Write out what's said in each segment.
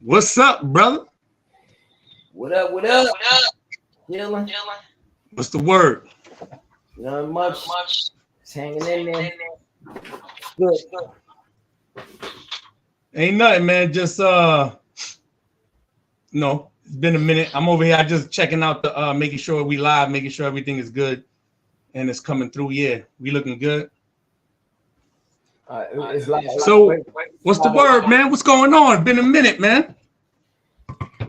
What's up, brother? What up? What up? Chilling. What's the word? Not much. Just hanging in there. Good. Ain't nothing, man. Just no, it's been a minute. I'm over here. I just checking out the making sure we live, making sure everything is good and it's coming through. Yeah, we looking good. It's like, so what's the word, man? What's going on? Been a minute, man.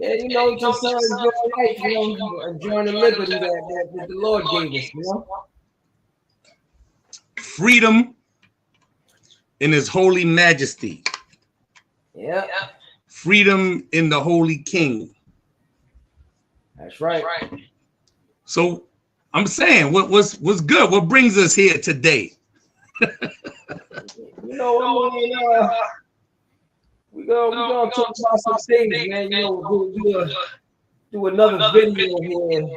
Yeah, just enjoying life, enjoying the liberty that the Lord gave us, Freedom in His holy majesty. Yeah. Freedom in the Holy King. That's right. So I'm saying, what's good? What brings us here today? We're gonna talk about some things, man. Do another video here.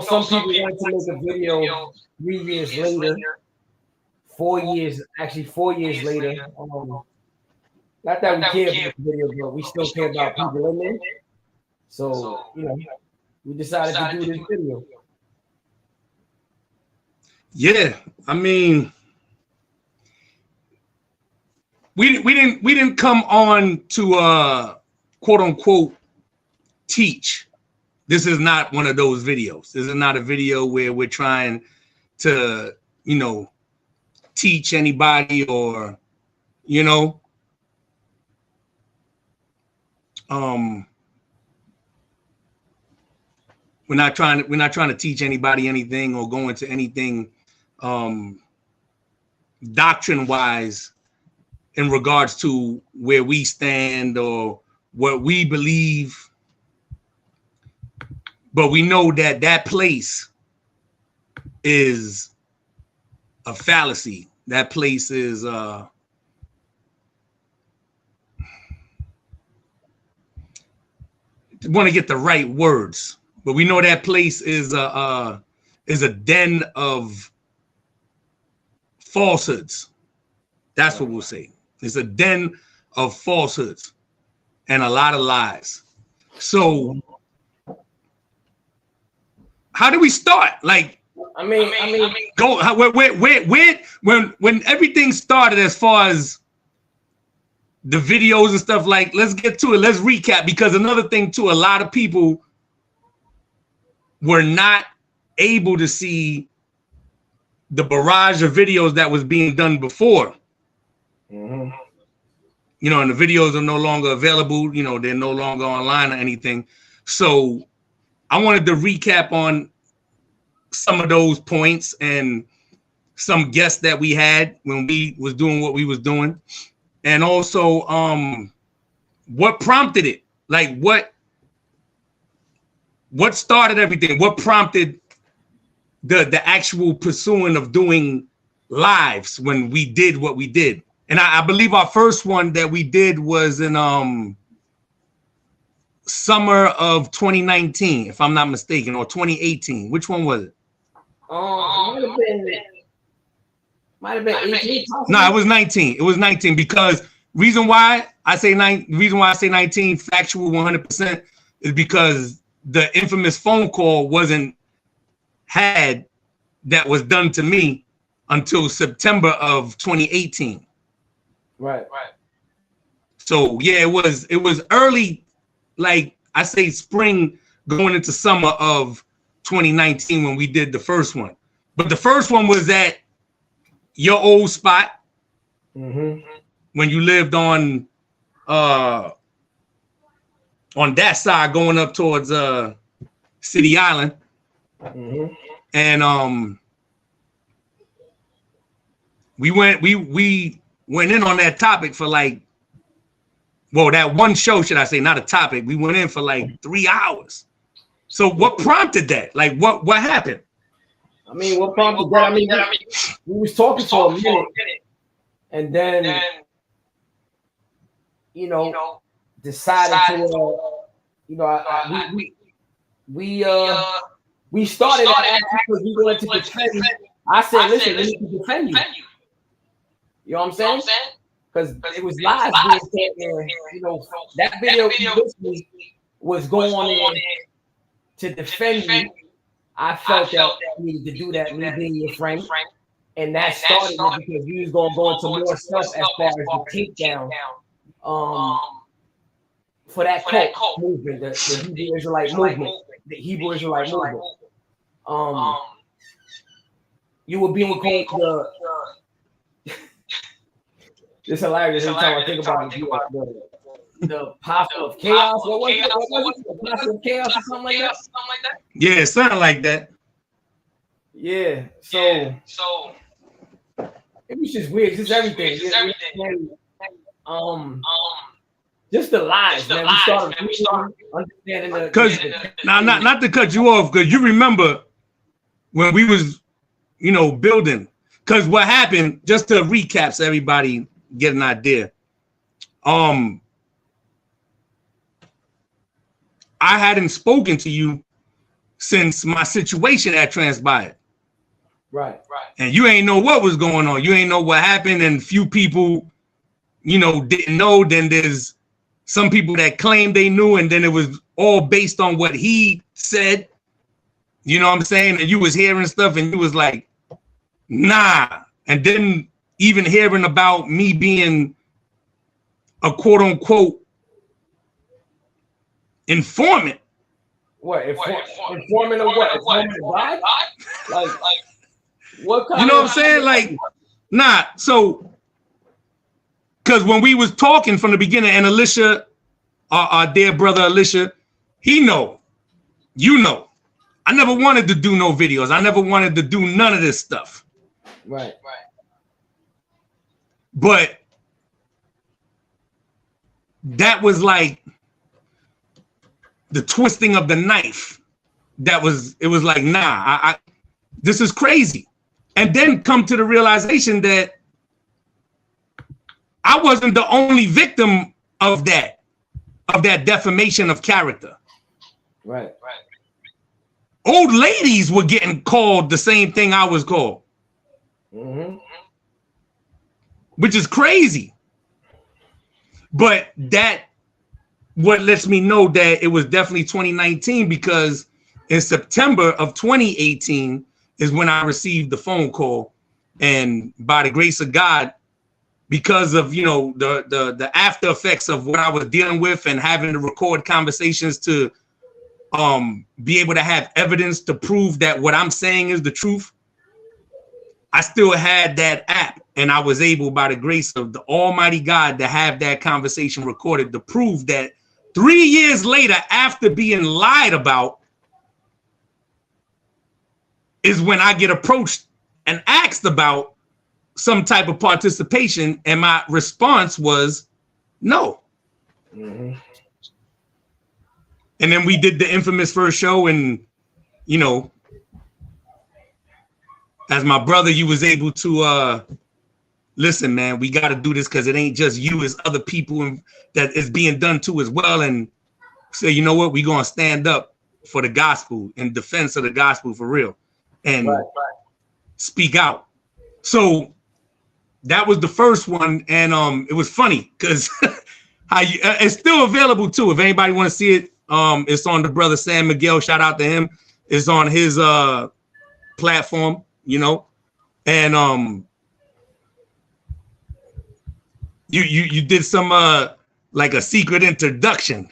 Some people want to make a video 3 years later, 4 years, actually 4 years later. Not that we care about the video, but we still care about people in there. So, we decided to do this video. Yeah, I mean, we didn't come on to quote unquote teach. This is not one of those videos. This is not a video where we're trying to, teach anybody or, we're not trying to teach anybody anything or go into anything doctrine wise in regards to where we stand or what we believe. But we know that place is a fallacy. That place is want to get the right words, but we know that place is a den of falsehoods. That's what we'll say. It's a den of falsehoods and a lot of lies. So how do we start? Go when everything started as far as the videos and stuff, let's get to it. Let's recap, because another thing too, a lot of people were not able to see the barrage of videos that was being done before. And the videos are no longer available. They're no longer online or anything. So I wanted to recap on some of those points and some guests that we had when we was doing what we was doing. And also what prompted it? What started everything? What prompted the actual pursuing of doing lives when we did what we did? And I believe our first one that we did was in summer of 2019, if I'm not mistaken, or 2018. Which one was it? Might have been 18. No, it was 19. It was 19 because reason why I say 19 factual 100% is because the infamous phone call wasn't had that was done to me until September of 2018. Right. So yeah, it was early, like I say spring going into summer of 2019 when we did the first one. But the first one was at your old spot when you lived on that side going up towards City Island. And we went in on that topic for that one show, should I say, not a topic. We went in for 3 hours. So what prompted that? What happened? What prompted that? We was talking for a minute, and then decided to we started because we wanted to defend. I said, listen, we need to defend you. You know what I'm saying? because it was lies being said there. You know, that video basically was going on to defend you. I felt that I needed to do that, me being your friend. And that started because we was going to go into more stuff as far as the takedown for that cult movement, the Hebrew Israelite movement. The Hebrew Israelite movement. You were being called it's hilarious every time I think about it. The Apostle of Chaos. What was it? The Apostle of Chaos or something like that? Yeah, something like that. Yeah. So it was just weird. Just everything. Just the lies, man. We started understanding the. Because now, not to cut you off, because you remember when we was, building. Because what happened, just to recap, so everybody get an idea. I hadn't spoken to you since my situation had transpired. Right. And you ain't know what was going on. You ain't know what happened, and few people, didn't know. Then there's some people that claimed they knew, and then it was all based on what he said. You know what I'm saying? And you was hearing stuff, and you was like, nah. And then even hearing about me being a quote unquote informant. What? Informant of what? Informant of God? Like what kind? You know what I'm saying? Like, nah. So, because when we was talking from the beginning, and Alicia, our dear brother Alicia, he know, I never wanted to do no videos. I never wanted to do none of this stuff. Right. But that was like the twisting of the knife. It was like, nah, this is crazy. And then come to the realization that I wasn't the only victim of that defamation of character. Right. Old ladies were getting called the same thing I was called. Mm-hmm. Which is crazy. But that what lets me know that it was definitely 2019, because in September of 2018 is when I received the phone call, and by the grace of God, because of the after effects of what I was dealing with and having to record conversations to be able to have evidence to prove that what I'm saying is the truth, I still had that app, and I was able, by the grace of the Almighty God, to have that conversation recorded to prove that 3 years later, after being lied about, is when I get approached and asked about some type of participation, and my response was no. Mm-hmm. And then we did the infamous first show, and as my brother, you was able to listen, man, we got to do this because it ain't just you, it's other people that is being done to as well. And say, you know what, we gonna stand up for the gospel, in defense of the gospel, for real, and speak out. So that was the first one, and it was funny because it's still available too. If anybody want to see it, it's on the brother Sam Miguel. Shout out to him. It's on his platform, and you did some like a secret introduction.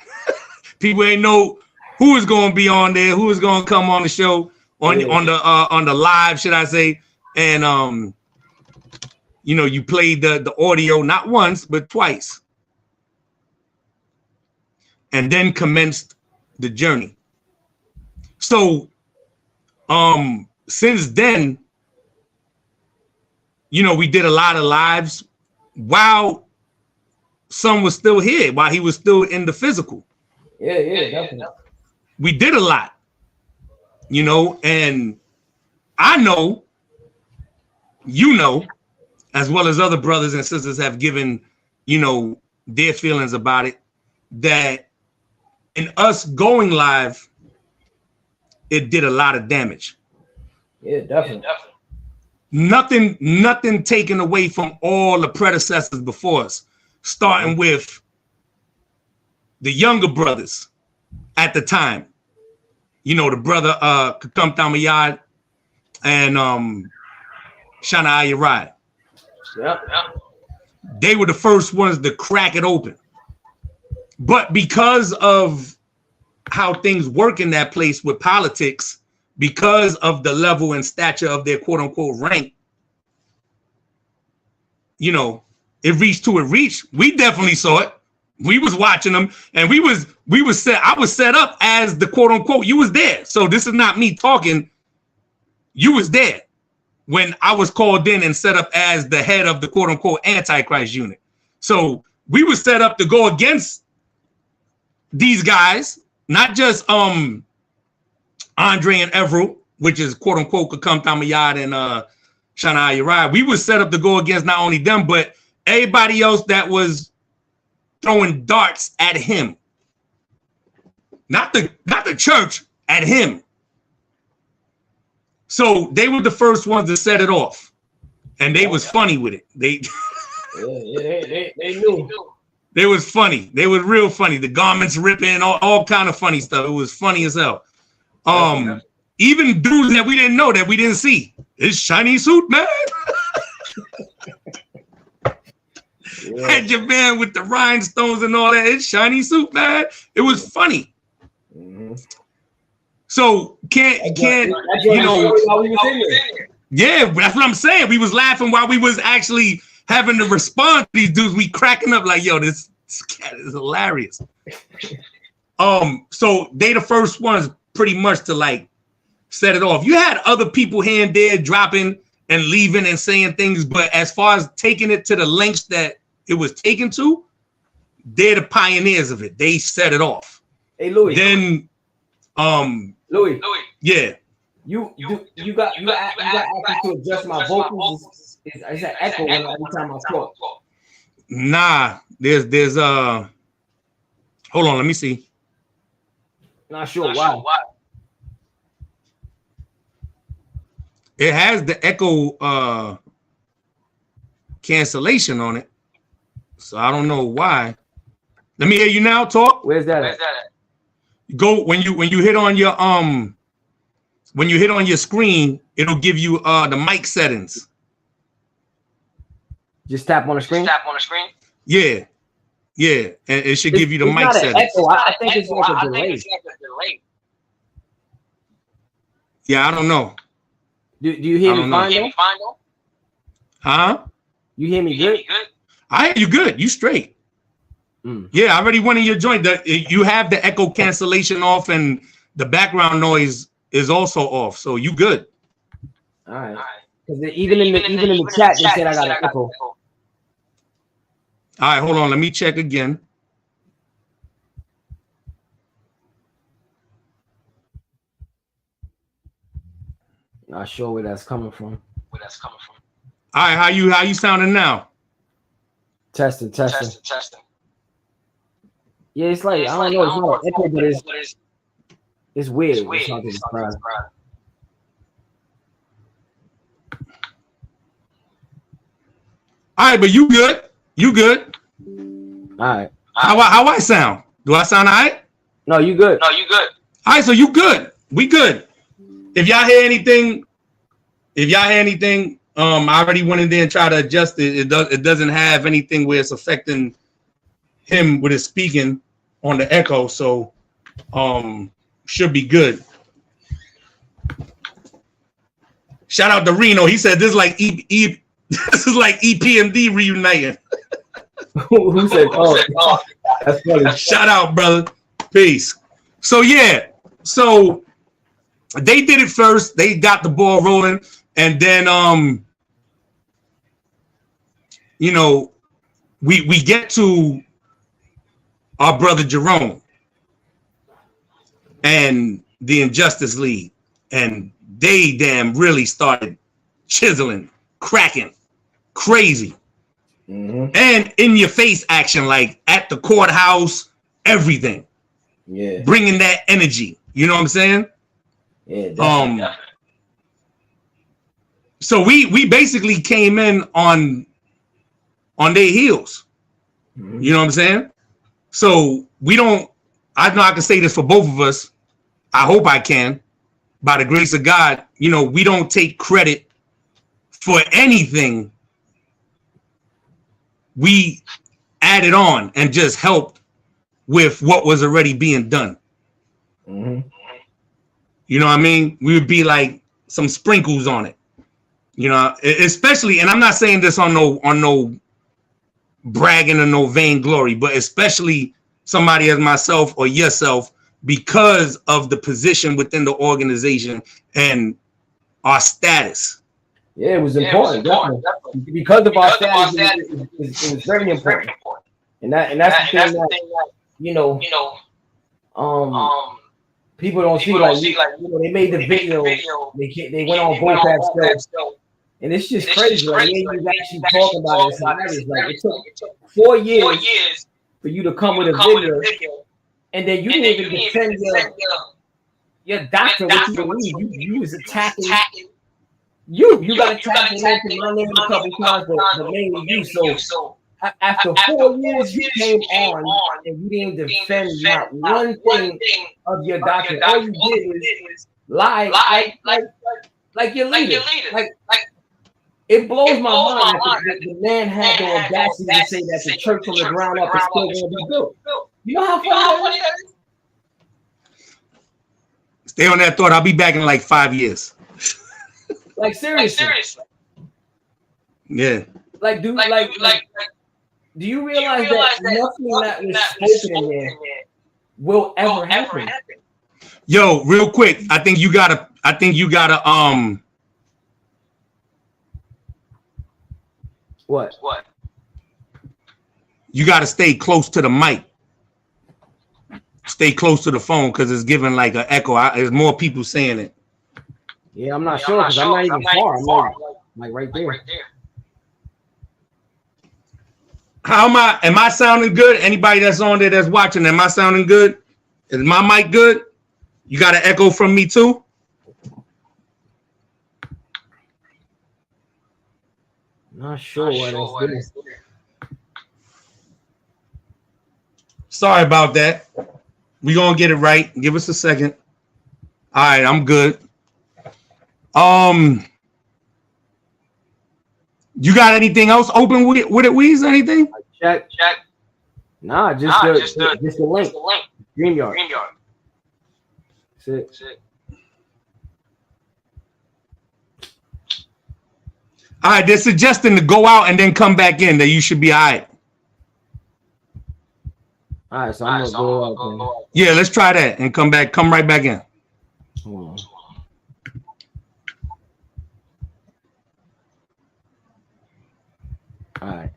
People ain't know who is going to be on there, who is going to come on the show, on the live, should I say? And you played the audio not once but twice, and then commenced the journey. So since then, we did a lot of lives while Son was still here, while he was still in the physical. Yeah, definitely. We did a lot, and I know, as well as other brothers and sisters have given, their feelings about it, that in us going live, it did a lot of damage. Yeah, definitely. nothing taken away from all the predecessors before us, starting with the younger brothers at the time. You know, the brother Kakam Tamayad and Shana Ayarai. Yep. They were the first ones to crack it open. But because of how things work in that place with politics, because of the level and stature of their quote unquote rank, you know, it reached. We definitely saw it. We was watching them, and I was set up as the quote unquote, you was there. So this is not me talking. You was there when I was called in and set up as the head of the quote unquote Antichrist unit. So we were set up to go against these guys, not just Andre and Everett, which is quote unquote Kakam Tamayad and Shana Yarai. We were set up to go against not only them, but everybody else that was throwing darts at him. Not the church, at him. So they were the first ones to set it off. And they was funny with it. They knew. They was funny. They was real funny. The garments ripping, all kind of funny stuff. It was funny as hell. Even dudes that we didn't know, that we didn't see. It's shiny suit, man. Had your man with the rhinestones and all that. It's shiny suit, man. It was funny. Mm-hmm. So can't you know? Yeah, that's what I'm saying. We was laughing while we was actually having to respond to these dudes. We cracking up like, yo, this cat is hilarious. So they the first ones pretty much to like set it off. You had other people here and there dropping and leaving and saying things, but as far as taking it to the lengths that it was taken to, they're the pioneers of it. They set it off. Hey, Louie. Then, Louie. Yeah. You got access to adjust my vocals. Is that echo every time I talk? Nah, there's hold on, let me see. Not sure why. It has the echo cancellation on it. So I don't know why. Let me hear you now talk. Where's that at? Go when you hit on your when you hit on your screen, it'll give you the mic settings. Just tap on the screen. Yeah, and it should give you the mic settings. Echo. I think it's like a delay. Yeah, I don't know. Do you hear me fine though? Huh? You hear me good? I hear you good. You straight. Yeah, I already went in your joint. You have the echo cancellation off, and the background noise is also off. So you good. All right. Because even in the chat, they said I got an echo. All right, hold on. Let me check again. Not sure where that's coming from. All right, how you sounding now? Testing. Yeah, it's like I don't know. It's not an echo, but it's weird. It's hard to describe. All right, but you good? You good? All right. How I sound? Do I sound all right? No, you good. All right, so you good? We good. If y'all hear anything, I already went in there and tried to adjust it. It doesn't have anything where it's affecting him with his speaking on the echo, so should be good. Shout out to Reno. He said this is like this is like EPMD reuniting. Who said? Oh, that's funny. Shout out, brother. Peace. So yeah, so they did it first. They got the ball rolling, and then you know, we get to our brother Jerome and the Injustice League, and they damn really started chiseling, cracking, crazy, and in your face action, like at the courthouse, everything. Yeah, bringing that energy. You know what I'm saying? Yeah. So we basically came in on their heels. Mm-hmm. You know what I'm saying? So we don't. I know I can say this for both of us. I hope I can. By the grace of God, you know, we don't take credit for anything. We added on and just helped with what was already being done. Mm-hmm. You know what I mean? We would be like some sprinkles on it. You know, especially, and I'm not saying this on no bragging or no vainglory, but especially somebody as myself or yourself, because of the position within the organization and our status. Yeah, it was important. Definitely. Because of our status, it was very important. And that's the thing that, you know, people don't see, like, you know, they made the video, they went on GODTIME show, and it's just crazy. Like, you actually talking about it. It's hilarious. Like, it took 4 years for you to come with a video, and then you didn't even defend your doctor, what you believe. You was attacking. You got attacked and mentioned my name a couple times, but mainly you. So after 4 years, you came on and you didn't defend not one thing of your doctor. All you did was lie like your leader. Like it blows my mind that the man had the audacity to say that the church from the ground up is still going to be built. You know how funny that is? Stay on that thought. I'll be back in like 5 years. Like seriously. Yeah. Like do you realize that nothing that was spoken in there will ever happen? Yo, real quick, I think you gotta What? You gotta stay close to the mic. Stay close to the phone because it's giving like an echo. There's more people saying it. Yeah, I'm not sure because I'm not even far. I'm like right there. How am I sounding good? Anybody that's on there that's watching, am I sounding good? Is my mic good? You got an echo from me too? Not sure what it's doing. Sorry about that. We're gonna get it right. Give us a second. All right, I'm good. You got anything else open with it, Weezy? Anything? Check. Nah, just the link. StreamYard. That's it. All right, they're suggesting to go out and then come back in. That you should be all right. All right, so I'm gonna go out. Yeah, let's try that and come right back in. Hold on. All right.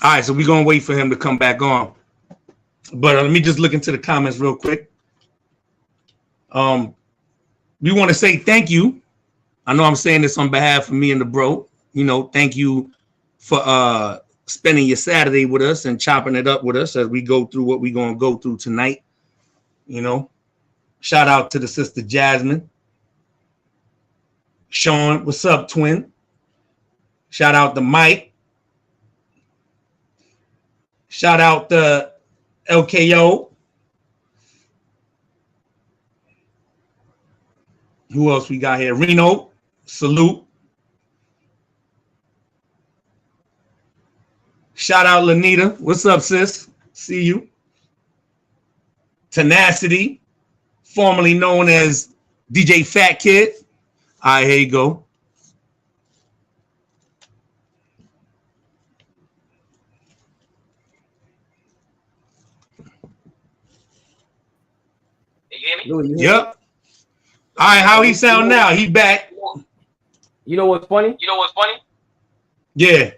All right, so we're gonna wait for him to come back on. But let me just look into the comments real quick. We want to say thank you. I know I'm saying this on behalf of me and the bro. You know, thank you for spending your Saturday with us and chopping it up with us as we go through what we're gonna go through tonight. You know, shout out to the sister Jasmine. Sean, what's up, twin? Shout out to Mike. Shout out to LKO. Who else we got here? Reno, salute. Shout out Lanita. What's up, sis? See you. Tenacity, formerly known as DJ Fat Kid. All right, here you go. You hear me? Yep. All right, how he sound now? He back. You know what's funny? Yeah.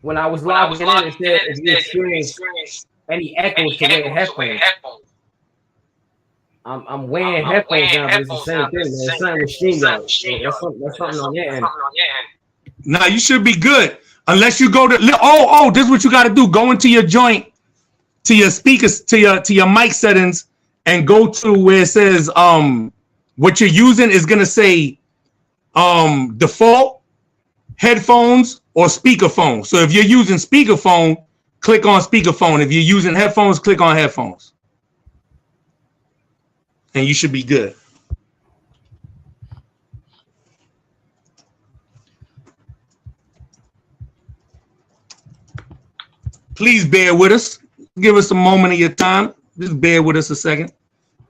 When I was logging in, it said if you experience any echoes to wear headphones. I'm wearing headphones now, but it's the same thing. Man. It's not machine gun. That's something on your end. Nah, you should be good. Unless you go to this is what you got to do. Go into your joint, to your speakers, to your mic settings, and go to where it says what you're using is gonna say default headphones or speakerphone. So if you're using speakerphone, click on speakerphone. If you're using headphones, click on headphones. And you should be good. Please bear with us. Give us a moment of your time. Just bear with us a second.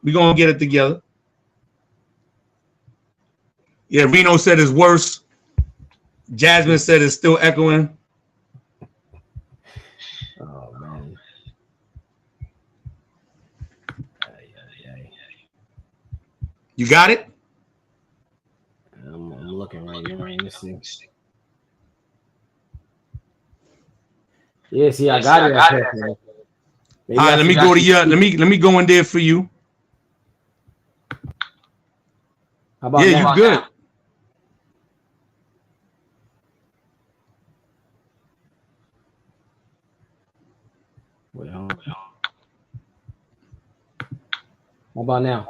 We're going to get it together. Yeah, Reno said it's worse. Jasmine said it's still echoing. Oh, man. You got it? I'm looking right now. Let's see. Yeah, see, I got it. All right, let me go to your. Let me go in there for you. How about yeah, now? You good? Wait, hold on. How about now?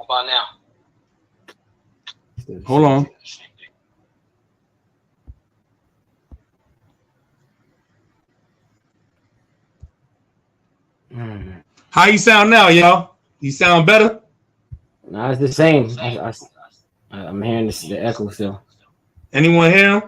Hold on. How you sound now, y'all? You sound better? No, it's the same. I'm hearing the echo still. Anyone hear him?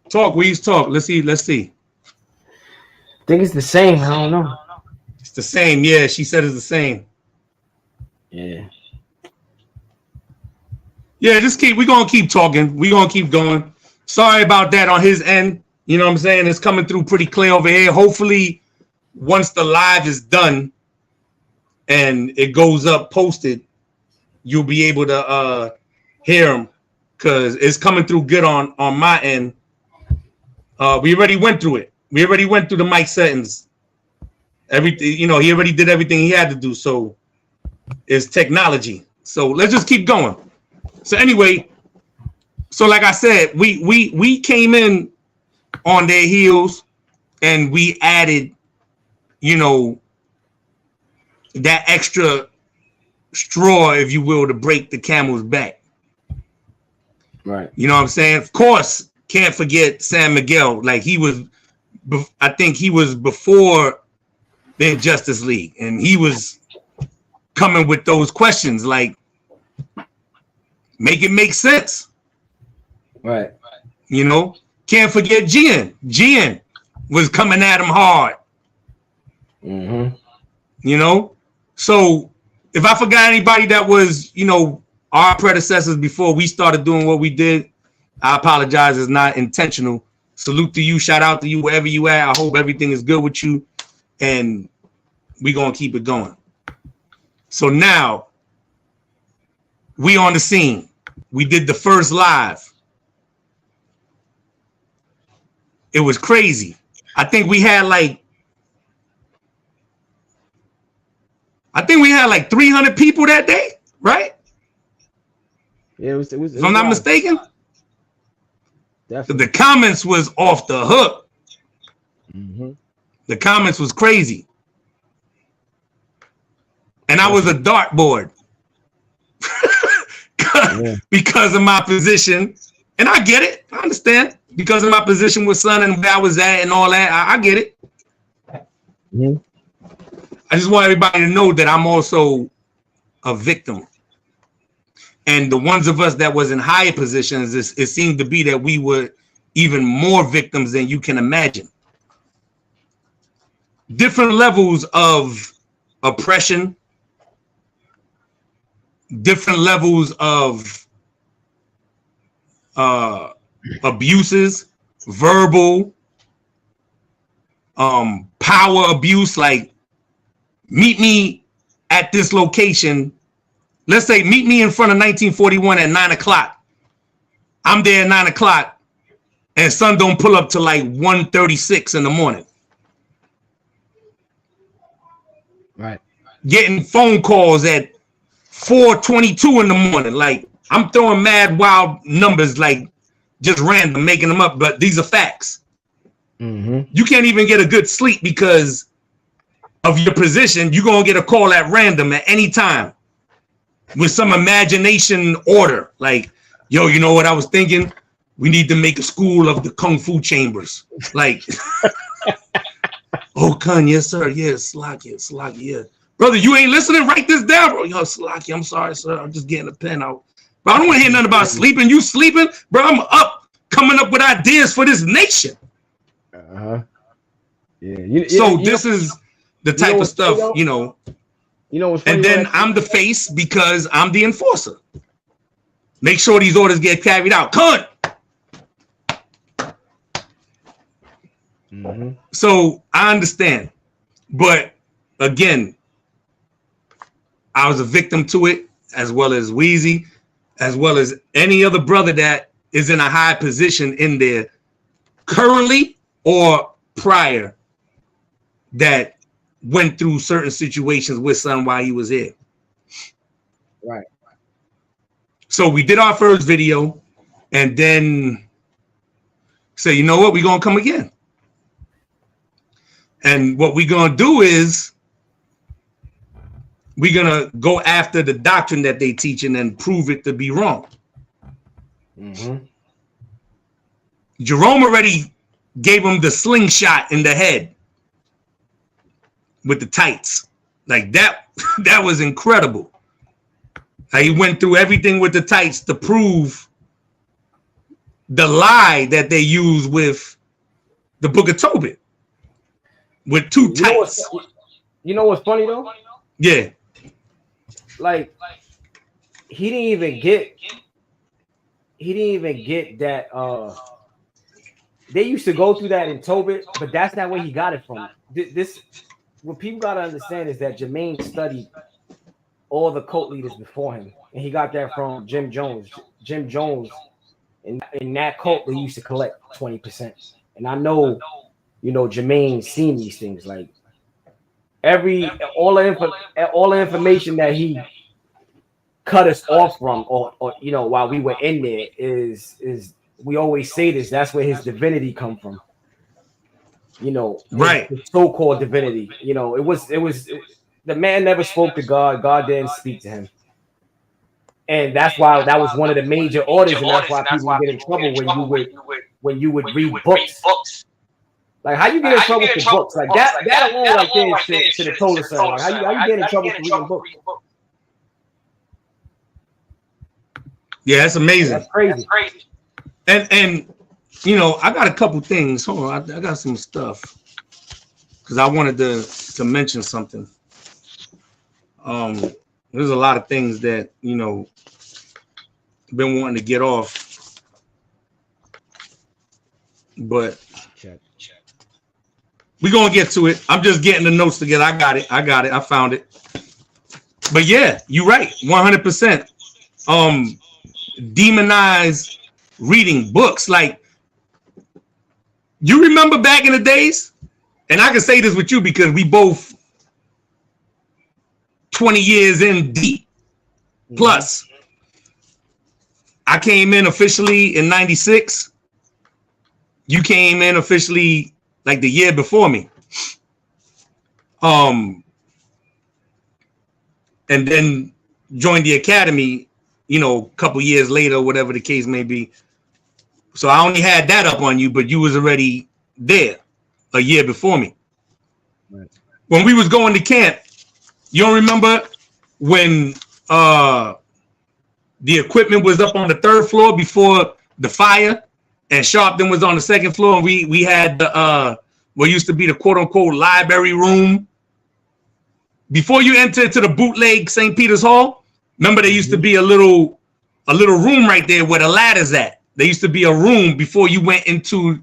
Talk, Weezy, talk. Let's see. I think it's the same. I don't know. It's the same. Yeah, she said it's the same. Yeah. Yeah, we're gonna keep talking. We're gonna keep going. Sorry about that on his end. You know what I'm saying? It's coming through pretty clear over here. Hopefully, once the live is done and it goes up posted, you'll be able to hear him because it's coming through good on my end. We already went through it. We already went through the mic settings. Everything, he already did everything he had to do. So it's technology. So let's just keep going. So anyway, so like I said, we came in on their heels and we added, that extra straw, if you will, to break the camel's back. Right. You know what I'm saying? Of course, can't forget San Miguel. Like I think he was before the Justice League, and he was coming with those questions like, make it make sense. Right. Can't forget Gian. Gian was coming at him hard. Mm-hmm. So if I forgot anybody that was, our predecessors before we started doing what we did, I apologize. It's not intentional. Salute to you. Shout out to you wherever you at. I hope everything is good with you. And we're going to keep it going. So now we on the scene. We did the first live. It was crazy. I think we had like 300 people that day, right? Yeah, it was if I'm not mistaken. Definitely. The comments was off the hook. Mm-hmm. The comments was crazy. And I was a dartboard because of my position. And I get it. I understand. Because of my position with Son and where I was at and all that. I get it. Mm-hmm. I just want everybody to know that I'm also a victim. And the ones of us that was in higher positions, it seemed to be that we were even more victims than you can imagine. Different levels of oppression, different levels of abuses, verbal, power abuse, like meet me at this location. Let's say meet me in front of 1941 at 9 o'clock. I'm there at 9 o'clock and Son don't pull up till like 1:36 in the morning. Right. Getting phone calls at 4:22 in the morning. Like I'm throwing mad wild numbers like just random, making them up, but these are facts. Mm-hmm. You can't even get a good sleep because of your position. You're going to get a call at random at any time with some imagination order. Like, yo, you know what I was thinking? We need to make a school of the Kung Fu chambers. Like, oh, Kun, yes, sir. Yes, Slocky, yeah. Brother, you ain't listening? Write this down, bro. Yo, Slocky, I'm sorry, sir. I'm just getting a pen out. Bro, I don't want to hear nothing about sleeping. You sleeping? Bro, I'm up, coming up with ideas for this nation. Uh-huh. Yeah. This is the type of stuff, you know. You know what's funny? And then I'm the face because I'm the enforcer. Make sure these orders get carried out. Kun! Mm-hmm. So I understand. But again, I was a victim to it, as well as Weezy, as well as any other brother that is in a high position in there currently or prior that went through certain situations with son while he was here. Right. So we did our first video and then say, you know what, we're going to come again. And what we're going to do is we're going to go after the doctrine that they teaching and prove it to be wrong. Mm-hmm. Jerome already gave him the slingshot in the head with the tights. Like that was incredible. He went through everything with the tights to prove the lie that they use with the Book of Tobit with two tights. You know what's funny though? Yeah. Like he didn't even get that they used to go through that in Tobit, but that's not where he got it from. This what people gotta understand is that Jermaine studied all the cult leaders before him, and he got that from Jim Jones. Jim Jones, in that cult, they used to collect 20%. And I know, you know, Jermaine seen these things. Like all the information that he cut us off from, or you know, while we were in there, is we always say this. That's where his divinity come from. You know, right? His so-called divinity. You know, it was. The man never spoke to God. God didn't speak to him. And that's why that was one of the major orders, and that's why people get in trouble when you would read books. Like how you get in trouble for books? Like that alone right there should have told us something. Like how you get in trouble for reading books? Yeah, that's amazing. That's crazy. And you know, I got a couple things. Hold on, I got some stuff because I wanted to mention something. There's a lot of things that, you know, been wanting to get off, but we're gonna get to it. I'm just getting the notes together. I got it. I found it. But yeah, you're right. 100%. Demonize reading books. Like, you remember back in the days, and I can say this with you because we both 20 years in deep plus. I came in officially in 96. You came in officially like the year before me. And then joined the academy, you know, a couple years later, whatever the case may be. So I only had that up on you, but you was already there a year before me. Right. When we was going to camp, you don't remember when the equipment was up on the 3rd floor before the fire, and Sharpton was on the 2nd floor, and we had the what used to be the quote unquote library room. Before you enter to the bootleg St. Peter's Hall, remember there used to be a little room right there where the ladder's at. There used to be a room before you went into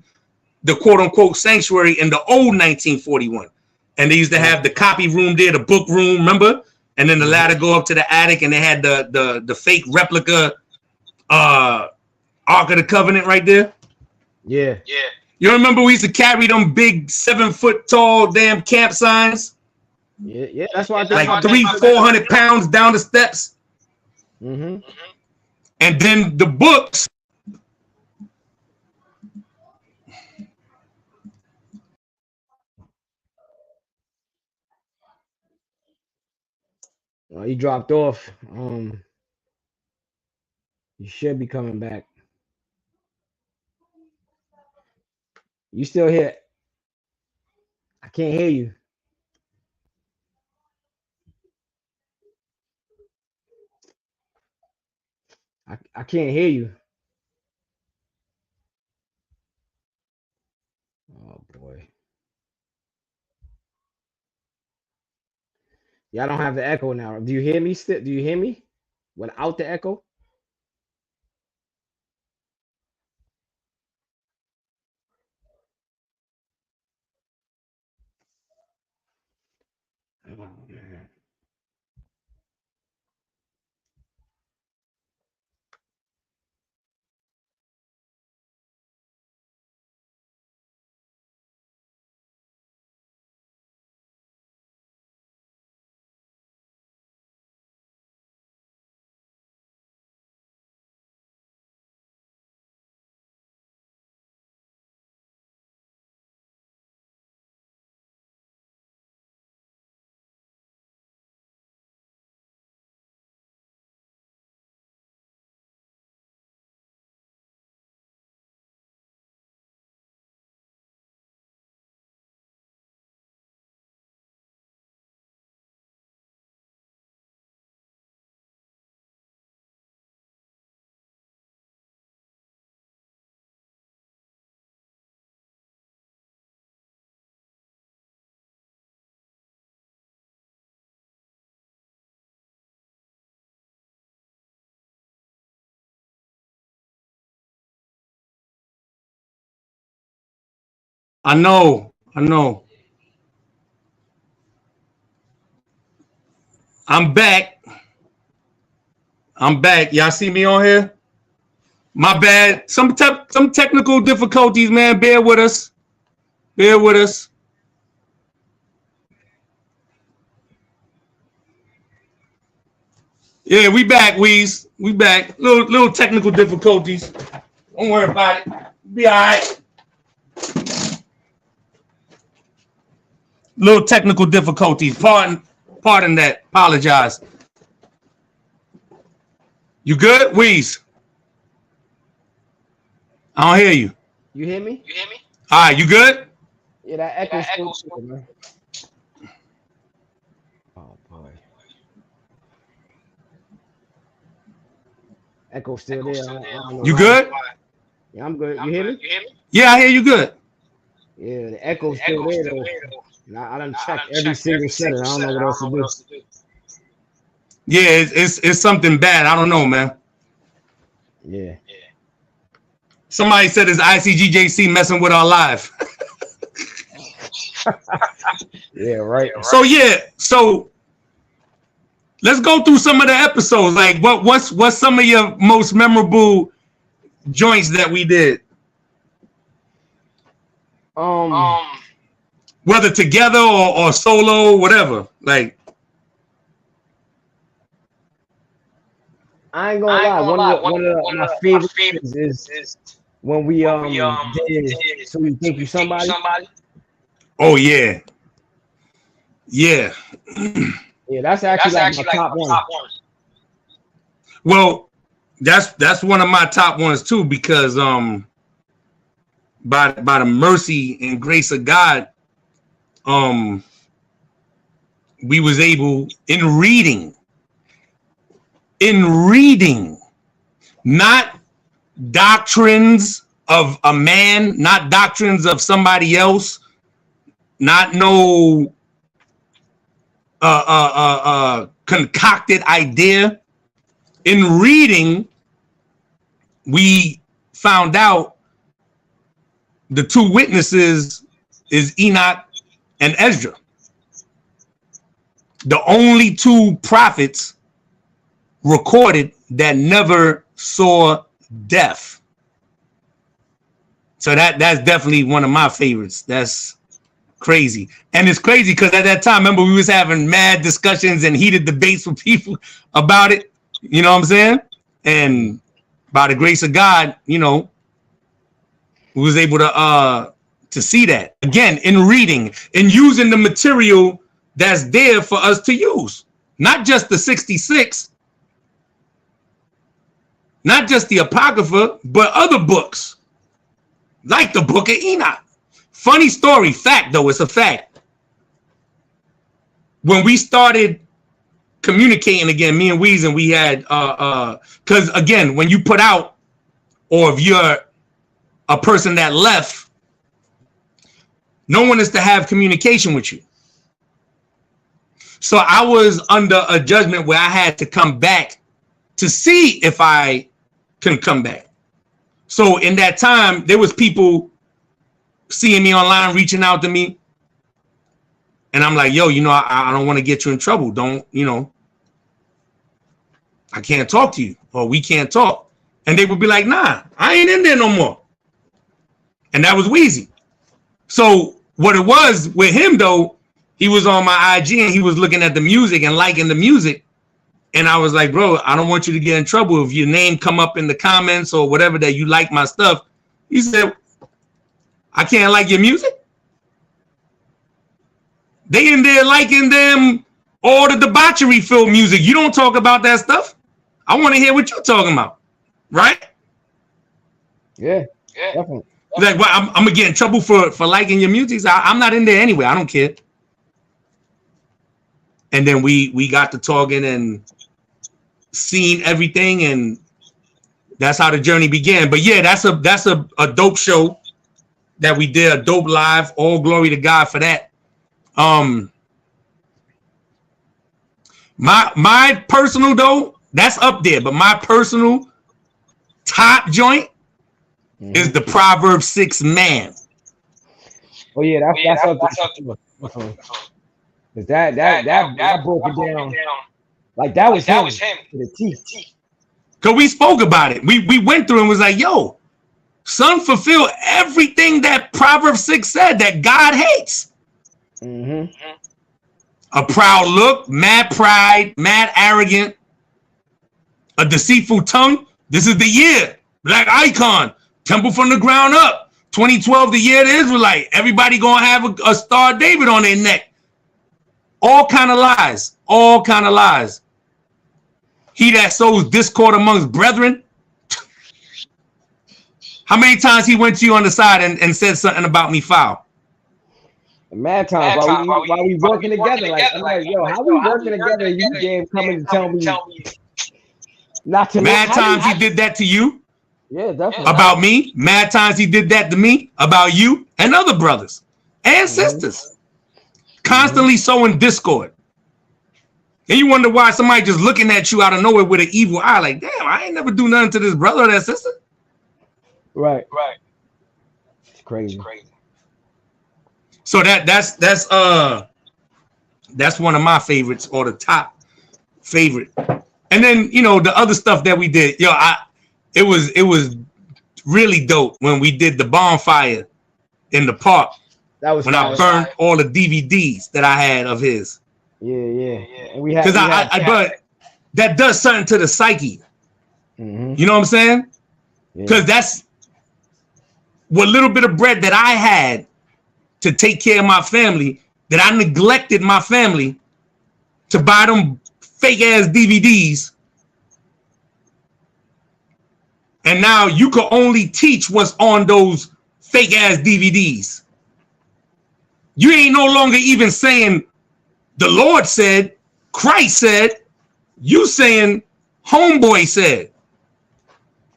the quote unquote sanctuary in the old 1941. And they used to have the copy room there, the book room, remember? And then the ladder go up to the attic, and they had the fake replica Ark of the Covenant right there. Yeah. You remember we used to carry them big 7-foot tall damn camp signs? Yeah, that's why I think like 300-400 pounds down the steps. Mm-hmm. And then the books He dropped off. You should be coming back. You still here? I can't hear you. I can't hear you. Oh boy. Yeah, I don't have the echo now. Do you hear me still? Do you hear me without the echo? Oh, man. I know. I'm back. Y'all see me on here? My bad. Some technical difficulties, man. Bear with us. Yeah, we back, Weez. We back. Little technical difficulties. Don't worry about it. Be all right. Little technical difficulties. Pardon that. Apologize. You good, Weez? I don't hear you. You hear me? All right, you good? Yeah, that echo still, man. Oh boy. Echo still there. You good? Yeah, I'm good. You hear me? Yeah, I hear you good. Yeah, the echo's still there though. And I done checked every single setting. I don't know what else to do. Yeah, it's something bad. I don't know, man. Yeah. Somebody said it's icgjc messing with our live. Yeah, right. So let's go through some of the episodes. Like what's some of your most memorable joints that we did? Whether together or solo, whatever. Like, I ain't gonna lie. One of my favorite things is when we did So You Think You Somebody. Oh yeah. Yeah, that's actually like my top one. Well, that's one of my top ones too, because by the mercy and grace of God, we was able in reading, not doctrines of a man, not doctrines of somebody else, not no concocted idea. In reading, we found out the two witnesses is Enoch and Ezra, the only two prophets recorded that never saw death. So that's definitely one of my favorites. That's crazy. And it's crazy because at that time, remember, we was having mad discussions and heated debates with people about it. You know what I'm saying? And by the grace of God, we was able to see that again in reading and using the material that's there for us to use. not just the 66, not just the Apocrypha, but other books, like the Book of Enoch. Funny story, fact though, it's a fact. When we started communicating again, me and Weezy, we had, because again, when you put out, or if you're a person that left, no one is to have communication with you. So I was under a judgment where I had to come back to see if I can come back. So in that time, there was people seeing me online, reaching out to me. And I'm like, yo, you know, I don't want to get you in trouble. Don't, you know, I can't talk to you, or we can't talk. And they would be like, nah, I ain't in there no more. And that was Weezy. So what it was with him though, he was on my IG and he was looking at the music and liking the music. And I was like, bro, I don't want you to get in trouble if your name come up in the comments or whatever that you like my stuff. He said, I can't like your music. They in there liking them all the debauchery filled music. You don't talk about that stuff. I want to hear what you're talking about. Right? Yeah, definitely. Like, well, I'm gonna get in trouble for liking your music. I'm not in there anyway. I don't care. And then we got to talking and seeing everything, and that's how the journey began. But yeah, that's a dope show that we did, a dope live. All glory to God for that. My personal though, that's up there, but my personal top joint is the Proverbs 6 man. Oh yeah, that's up there. That broke it down. Like that was him to the teeth. Cause we spoke about it. We went through and was like, yo, son, fulfill everything that Proverbs 6 said that God hates. Mm-hmm. A proud look, mad pride, mad arrogant, a deceitful tongue. This is the year. Black icon, temple from the ground up. 2012, the year of the Israelite. Everybody gonna have a Star of David on their neck. All kind of lies. All kind of lies. He that sows discord amongst brethren. How many times he went to you on the side and said something about me foul? Mad times while we working together. Like, I'm like, yo, how we working together? You game coming to tell me not to. Mad times he did that to you. Yeah, definitely. About me. Mad times he did that to me. About you and other brothers and sisters. Constantly sowing discord. And you wonder why somebody just looking at you out of nowhere with an evil eye, like, damn, I ain't never do nothing to this brother or that sister. Right. It's crazy. So that's one of my favorites, or the top favorite. And then, you know, the other stuff that we did, yo, it was really dope when we did the bonfire in the park. That was when I burned all the DVDs that I had of his. Yeah. And we had, because but that does something to the psyche. Mm-hmm. You know what I'm saying? Because that's what little bit of bread that I had to take care of my family, that I neglected my family to buy them fake ass DVDs. And now you can only teach what's on those fake ass DVDs. You ain't no longer even saying the Lord said, Christ said, you saying homeboy said.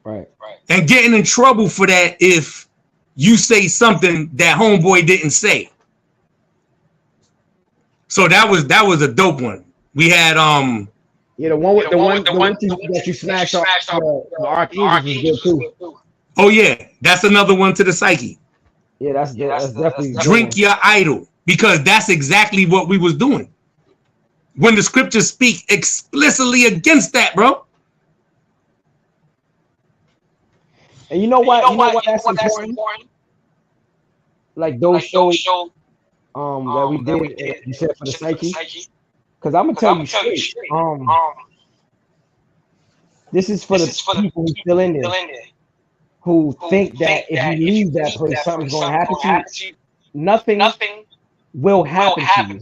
Right. And getting in trouble for that if you say something that homeboy didn't say. So that was a dope one. We had the one that you smashed off the Archangel was good too. Oh yeah, that's another one to the psyche. Yeah, that's definitely drink your idol, because that's exactly what we was doing. When the scriptures speak explicitly against that, bro. And you know what that's important? Like those shows that we did, you said for the psyche. Because I'm gonna tell you straight, this is for the people who still in there, who think that if you leave that place, something's gonna happen to you. Nothing will happen to you.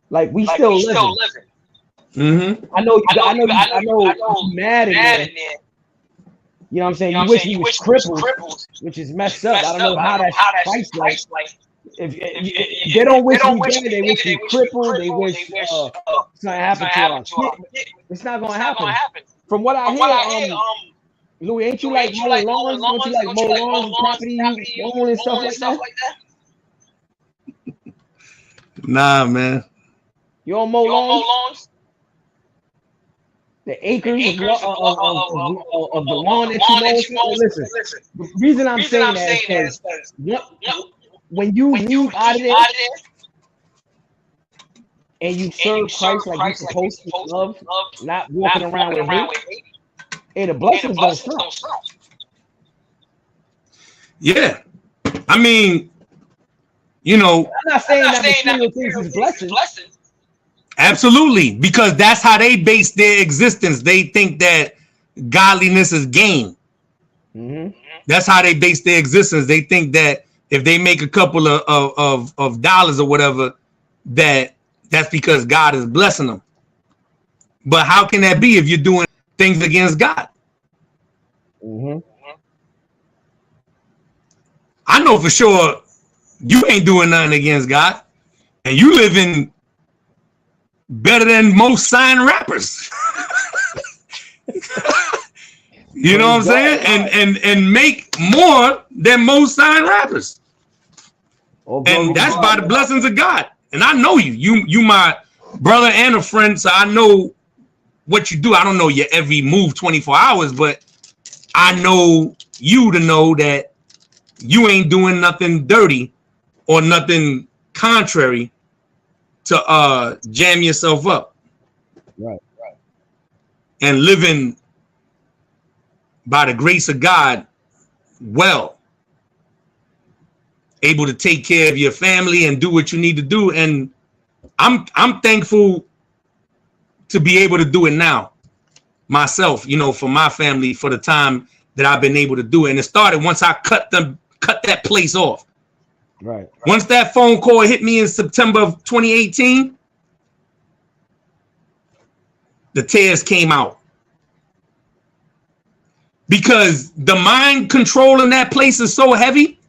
Like we still living. Mm-hmm. I know you're mad in there. You know what I'm saying? You wish he was crippled, which is messed up. I don't know how that's Christ like. If they don't wish me dead, they wish me crippled. They wish something happened to our kid. It's not gonna happen. From what I hear, Louie, ain't you like mowing lawns? Don't you like mow lawns, property, lawn and stuff like that? Nah, man. You don't mow lawns? The acres of the lawn that you mow. Listen, the reason I'm saying that is because when you leave out of there and you serve Christ like you're supposed to, love, not walking around with hate, and the blessings don't stop. Yeah, I mean, you know, I'm not saying that material things is blessings. Absolutely, because that's how they base their existence. They think that godliness is gain. Mm-hmm. That's how they base their existence. They think that if they make a couple of dollars or whatever, that's because God is blessing them. But how can that be if you're doing things against God? Mm-hmm. I know for sure you ain't doing nothing against God, and you living better than most signed rappers. You know what I'm saying? And make more than most signed rappers. And that's by the blessings of God. And I know you. You my brother and a friend, so I know what you do. I don't know your every move 24 hours, but I know you to know that you ain't doing nothing dirty or nothing contrary to jam yourself up. Right. And living by the grace of God well, able to take care of your family and do what you need to do. And I'm thankful to be able to do it now myself, you know, for my family, for the time that I've been able to do it. And it started once I cut that place off. Right. Once that phone call hit me in September of 2018, the tears came out. Because the mind control in that place is so heavy,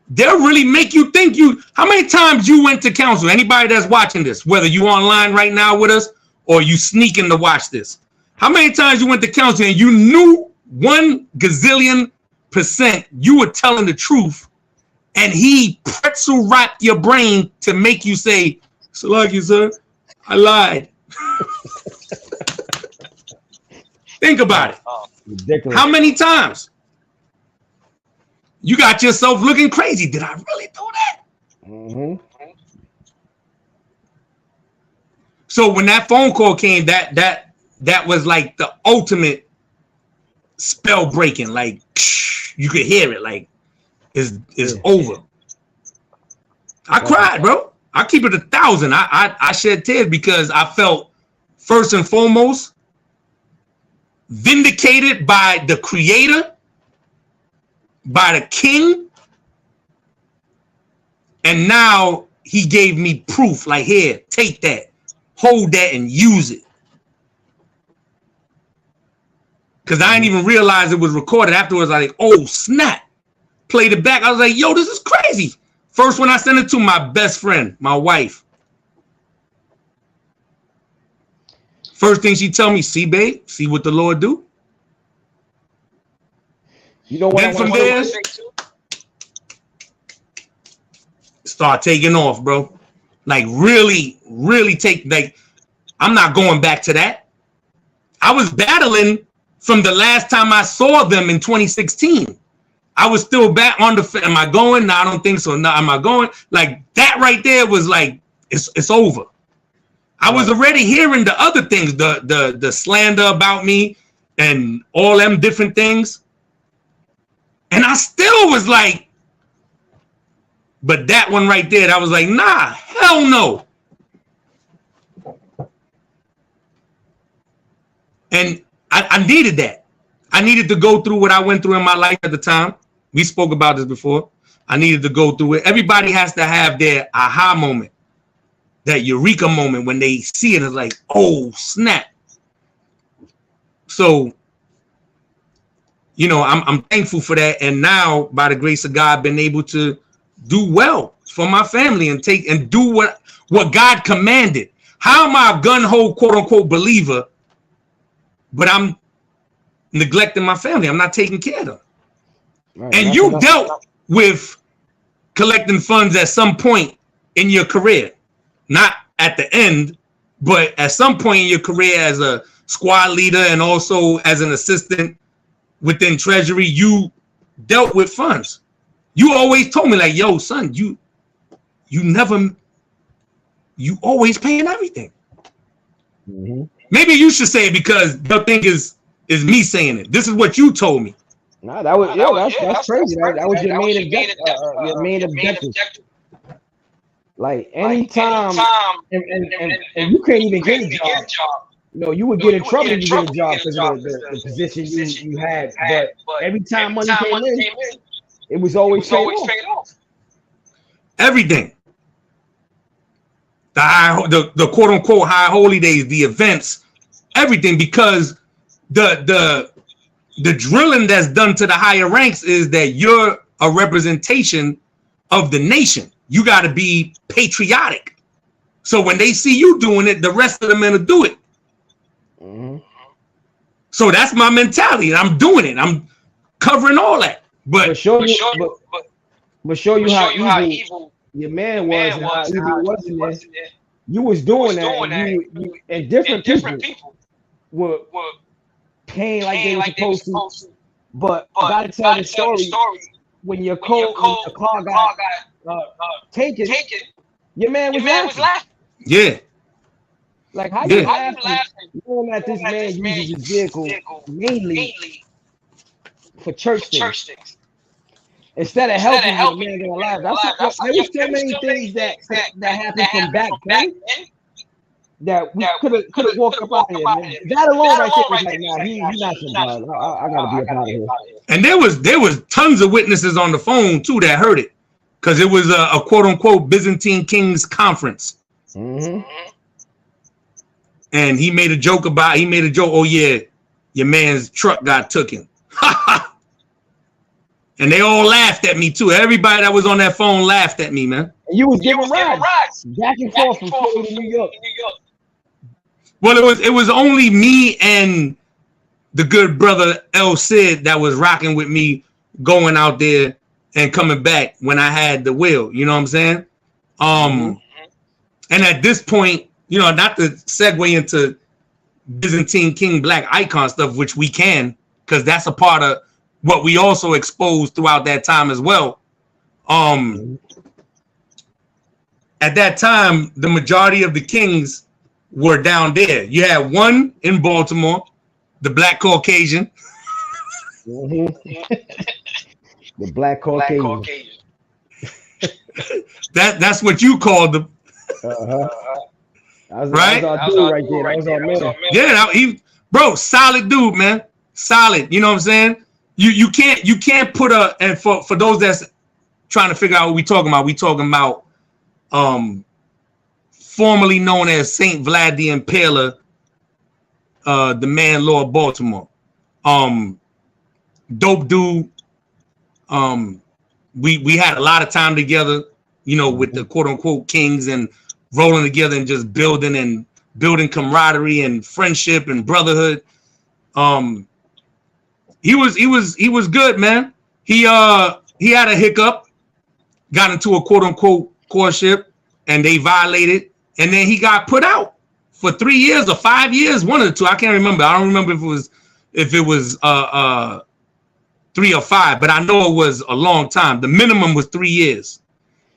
they'll really make you think how many times you went to counsel? Anybody that's watching this, whether you online right now with us or you sneaking to watch this, how many times you went to counsel and you knew 1 gazillion% you were telling the truth, and he pretzel wrapped your brain to make you say, "Salaki, sir, I lied." Think about it. Ridiculous. How many times you got yourself looking crazy? Did I really do that? Mm-hmm. So when that phone call came, that was like the ultimate spell breaking. Like you could hear it. Like it's over. I cried, bro. I keep it 1,000. I shed tears because I felt first and foremost vindicated by the Creator, by the King, and now he gave me proof. Like, here, take that, hold that, and use it. Because I didn't even realize it was recorded. Afterwards, I was like, oh snap! Played it back. I was like, yo, this is crazy. First one I sent it to my best friend, my wife. First thing she tell me, see, babe, see what the Lord do. You know what? Then from there, start taking off, bro. Like really, really take. Like I'm not going back to that. I was battling from the last time I saw them in 2016. I was still back on the. Am I going? No, I don't think so. No, am I going? Like that right there was like it's over. I was already hearing the other things, the slander about me and all them different things. And I still was like, but that one right there, I was like, nah, hell no. And I needed that. I needed to go through what I went through in my life at the time. We spoke about this before. I needed to go through it. Everybody has to have their aha moment. that eureka moment when they see it. It's like, oh snap. So, you know, I'm thankful for that. And now, by the grace of God, been able to do well for my family and do what God commanded. How am I a gun-ho, quote-unquote, believer, but I'm neglecting my family? I'm not taking care of them. Right, and you dealt with collecting funds at some point in your career. Not at the end, but at some point in your career as a squad leader and also as an assistant within Treasury, you dealt with funds. You always told me, like, yo, son, you always paying everything. Mm-hmm. Maybe you should say it because the thing is me saying it. This is what you told me. No, that's crazy. That was your main objective. Like anytime, and you couldn't even get a job. You know, you would get in trouble if you get a job because of the position you had. But every time money came in, it was always paid off. Everything. The quote unquote high holy days, the events, everything, because the drilling that's done to the higher ranks is that you're a representation of the nation. You got to be patriotic. So when they see you doing it, the rest of the men will do it. Mm-hmm. So that's my mentality. I'm doing it. I'm covering all that. But show you how evil your man was and how evil it wasn't there. You was doing that. And different people were paying like they were supposed to. But I gotta tell the story. When your car got taken, your man was laughing. Yeah. Like how you laughing knowing that this man uses his vehicle mainly for church things? Instead of helping you, the man gonna laugh. There was so many things that happened from back then that we could have walked up out of here. Man. That alone right there was like, nah, he's not somebody. I gotta be up out of here. And there was tons of witnesses on the phone too that heard it, because it was a quote unquote Byzantine Kings conference. Mm-hmm. And he made a joke. Oh yeah, your man's truck got taken. And they all laughed at me too. Everybody that was on that phone laughed at me, man. And you was giving rides back and forth from Philly to New York. Well, it was only me and the good brother El Cid that was rocking with me, going out there and coming back when I had the will. You know what I'm saying? And at this point, you know, not to segue into Byzantine King Black icon stuff, which we can, because that's a part of what we also exposed throughout that time as well. At that time, the majority of the kings were down there. You had one in Baltimore, the Black Caucasian. Mm-hmm. The Black Caucasian. That's what you called them. Right? That was our dude right there. That was our man. Yeah, bro, solid dude, man. Solid. You know what I'm saying? You can't put and for those that's trying to figure out what we talking about, formerly known as Saint Vlad the Impaler, the man Lord Baltimore. Dope dude. We had a lot of time together, you know, with the quote unquote kings and rolling together and just building camaraderie and friendship and brotherhood. He was good, man. He had a hiccup, got into a quote unquote courtship, and they violated, and then he got put out for 3 years or 5 years, one of the two. I can't remember. I don't remember if it was 3 or 5, but I know it was a long time. The minimum was 3 years,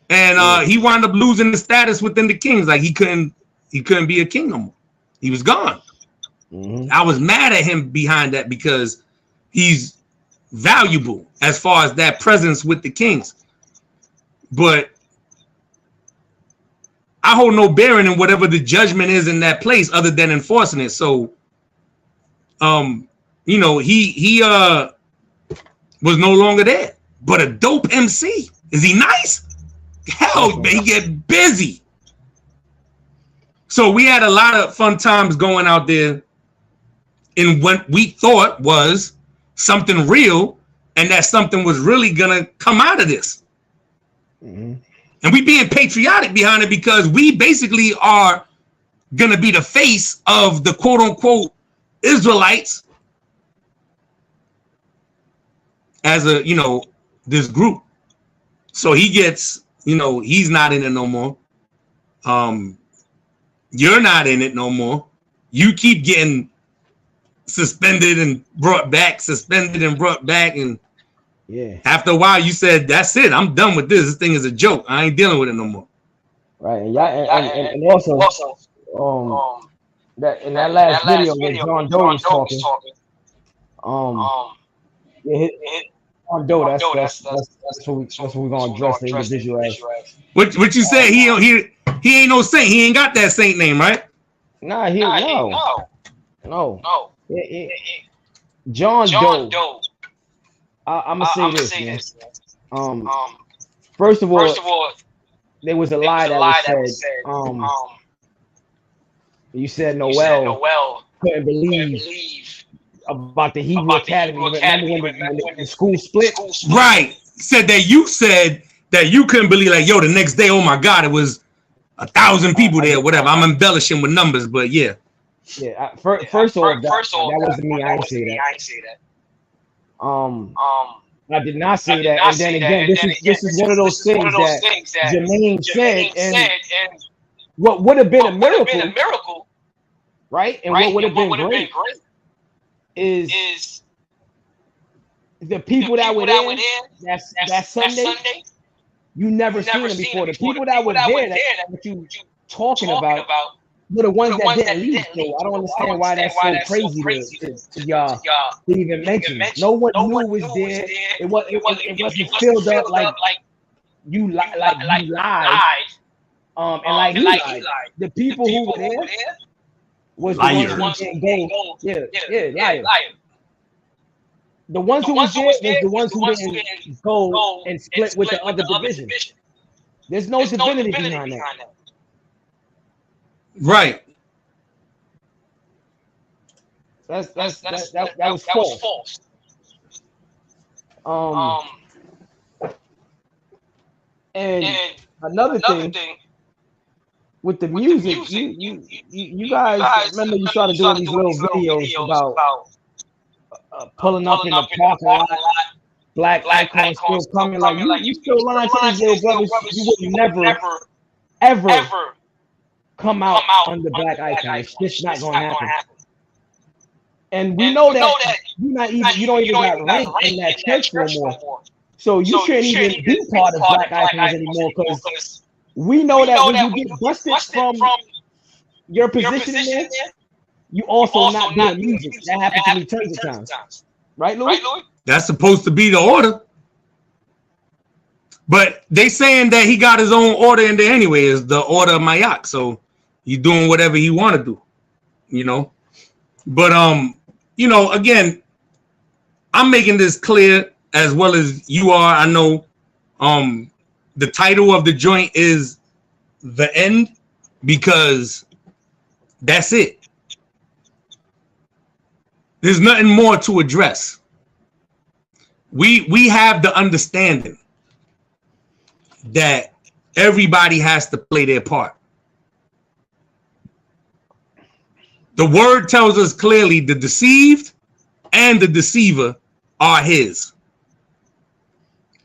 and he wound up losing the status within the kings. Like he couldn't be a king no more. He was gone. Mm-hmm. I was mad at him behind that because he's valuable as far as that presence with the kings. But I hold no bearing in whatever the judgment is in that place other than enforcing it. So, you know, he was no longer there, but a dope MC. Is he nice? Hell, man, he get busy. So we had a lot of fun times going out there in what we thought was something real, and that something was really gonna come out of this. And we being patriotic behind it because we basically are gonna be the face of the quote unquote Israelites as a, you know, this group. So he gets, you know, he's not in it no more. You're not in it no more. You keep getting suspended and brought back, suspended and brought back, and yeah, after a while you said, that's it, I'm done with this. This thing is a joke. I ain't dealing with it no more. Right, and and also that in that last video where John Doe was talking, yeah, John Doe, that's what we're gonna address the individual as. What you say? He ain't no saint. He ain't got that saint name, right? Nah, no. John Doe. I'm gonna say this, man. First of all, there was a lie that was said. You said Noel couldn't believe about the Hebrew Academy. Remember when the school split? Right. Said that you couldn't believe, like, yo, the next day, oh my God, it was 1,000 people there, whatever. I'm embellishing with numbers, but yeah. Yeah. First off, that wasn't me. I didn't say that. I did not say that. And then again, this is one of those things that Jermaine said, and what would have been a miracle, right? And what would have been great is the people that were there that Sunday. You never seen them before. The people that were there that you talking about were the ones that didn't leave. So I don't understand why that's so crazy to y'all to even mention. No one knew it was there. It wasn't filled up like you lied. And like he lied. The people who were there was the ones who didn't go. Yeah, liar. The ones who was there was the ones who didn't go and split with the other division. There's no divinity behind that. Right. That was false. And another thing with the music, you guys remember you started doing these little videos about pulling up in the parking lot, black icons still coming. Like you still lying to these little brothers. You would never ever come out under black icons. It's just not gonna happen. And we know that you don't even got rank in that church no more. So you shouldn't even be part of black icons anymore, because we know that when you get busted from your position in there, you also not doing music. That happens to me tons of times. Right, Louie? That's supposed to be the order. But they saying that he got his own order in there anyway, is the order of Mayak. So he's doing whatever he want to do, you know. But you know, again, I'm making this clear as well as you are. I know the title of the joint is The End, because that's it. There's nothing more to address. We have the understanding that everybody has to play their part. The word tells us clearly the deceived and the deceiver are his.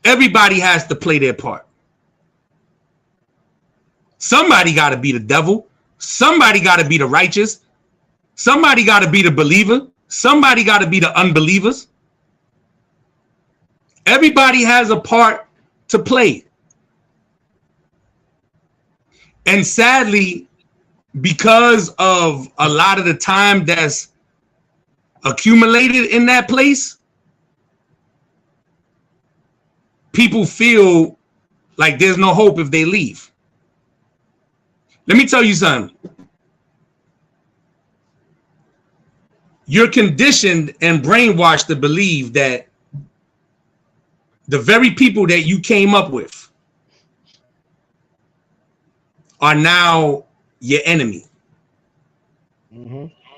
Everybody has to play their part. Somebody got to be the devil. Somebody got to be the righteous. Somebody got to be the believer. Somebody got to be the unbelievers. Everybody has a part to play. And sadly, because of a lot of the time that's accumulated in that place, people feel like there's no hope if they leave. Let me tell you something. You're conditioned and brainwashed to believe that the very people that you came up with are now your enemy.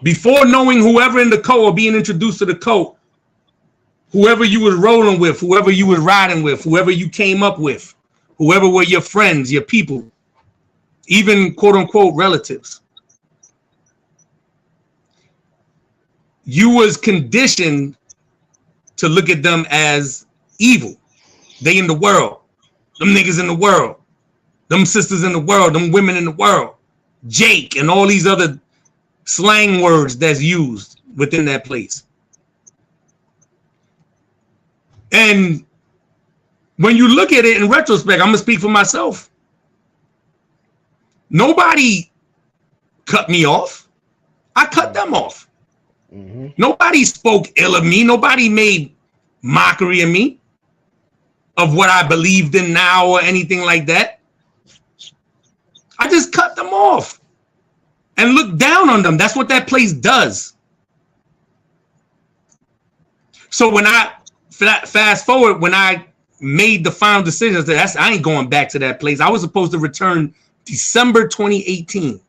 Before knowing whoever in the cult or being introduced to the cult, whoever you was rolling with, whoever you was riding with, whoever you came up with, whoever were your friends, your people, even quote unquote relatives, you was conditioned to look at them as evil. They in the world, them niggas in the world, them sisters in the world, them women in the world, Jake, and all these other slang words that's used within that place. And when you look at it in retrospect, I'm gonna speak for myself. Nobody cut me off. I cut them off. Nobody spoke ill of me. Nobody made mockery of me, of what I believed in now or anything like that. I just cut them off and looked down on them. That's what that place does. So when I fast forward, when I made the final decision, I ain't going back to that place. I was supposed to return December 2018.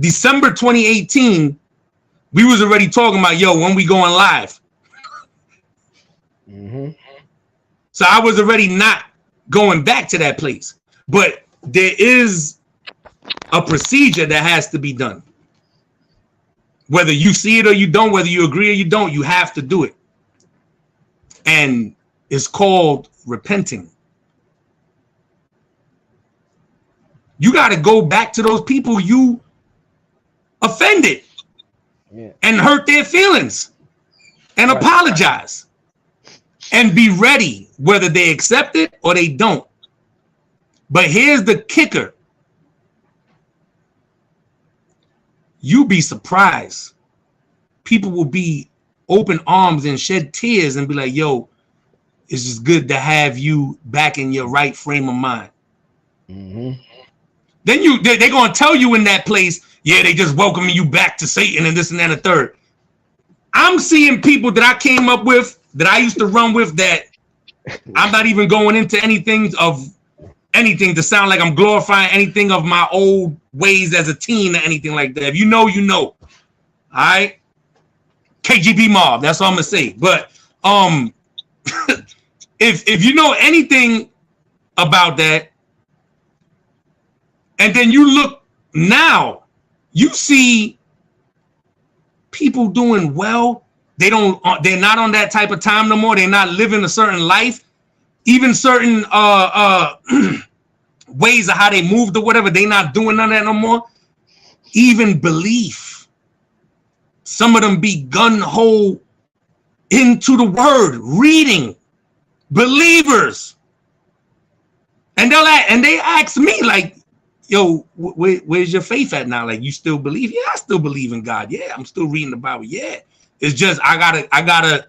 December 2018, we was already talking about, yo, when we going live. So I was already not going back to that place. But there is a procedure that has to be done. Whether you see it or you don't, whether you agree or you don't, you have to do it. And it's called repenting. You got to go back to those people you offended and hurt their feelings and apologize and be ready, whether they accept it or they don't. But here's the kicker. You be surprised. People will be open arms and shed tears and be like, yo, it's just good to have you back in your right frame of mind. Then they're going to tell you in that place, yeah, they just welcoming you back to Satan and this and that and the third. I'm seeing people that I came up with, that I used to run with, that I'm not even going into anything to sound like I'm glorifying anything of my old ways as a teen or anything like that. If you know, you know. All right. KGB mob. That's all I'm gonna say. But if you know anything about that, and then you look now, you see people doing well. They're not on that type of time no more. They're not living a certain life. Even certain ways of how they moved or whatever, they not doing none of that no more. Even belief. Some of them be gun-ho into the word, reading, believers. And they ask me like, yo, where's your faith at now? Like, you still believe? Yeah, I still believe in God. Yeah, I'm still reading the Bible. Yeah. It's just I gotta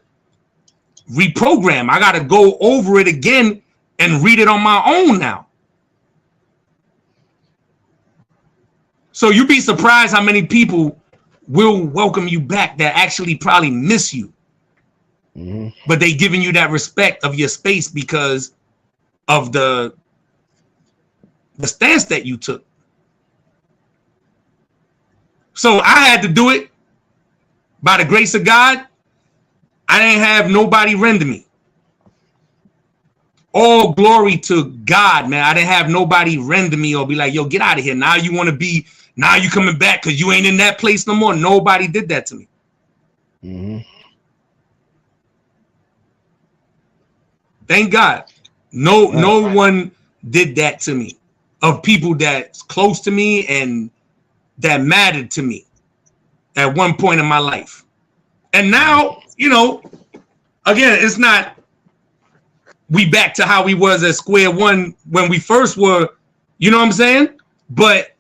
reprogram. I gotta go over it again and read it on my own now. So you'd be surprised how many people will welcome you back that actually probably miss you. But they giving you that respect of your space because of the stance that you took. So I had to do it. By the grace of God, I didn't have nobody render me. All glory to God, man. I didn't have nobody render me or be like, yo, get out of here. Now you want to be, now you coming back because you ain't in that place no more. Nobody did that to me. Thank God. No one did that to me. Of people that's close to me and that mattered to me at one point in my life. And now, you know, again, it's not we back to how we was at square one when we first were, you know what I'm saying? But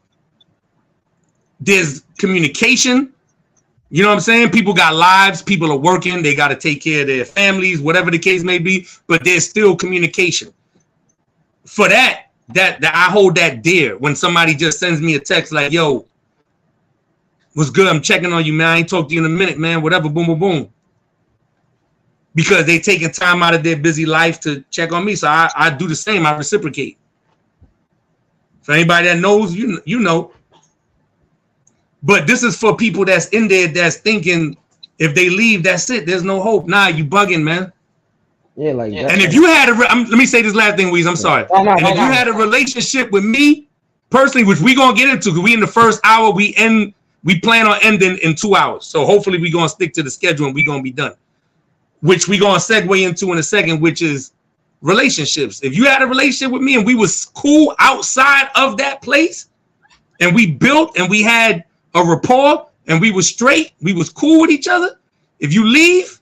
there's communication, you know what I'm saying? People got lives, people are working, they got to take care of their families, whatever the case may be, but there's still communication. For that I hold that dear when somebody just sends me a text like, yo, what's good? I'm checking on you, man. I ain't talked to you in a minute, man. Whatever, boom, boom, boom. Because they taking time out of their busy life to check on me. So I do the same. I reciprocate. For anybody that knows, you know. But this is for people that's in there that's thinking if they leave, that's it. There's no hope. Nah, you bugging, man. Yeah, like that. And if you had let me say this last thing, Weezy, I'm sorry. And if you had a relationship with me personally, which we gonna get into, because we in the first hour, we plan on ending in 2 hours. So hopefully we gonna stick to the schedule and we gonna be done. Which we gonna segue into in a second, which is relationships. If you had a relationship with me and we was cool outside of that place, and we built and we had a rapport and we was straight, we was cool with each other. If you leave,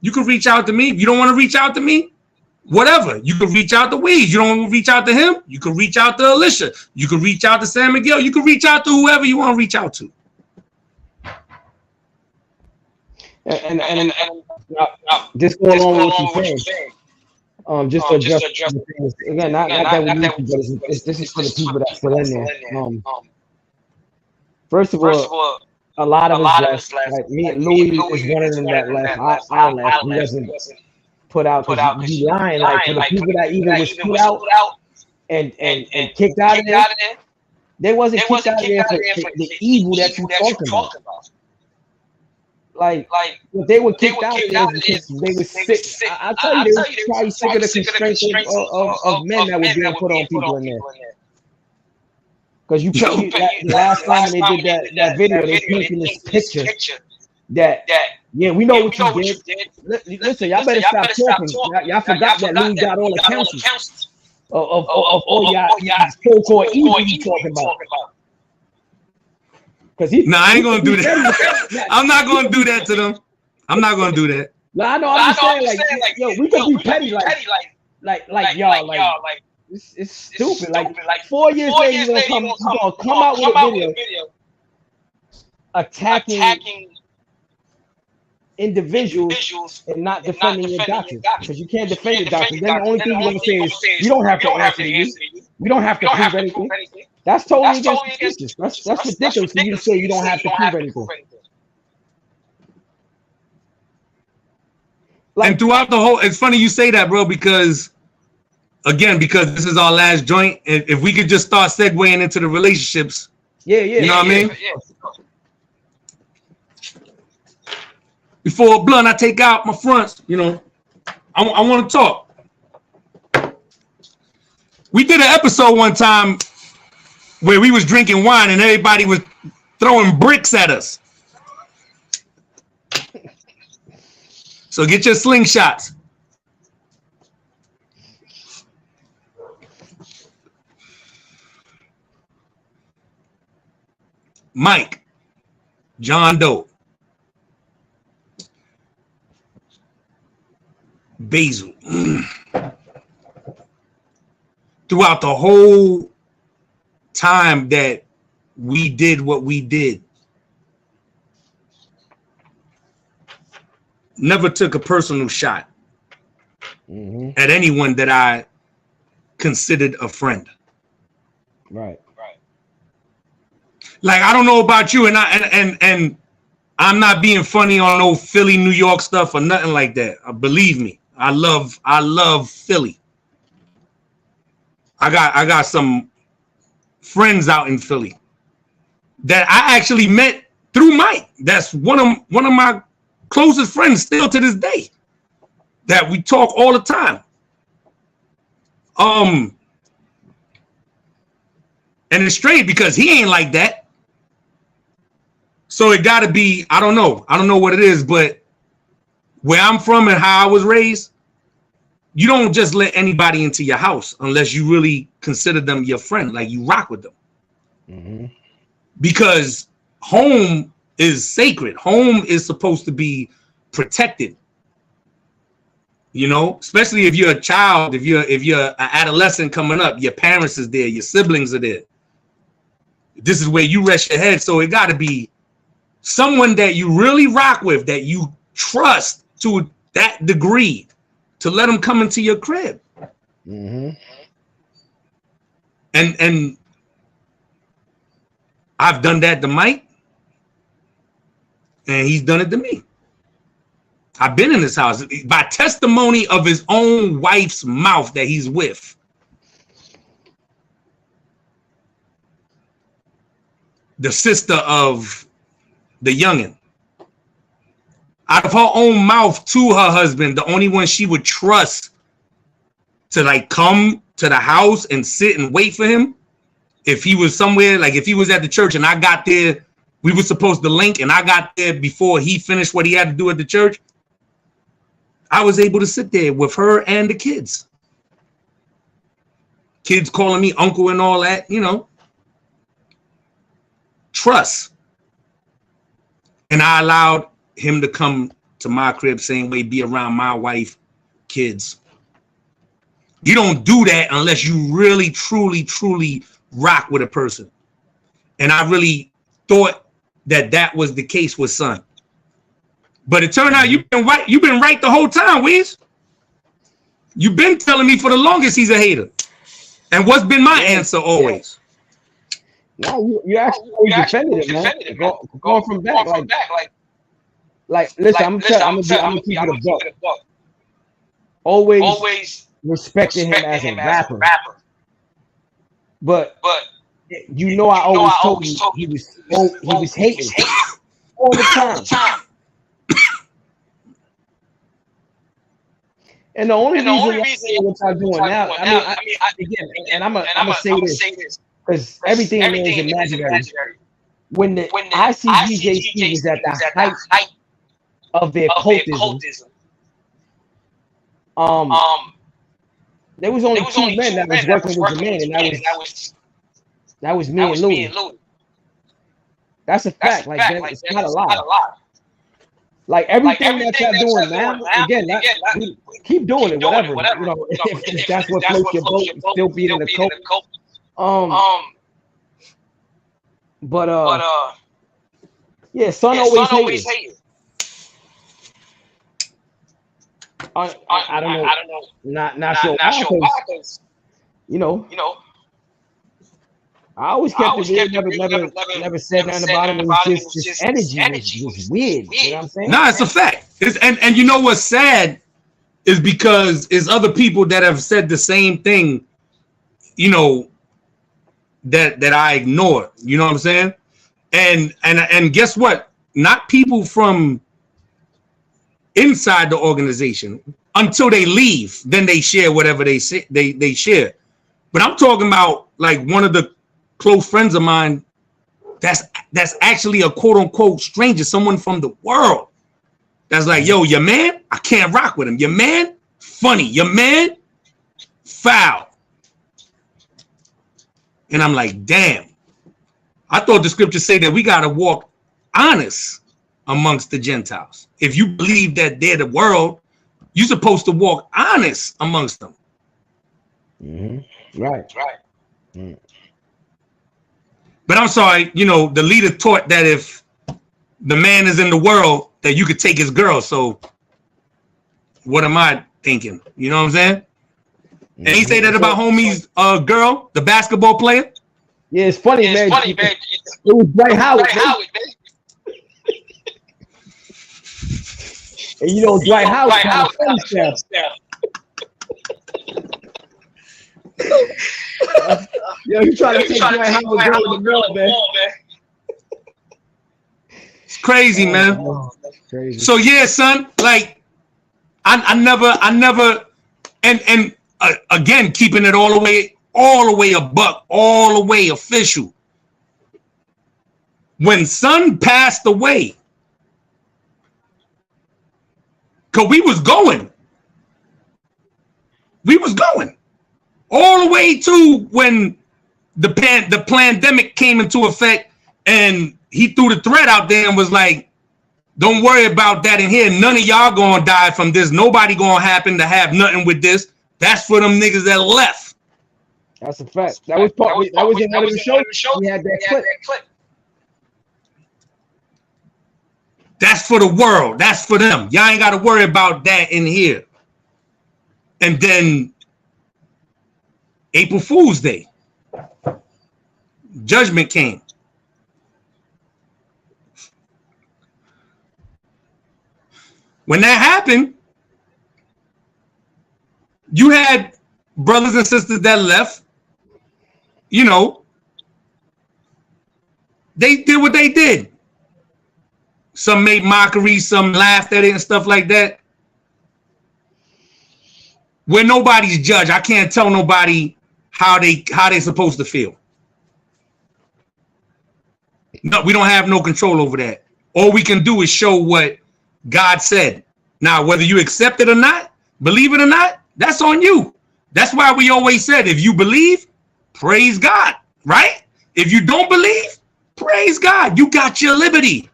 you can reach out to me. If you don't want to reach out to me, whatever. You can reach out to Weezy. You don't want to reach out to him, you can reach out to Alicia. You can reach out to San Miguel. You can reach out to whoever you want to reach out to. And just going along with what you're saying. Just to adjust things. Again, not that we need to, but this is for the people that's still in there. First of all, a lot of us left. Like me and Louie is one of them that left. I left. He wasn't put out because you lying. Like for the people that even was put out and kicked out of there, they wasn't kicked out of there for the evil that you talking about. Like if they were kicked out there because they were sick. I tell you, they were probably sick of the constraints of men that were being put on people in there. Because the last time they did that video, they painted this picture that we know what you did. Listen, y'all better stop talking. Y'all forgot that Louie got all the counsels of all y'all so-called evil you talking about. I ain't gonna do that. I'm not gonna do that to them. I'm not gonna do that. No, I know. I'm just saying, like, yo, we can be petty, like y'all, like. It's stupid. Like 4 years later, you're gonna come out with a video attacking individuals and not defending your doctrine, because you can't defend your doctrine. Then the only thing you're gonna say is you don't have to answer me. We don't have to prove anything. That's totally against the scriptures. That's ridiculous for you to say you don't have to prove anything. And throughout the whole, it's funny you say that, bro, because this is our last joint. If we could just start segueing into the relationships. You know what I mean? Before a blunt, I take out my fronts, I want to talk. We did an episode one time where we was drinking wine and everybody was throwing bricks at us. So get your slingshots. Mike, John Doe, Basil. Throughout the whole time that we did what we did, never took a personal shot at anyone that I considered a friend. Right. Like, I don't know about you, and I'm not being funny on no Philly, New York stuff or nothing like that. Believe me, I love Philly. I got some friends out in Philly that I actually met through Mike. That's one of my closest friends still to this day, that we talk all the time. And it's strange because he ain't like that. So it gotta be, I don't know what it is, but where I'm from and how I was raised, you don't just let anybody into your house unless you really consider them your friend, like you rock with them. Because home is sacred. Home is supposed to be protected. Especially if you're a child, if you're an adolescent coming up, your parents is there, your siblings are there. This is where you rest your head. So it got to be someone that you really rock with, that you trust to that degree, to let them come into your crib. And I've done that to Mike, and he's done it to me. I've been in his house by testimony of his own wife's mouth that he's with. the sister of the youngin. Out of her own mouth to her husband, the only one she would trust to like come to the house and sit and wait for him. If he was somewhere, like if he was at the church and I got there, we were supposed to link and I got there before he finished what he had to do at the church. I was able to sit there with her and the kids. Kids calling me uncle and all that, you know. Trust. And I allowed him to come to my crib, same way, be around my wife, kids. You don't do that unless you really, truly rock with a person. And I really thought that that was the case with Son. But it turned out you've been right. You've been right the whole time, Weez. You've been telling me for the longest he's a hater. And what's been my answer always? No, you actually defended it, man. Going from back, like listen, I'm gonna keep it a buck. Always respecting him as a rapper. But you know, I always told you he was hating all the time. And the only reason what I'm doing now, I mean, again, and I'm gonna say this because everything in there is imaginary. When the icgjc was at the height of their cultism, there was only two men that was working with the man, and that was me and Louie. That's a fact. Like it's not a lie. Like everything that y'all doing now, again, we keep doing it, whatever. You know, if that's what floats your boat, still being the cult. But yeah, Son always hated. I don't know. Not sure why, because you know. I always kept it real, never said nothing about him. It was just energy was weird. You know what I'm saying? No, it's a fact. And you know what's sad is because it's other people that have said the same thing, you know, that I ignored. You know what I'm saying? And guess what? Not people from inside the organization until they leave, then they share whatever they say they share. But I'm talking about like one of the close friends of mine that's actually a quote unquote stranger, someone from the world that's like, yo, your man, I can't rock with him. Your man, funny. Your man, foul. And I'm like, damn. I thought the scriptures say that we got to walk honest amongst the Gentiles. If you believe that they're the world, you're supposed to walk honest amongst them. Mm-hmm. Right. Mm. But I'm sorry, you know, the leader taught that if the man is in the world, that you could take his girl. So what am I thinking? You know what I'm saying? And he say that about homie's girl, the basketball player. Yeah, it's funny, man. It was Dwight Howard, man. And you know, Dwight Howard kind of funny stuff. Yo, you trying to take Dwight Howard girl in the world, man. It's crazy, man. Crazy. So yeah, son, like I never and again, keeping it all the way a buck, all the way official. When Son passed away, because we was going all the way to when the pandemic came into effect, and he threw the threat out there and was like, don't worry about that in here. None of y'all gonna die from this. Nobody gonna happen to have nothing with this. That's for them niggas that left. That's a fact. That was in one of the shows. We had that clip. That's for the world. That's for them. Y'all ain't got to worry about that in here. And then April Fool's Day, judgment came. When that happened, you had brothers and sisters that left, you know, they did what they did. Some made mockery, some laughed at it and stuff like that. We're nobody's judge. I can't tell nobody how they're supposed to feel. No, we don't have no control over that. All we can do is show what God said. Now, whether you accept it or not, believe it or not, that's on you. That's why we always said, if you believe, praise God, right? If you don't believe, praise God. You got your liberty.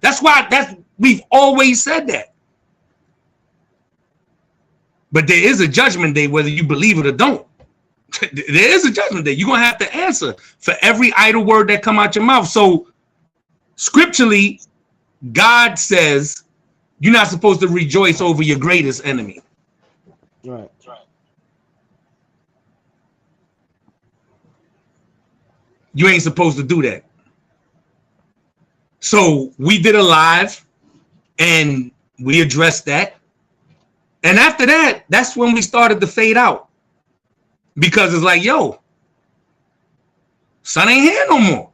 We've always said that. But there is a judgment day, whether you believe it or don't. There is a judgment day. You're going to have to answer for every idle word that come out your mouth. So scripturally, God says you're not supposed to rejoice over your greatest enemy. Right. You ain't supposed to do that. So we did a live and we addressed that. And after that, that's when we started to fade out. Because it's like, yo, son ain't here no more.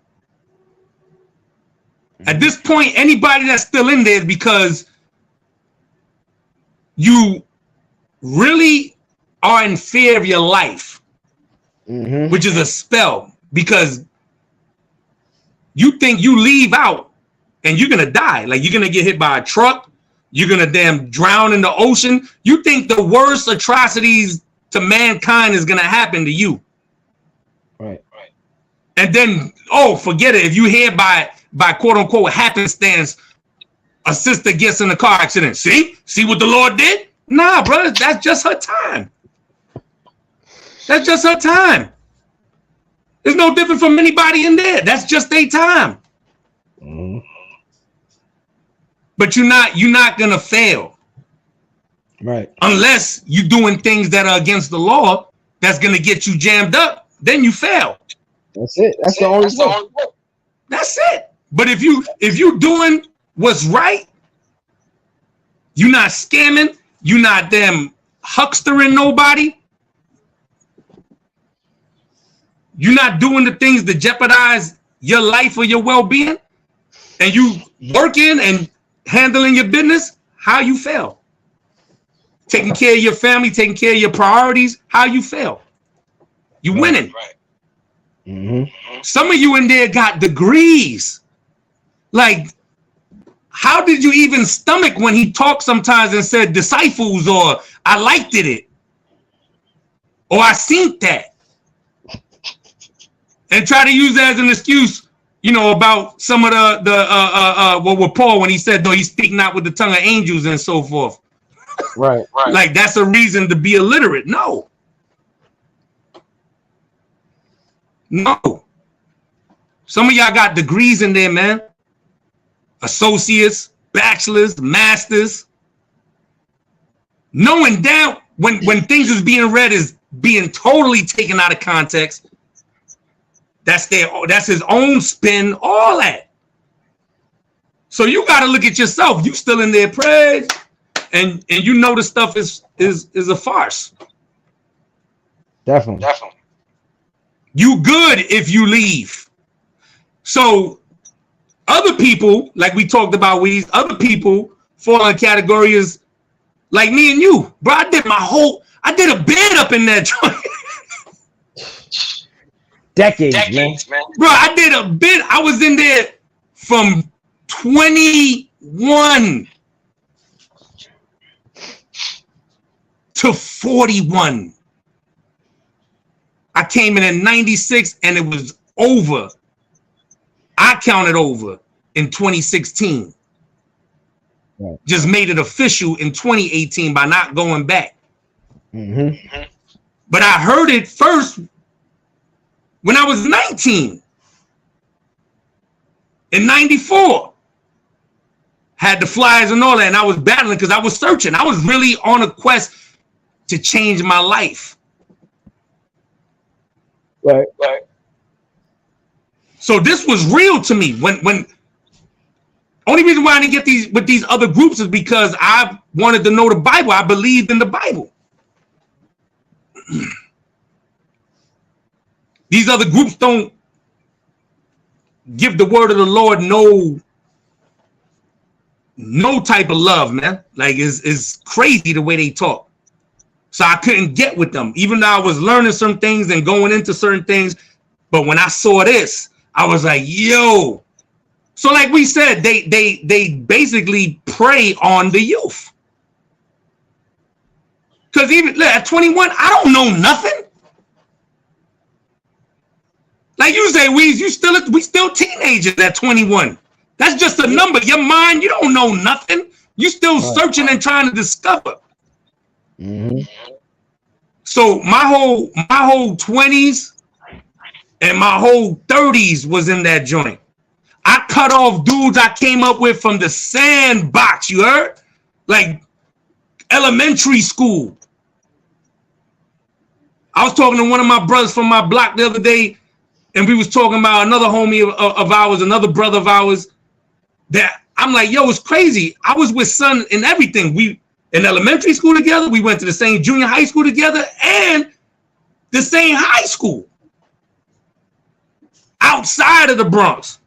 At this point, anybody that's still in there is because you really are in fear of your life, which is a spell. Because you think you leave out and you're going to die. Like you're going to get hit by a truck. You're going to damn drown in the ocean. You think the worst atrocities to mankind is going to happen to you. Right. And then, forget it. If you hear by quote unquote happenstance, a sister gets in a car accident. See what the Lord did? Nah, brother, that's just her time. That's just her time. It's no different from anybody in there. That's just their time. But you're not gonna fail. Right. Unless you're doing things that are against the law, that's gonna get you jammed up, then you fail. That's it. That's the only way. That's it. But if you doing what's right, you're not scamming, you're not damn huckstering nobody. You're not doing the things that jeopardize your life or your well-being, and you working and handling your business, how you fail? Taking care of your family, taking care of your priorities, how you fail? You winning. Right. Some of you in there got degrees. Like, how did you even stomach when he talked sometimes and said disciples, or I liked it, or I seen that? And try to use that as an excuse, about some of with Paul when he said, no, he speak not with the tongue of angels and so forth. Right. Like that's a reason to be illiterate. No. Some of y'all got degrees in there, man. Associates, bachelors, masters. Knowing down when things is being read is being totally taken out of context. That's his own spin, all that. So you got to look at yourself. You still in there, praise, and you know the stuff is a farce. Definitely. You good if you leave. So other people, like we talked about, other people fall in categories like me and you, bro. I did a bid up in that joint. Decades, man. Bro, I did a bit. I was in there from 21 to 41. I came in 96 and it was over. I counted over in 2016. Right. Just made it official in 2018 by not going back. But I heard it first when I was 19, in 94, had the flyers and all that, and I was battling because I was searching. I was really on a quest to change my life. Right. So this was real to me. When only reason why I didn't get these with these other groups is because I wanted to know the Bible. I believed in the Bible. These other groups don't give the word of the Lord no type of love, man. Like it's crazy the way they talk. So I couldn't get with them, even though I was learning some things and going into certain things. But when I saw this, I was like, yo. So like we said, they basically prey on the youth. Because even at 21, I don't know nothing. Like you say, we still teenagers at 21. That's just a number. Your mind, you don't know nothing. You still searching and trying to discover. Mm-hmm. So my whole 20s and my whole 30s was in that joint. I cut off dudes I came up with from the sandbox, you heard? Like elementary school. I was talking to one of my brothers from my block the other day, and we was talking about another homie of ours, another brother of ours, that I'm like, yo, it's crazy. I was with son in everything. We in elementary school together. We went to the same junior high school together and the same high school outside of the Bronx.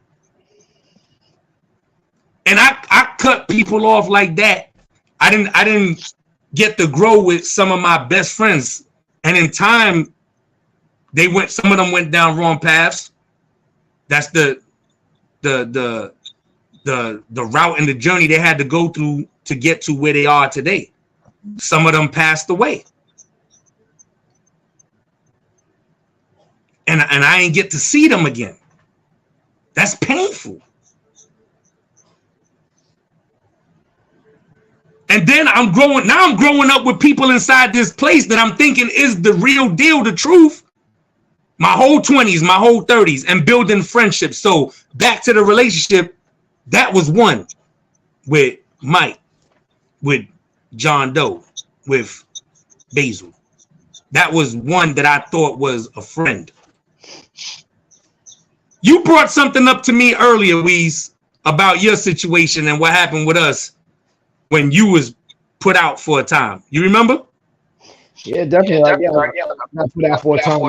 And I cut people off like that. I didn't get to grow with some of my best friends. And in time, some of them went down wrong paths. That's the route and the journey they had to go through to get to where they are today. Some of them passed away. And I ain't get to see them again. That's painful. And then I'm growing up with people inside this place that I'm thinking is the real deal, the truth. My whole 20s, my whole 30s, and building friendships. So back to the relationship, that was one with Mike, with John Doe, with Basil. That was one that I thought was a friend. You brought something up to me earlier, Weez, about your situation and what happened with us when you was put out for a time. You remember? Yeah, definitely. I put out for a time.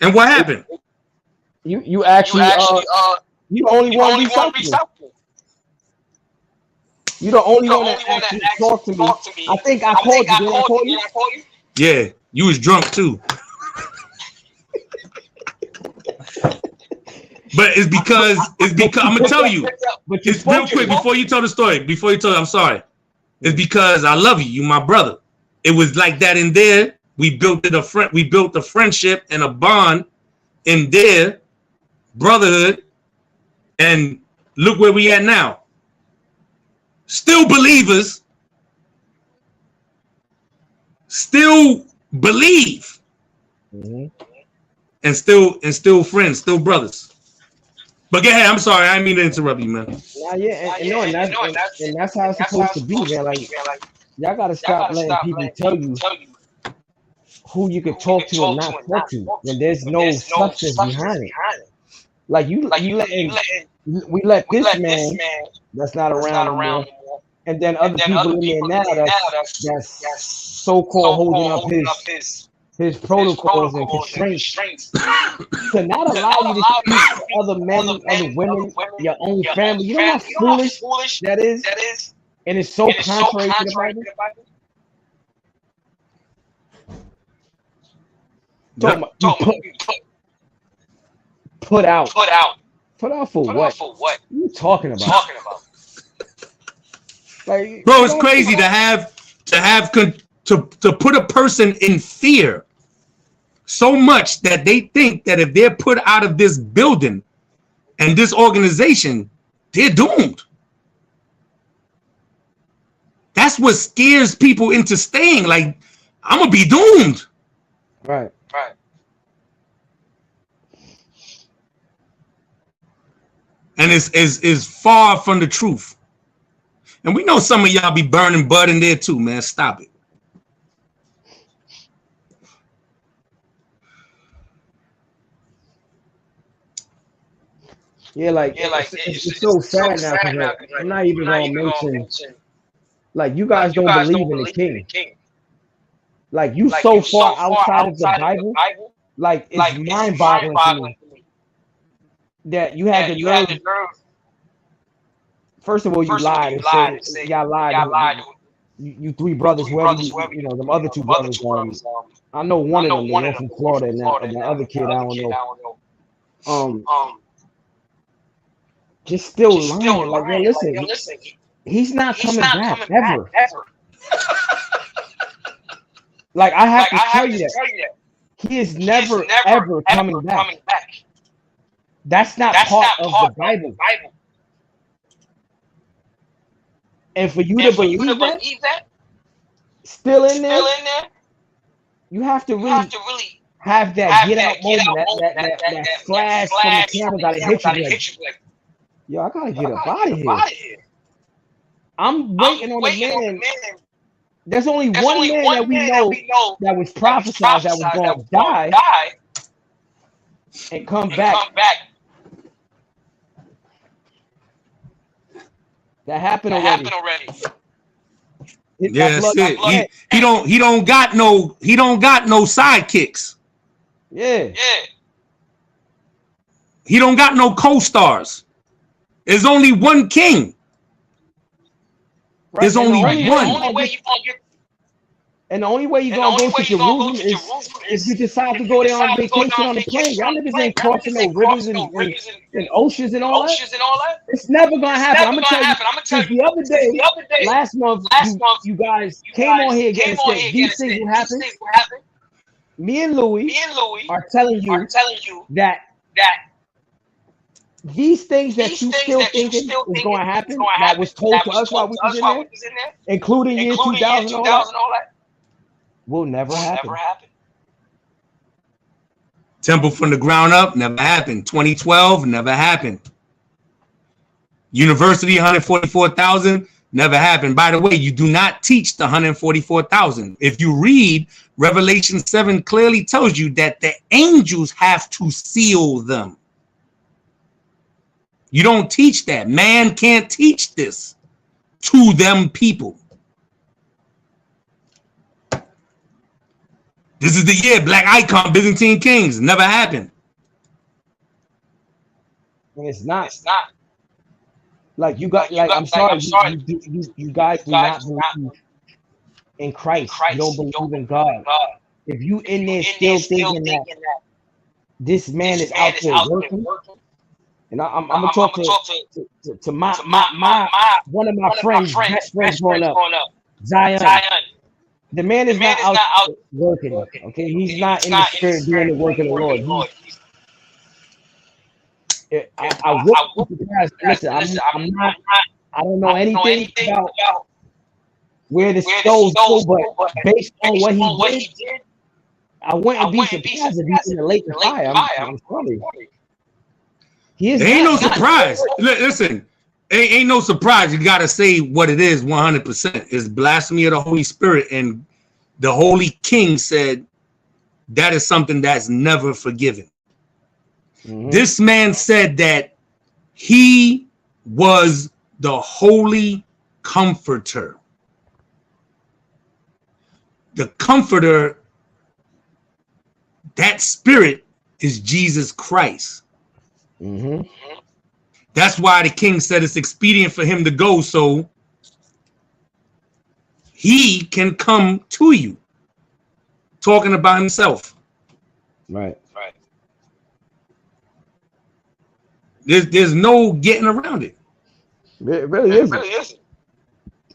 And what happened? You actually you the only one reach out to me. You the only one that actually talked to me. I think I called you. Did I call you? Yeah, you was drunk too. But it's because I'm gonna tell you. It's real quick before you tell the story. I'm sorry. It's because I love you. You my brother. It was like that in there. We built a friendship and a bond in there, brotherhood, and look where we at now. Still believers, still believe, and still friends, still brothers. But go ahead. I'm sorry. I didn't mean to interrupt you, man. And that's how it's supposed to be, man. Like y'all gotta stop letting people tell you who you can talk to and not talk to when there's no substance behind it. Like we let this man that's not around anymore, and then other people in there now that's so-called holding up his protocols and constraints to not allow you to speak to other men, other women, your own family. You know how foolish that is? And it's so contrary to the Bible. Put out for what? What are you talking about? Like, bro, it's crazy to put a person in fear so much that they think that if they're put out of this building and this organization, they're doomed. That's what scares people into staying. Like, I'm gonna be doomed. Right. And it's far from the truth. And we know some of y'all be burning bud in there too, man. Stop it. Yeah, it's so sad now because I'm not even gonna mention, like, you guys don't believe in the king. Like, you so far outside of the Bible, like, it's mind-boggling to me. that you had the nerve. First of all, you lied and said y'all lied. You three brothers, whoever you know, them other two brothers. I know one of them, the one from Florida, and the other kid, I don't know. Just still lying. Like, yo, listen, he's not coming back ever. Like, I have to tell you that he is never ever coming back. That's not part of the Bible. And for you to believe that, still in there, you have to really have that get out moment, that flash from the camera gotta hit you like, yo, I gotta get up out of here. I'm waiting on a man. There's only one man that we know that was prophesied that was going to die and come back. That happened already. Yeah, that's it. He don't got no sidekicks. Yeah. He don't got no co-stars. There's only one king. Right. There's only one. And the only way you're gonna go to Jerusalem is if you decide to go there on vacation on the plane. Y'all niggas ain't crossing no rivers and oceans and all that. It's never gonna happen. I'm gonna tell you. Since the other day, last month, you guys came on here again and said these things will happen. Me and Louie are telling you that these things that you still thinking is going to happen, that was told to us while we was in there, including year 2000 and all that, will never happen. Temple from the ground up, never happened. 2012, never happened. University, 144,000, never happened. By the way, you do not teach the 144,000. If you read, Revelation 7 clearly tells you that the angels have to seal them. You don't teach that. Man can't teach this to them people. This is the year, Black Icon, Byzantine Kings. Never happened. It's not. Like, you got, like, I'm sorry. You guys do not believe in Christ. You don't believe in God. If you in there still thinking that this man is out there working, and I'm gonna talk to my one of my friends, best friends growing up, Zion. The man is not out working. Okay, he's not in the spirit doing the work of the Lord. I wouldn't be surprised. Listen, I'm not. I don't know anything about where the souls go, but based on what he did, I wouldn't be surprised if he's in the lake of fire. I'm sorry. Ain't no surprise. Listen, ain't no surprise. You gotta say what it is 100%. It's blasphemy of the Holy Spirit, and the Holy King said that is something that's never forgiven. Mm-hmm. This man said that he was the Holy Comforter. The Comforter, that spirit is Jesus Christ. Mm-hmm. That's why the king said it's expedient for him to go so he can come to you, talking about himself. Right. There's no getting around it. It really isn't.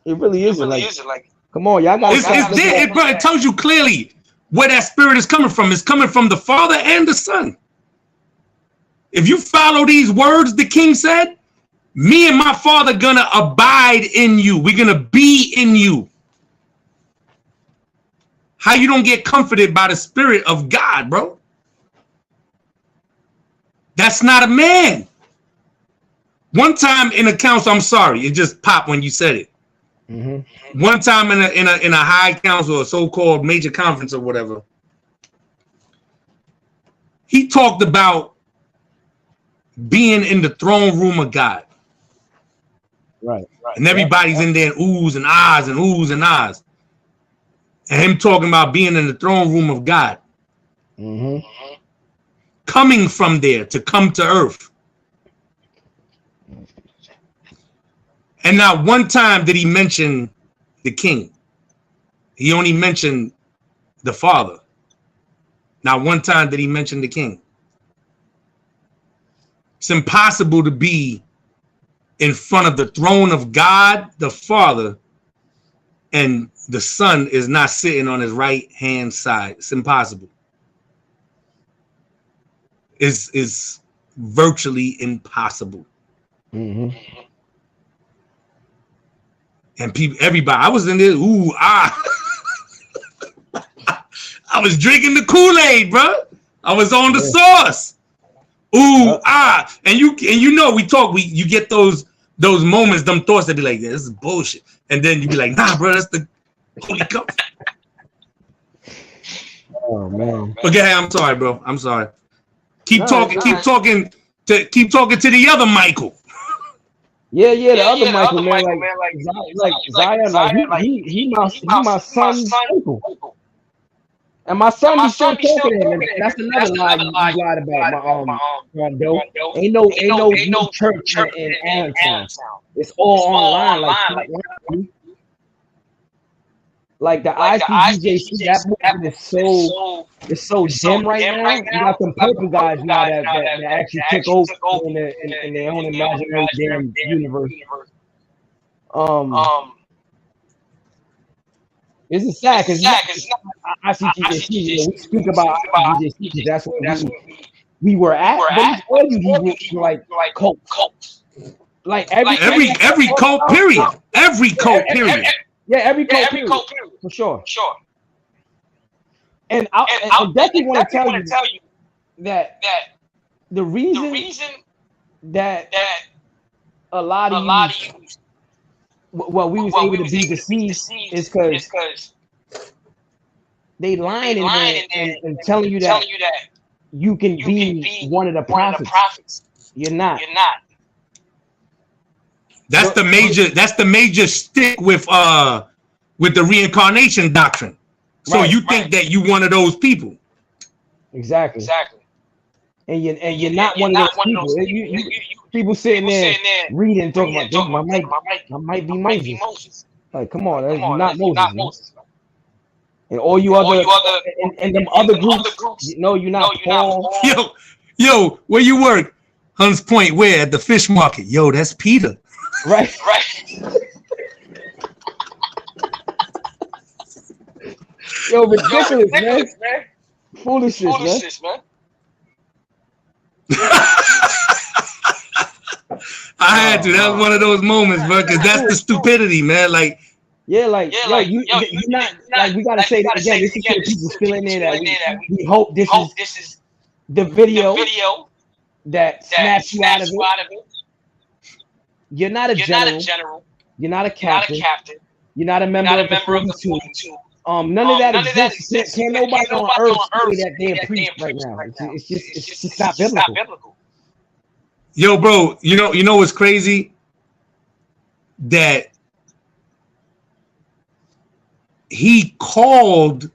It really isn't. Like, come on, y'all got. It tells you clearly where that spirit is coming from. It's coming from the Father and the Son. If you follow these words, the king said, me and my Father gonna abide in you. We're gonna be in you. How you don't get comforted by the Spirit of God, bro? That's not a man. One time in a council, I'm sorry, it just popped when you said it. Mm-hmm. One time in a high council, a so-called major conference or whatever, he talked about being in the throne room of God. Right. And everybody's in there oohs and ahs and oohs and ahs. And him talking about being in the throne room of God. Mm-hmm. Coming from there to come to earth. And not one time did he mention the king. He only mentioned the Father. Not one time did he mention the king. It's impossible to be in front of the throne of God, the Father, and the Son is not sitting on his right hand side. It's impossible. It's virtually impossible. Mm-hmm. And people, everybody, I was in there. Ooh, ah. I was drinking the Kool-Aid, bro. I was on the sauce. Ooh, ah. And you know, you get those moments, them thoughts that be like, this is bullshit. And then you be like, nah, bro, that's the Holy Ghost. Oh man. Okay, I'm sorry, bro. I'm sorry. Keep talking to the other Michael. Yeah, the other Michael, man, like Zion, like he my son's uncle. And my son be still talking to him, and that's another lie you lied about my dope. Ain't no church in Allentown. It's all online, like the icgjc. That movement is so dim right now. You got them purple guys now that actually took over in their own imaginary damn universe. This is sad because icgjc, we speak about icgjc because that's what we were at. But all you were like cults. Like every cult period. Every cult period. Yeah, every cult period. For sure. And I definitely want to tell you that the reason that a lot of you, well, we was able to be deceived is because they lying in there and telling you that you can be one of the prophets. You're not. That's the major stick with the reincarnation doctrine. So you think that you one of those people. Exactly. And you're not one of those people. You people sitting there reading, talking about, I might be Moses. Like, come on, that's not Moses. And all you other and them other groups, no, you're not Paul. Yo, where you work? Hunts Point, where? At the fish market. Yo, that's Peter. Right. Yo, ridiculous, man. Foolishness, man. I had to. That was one of those moments, bro, because that's the stupidity, man. Like, you're not like, we gotta say that again. This is for people still in there that we hope this is the video that snaps you out of it. You're not a general. You're not a captain. You're not a member of the 42. None of that exists. Can't nobody on earth say that they're a priest right now. It's just not biblical. Yo, bro, you know what's crazy? That he called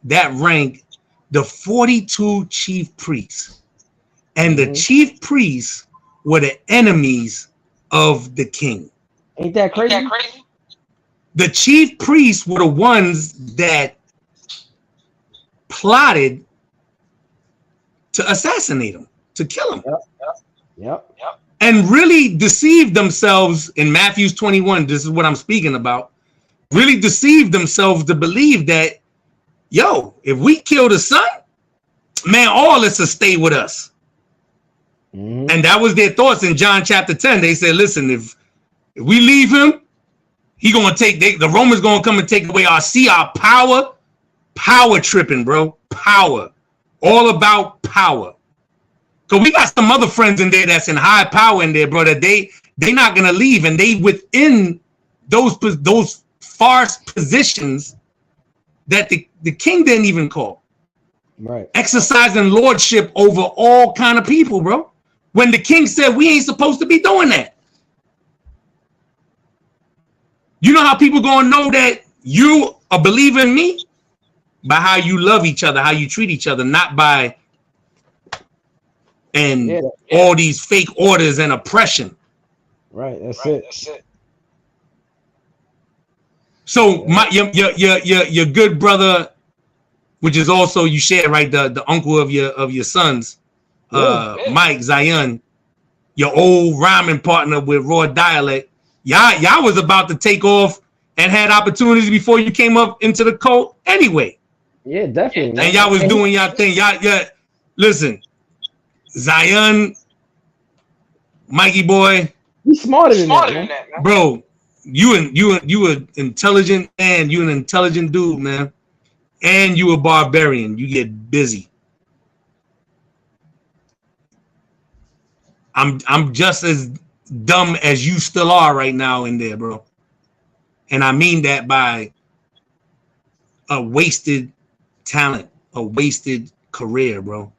that rank the 42 chief priests, and the chief priests were the enemies of the king. Ain't that crazy? The chief priests were the ones that plotted to assassinate him, to kill him. Yep. And really deceived themselves in Matthew 21. This is what I'm speaking about. Really deceived themselves to believe that, yo, if we kill the son, man, all this will stay with us. And that was their thoughts in John chapter 10. They said, listen, if we leave him, he gonna take the Romans gonna come and take away our power tripping, bro. Power. All about power. Cause we got some other friends in there that's in high power in there, bro, that they not gonna leave, and they within those farce positions that the king didn't even call. Right. Exercising lordship over all kind of people, bro. When the king said we ain't supposed to be doing that. You know how people gonna know that you a believer in me? By how you love each other, how you treat each other, not by all these fake orders and oppression. Right, that's it. So your good brother, which is also you share, right, the uncle of your sons, Mike Zion, your old rhyming partner with Raw Dialect. Y'all was about to take off and had opportunities before you came up into the cult anyway. Yeah, definitely. And y'all was doing y'all thing. Y'all listen, Zion, Mikey boy, he's smarter than that, man. Bro. You an intelligent man. You an intelligent dude, man. And you a barbarian. You get busy. I'm just as dumb as you still are right now in there, bro. And I mean that by a wasted talent, a wasted career, bro.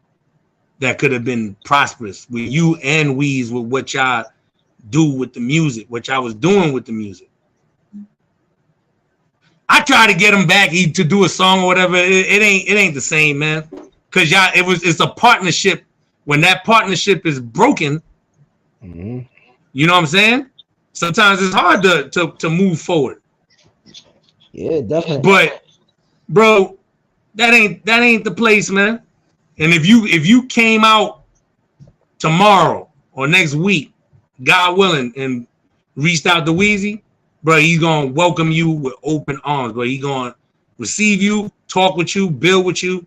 That could have been prosperous with you and Weezy with what y'all do with the music, what y'all was doing with the music. I try to get him back to do a song or whatever. It ain't the same, man. Cause y'all, it's a partnership. When that partnership is broken, you know what I'm saying? Sometimes it's hard to move forward. Yeah, definitely. But bro, that ain't the place, man. And if you came out tomorrow or next week, God willing, and reached out to Weezy, bro, he's gonna welcome you with open arms, bro. He's gonna receive you, talk with you, build with you,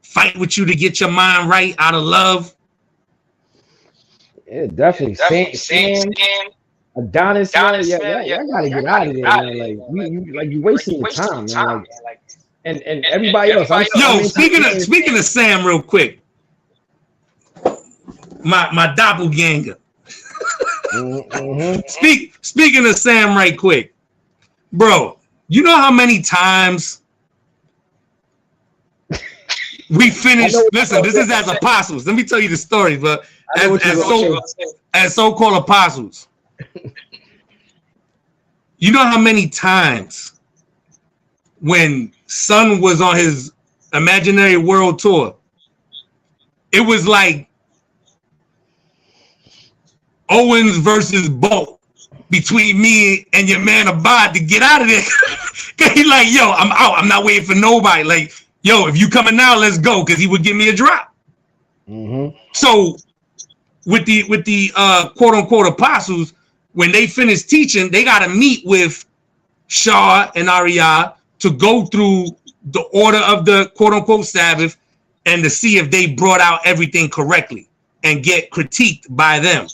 fight with you to get your mind right out of love. Yeah, definitely. Sam, Adonis, I gotta get out of there, man. Like you wasting your time, man. Like, and everybody else. Speaking of Sam, real quick, my doppelganger. Speaking of Sam, right quick, bro. You know how many times we finished? Listen, this is as apostles. Let me tell you the story, but as so-called apostles. You know how many times when Son was on his imaginary world tour, it was like Owens versus Bolt between me and your man Abad to get out of there. He's like, yo, I'm out. I'm not waiting for nobody. Like, yo, if you coming now, let's go. Because he would give me a drop. So with the quote unquote apostles, when they finish teaching, they got to meet with Shah and Ariyah to go through the order of the quote unquote Sabbath and to see if they brought out everything correctly and get critiqued by them.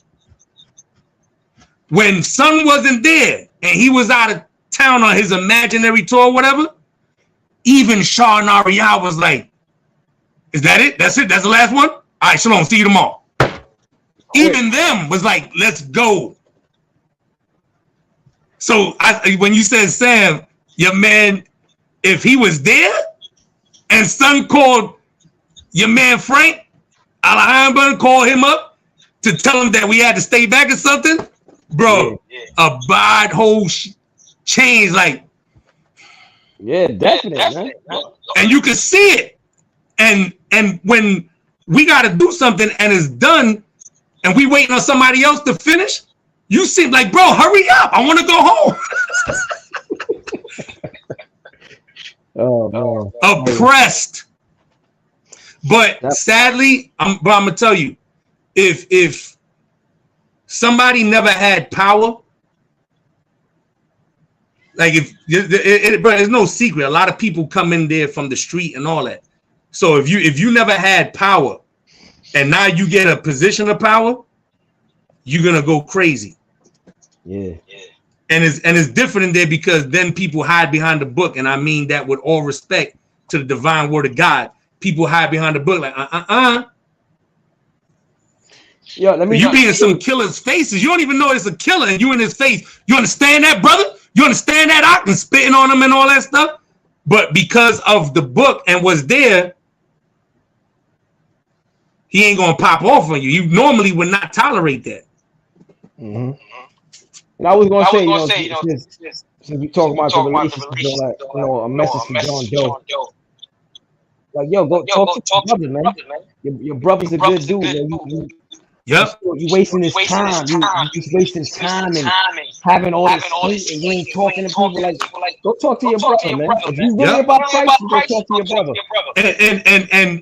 When Son wasn't there and he was out of town on his imaginary tour or whatever, even Shah and Ariyah was like, is that it? That's it? That's the last one? All right, shalom, see you tomorrow. Even them was like, let's go. So when you said Sam, your man, if he was there and Son called your man Frank, Alejandro called him up to tell him that we had to stay back or something, bro, a bad whole change, like, yeah, definitely, man. And you can see it. And when we got to do something and it's done and we waiting on somebody else to finish, you seem like, bro, hurry up. I want to go home. Oh, man. Oppressed. But sadly, I'm going to tell you, if somebody never had power, like bro, there's no secret. A lot of people come in there from the street and all that. So if you never had power and now you get a position of power, you're gonna go crazy. Yeah. And it's different in there because then people hide behind the book, and I mean that with all respect to the divine word of God. People hide behind the book like Yo, let me. You be in some killer's faces. You don't even know it's a killer, and you in his face. You understand that, brother? You understand that? I can spitting on him and all that stuff. But because of the book and what's there, he ain't gonna pop off on you. You normally would not tolerate that. And I was gonna say, since we talk about the relationship, like, a message for John Doe. Like, yo, go talk to your brother, man. Your brother's a good dude. Yep. You wasting his time. You just wasting time and having all this hate, and you ain't talking to people. Like, go talk to your brother, man. If you really about Christ, you go talk to your brother.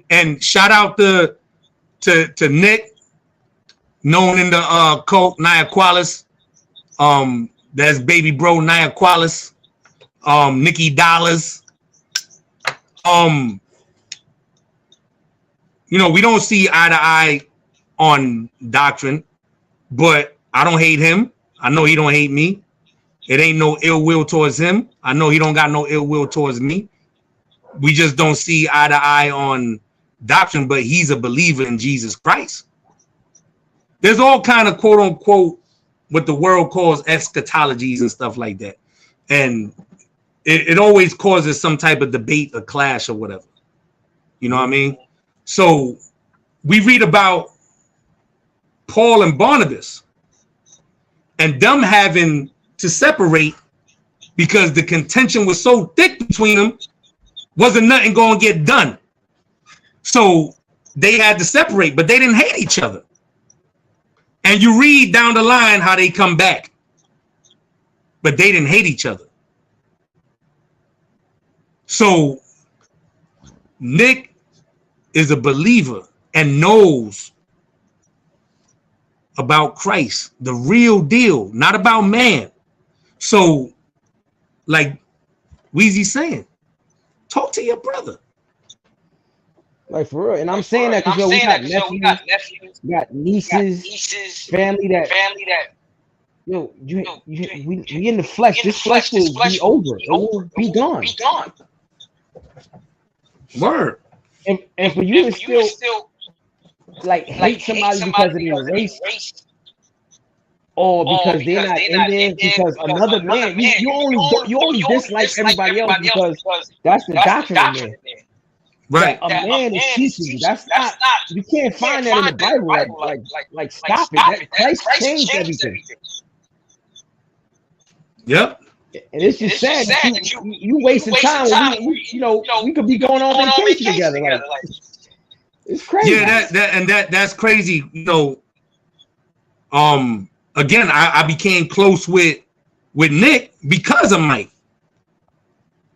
And shout out to Nick, known in the cult, Nia Qualis. That's baby bro Nia Qualis. Nikki Dollars. You know, we don't see eye to eye on doctrine, but I don't hate him. I know he don't hate me. It ain't no ill will towards him. I know he don't got no ill will towards me. We just don't see eye to eye on doctrine, but he's a believer in Jesus Christ. There's all kind of quote unquote what the world calls eschatologies and stuff like that. And it always causes some type of debate, a clash or whatever. You know what I mean? So we read about Paul and Barnabas and them having to separate because the contention was so thick between them, wasn't nothing going to get done. So they had to separate, but they didn't hate each other. And you read down the line how they come back, but they didn't hate each other. So Nick is a believer and knows about Christ, the real deal, not about man. So, like Weezy saying, talk to your brother. Like, for real. And I'm saying that because we got nephews, we got nieces, family that yo, we in the flesh. This flesh will be over. It will be gone. Word. And for you to still like hate somebody because of their race, or because they're not in there, because another man, you only dislike everybody else because that's the doctrine in there. Right. A man is teaching you. That's not. You can't find that in the Bible. Like stop it. Christ changed everything. Yep. And it's just sad that you wasting time. We could be going on vacation together. Like, it's crazy. Yeah, that's crazy. You know, again, I became close with Nick because of Mike,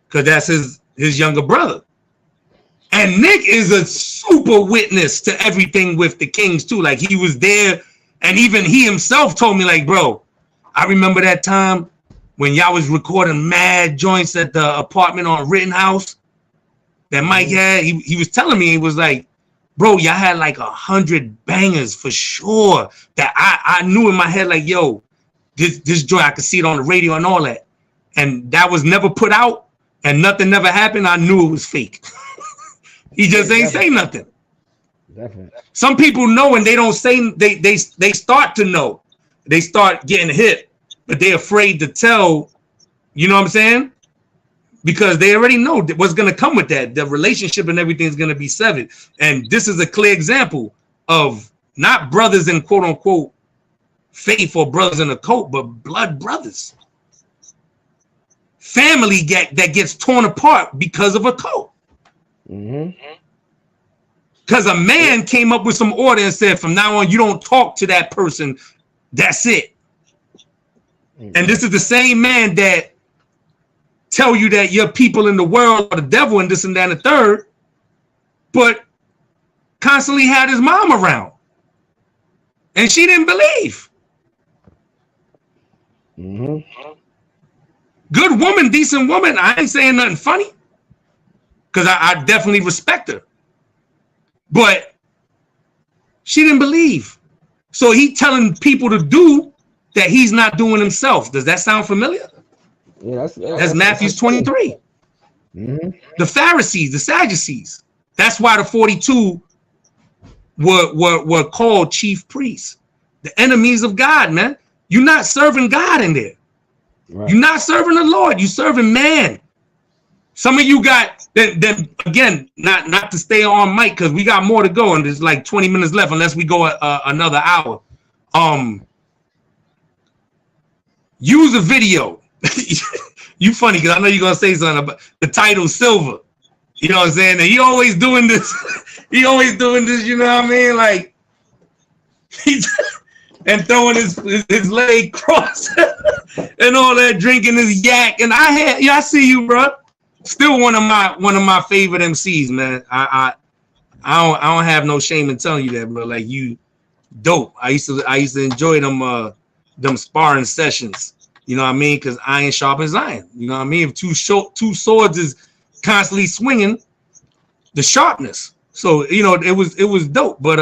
because that's his younger brother. And Nick is a super witness to everything with the Kings too. Like, he was there, and even he himself told me, like, bro, I remember that time when y'all was recording mad joints at the apartment on Rittenhouse that Mike had. He was telling me, he was like, bro, y'all had like 100 bangers for sure that I knew in my head, like, yo, this joint, I could see it on the radio and all that. And that was never put out and nothing never happened. I knew it was fake. He just ain't say nothing. Definitely. Some people know and they don't say, they start to know. They start getting hit, but they're afraid to tell, you know what I'm saying? Because they already know what's going to come with that. The relationship and everything is going to be severed. And this is a clear example of not brothers in quote unquote faith or brothers in a cult, but blood brothers. Family that gets torn apart because of a cult. Because a man came up with some order and said, from now on, you don't talk to that person. That's it. And this is the same man that tell you that your people in the world are the devil and this and that and the third, but constantly had his mom around. And she didn't believe. Good woman, decent woman. I ain't saying nothing funny, because I definitely respect her. But she didn't believe. So he telling people to do that he's not doing himself. Does that sound familiar? Yeah, that's Matthew 23. The Pharisees, the Sadducees. That's why the 42 were called chief priests. The enemies of God, man. You're not serving God in there. Right. You're not serving the Lord. You're serving man. Some of you got, then again, not to stay on mic, because we got more to go and there's like 20 minutes left unless we go another hour. Use a video. You funny because I know you're gonna say something about the title Silver. You know what I'm saying? And he always doing this. You know what I mean? Like, and throwing his leg crossed and all that, drinking his yak. And I see you, bro. Still one of my favorite MCs, man. I don't have no shame in telling you that, bro. Like, you dope. I used to enjoy them sparring sessions. You know what I mean? Because iron sharpens iron. You know what I mean? If two swords is constantly swinging, the sharpness. So, you know, it was dope. But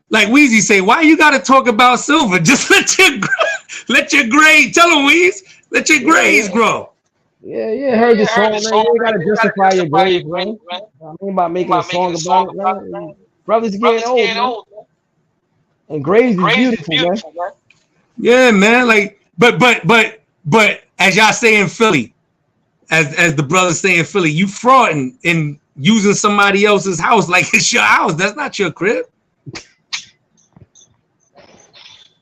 like Weezy say, why you gotta talk about silver? Just let your grade. Tell him, Weez, let your grades grow. Yeah, heard the song, man. You ain't gotta justify your grades, man. I mean about making a song about it, man. Brothers getting old, man. And grades is beautiful, man. Yeah, man. Like, but as y'all say in Philly, as the brothers say in Philly, you frauding and using somebody else's house like it's your house. That's not your crib.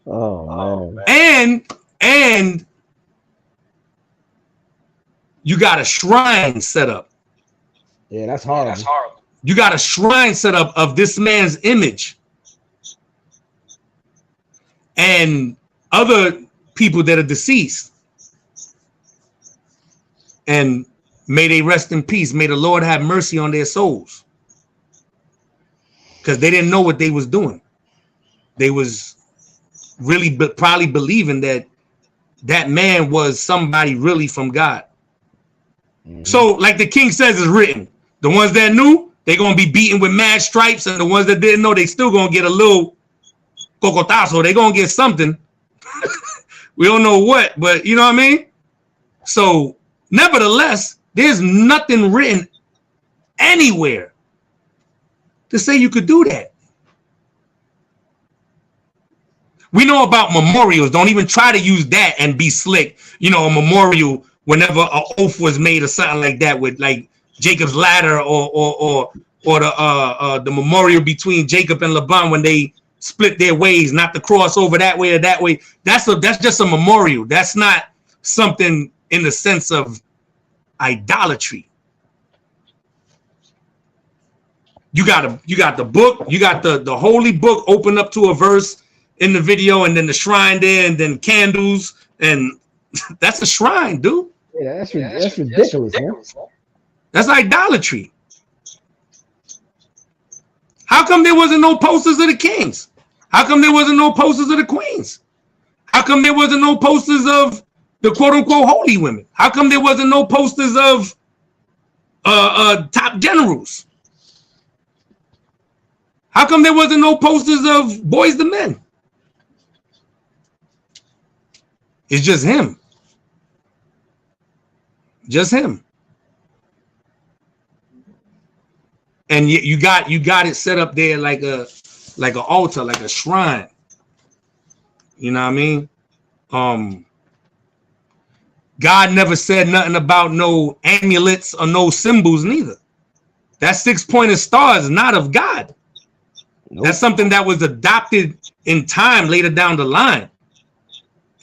Oh man. And you got a shrine set up. Yeah, that's horrible. You got a shrine set up of this man's image and other people that are deceased. And may they rest in peace. May the Lord have mercy on their souls. Because they didn't know what they was doing. They was really probably believing that man was somebody really from God. Mm-hmm. So, like the king says, is written. The ones that knew, they're going to be beaten with mad stripes. And the ones that didn't know, they still going to get a little cocotazo. They're going to get something. We don't know what, but you know what I mean? So, nevertheless, there's nothing written anywhere to say you could do that. We know about memorials. Don't even try to use that and be slick. You know, a memorial whenever an oath was made or something like that with like Jacob's ladder or the memorial between Jacob and Laban when they split their ways, not to cross over that way or that way. That's just a memorial. That's not something in the sense of idolatry. You got the book, you got the holy book open up to a verse in the video, and then the shrine there, and then candles, and that's a shrine, dude. Yeah, that's ridiculous, man. That's idolatry. How come there wasn't no posters of the kings? How come there wasn't no posters of the queens? How come there wasn't no posters of the quote-unquote holy women? How come there wasn't no posters of top generals? How come there wasn't no posters of Boys to Men? It's just him. Just him. And you got it set up there like an altar, like a shrine. You know what I mean? God never said nothing about no amulets or no symbols neither. That 6-pointed star is not of God. Nope. That's something that was adopted in time later down the line.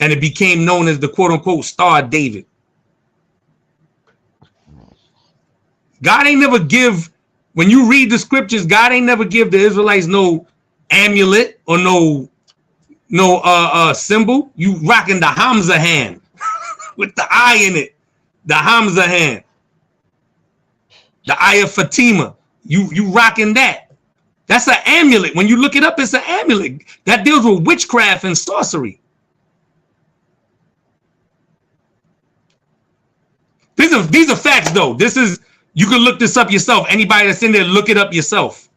And it became known as the quote-unquote Star of David. God ain't never give, when you read the scriptures, God ain't never give the Israelites no amulet or no symbol. You rocking the Hamza hand with the eye in it. The Hamza hand. The eye of Fatima. You rocking that. That's an amulet. When you look it up, it's an amulet. That deals with witchcraft and sorcery. These are facts, though. This is, you can look this up yourself. Anybody that's in there, look it up yourself.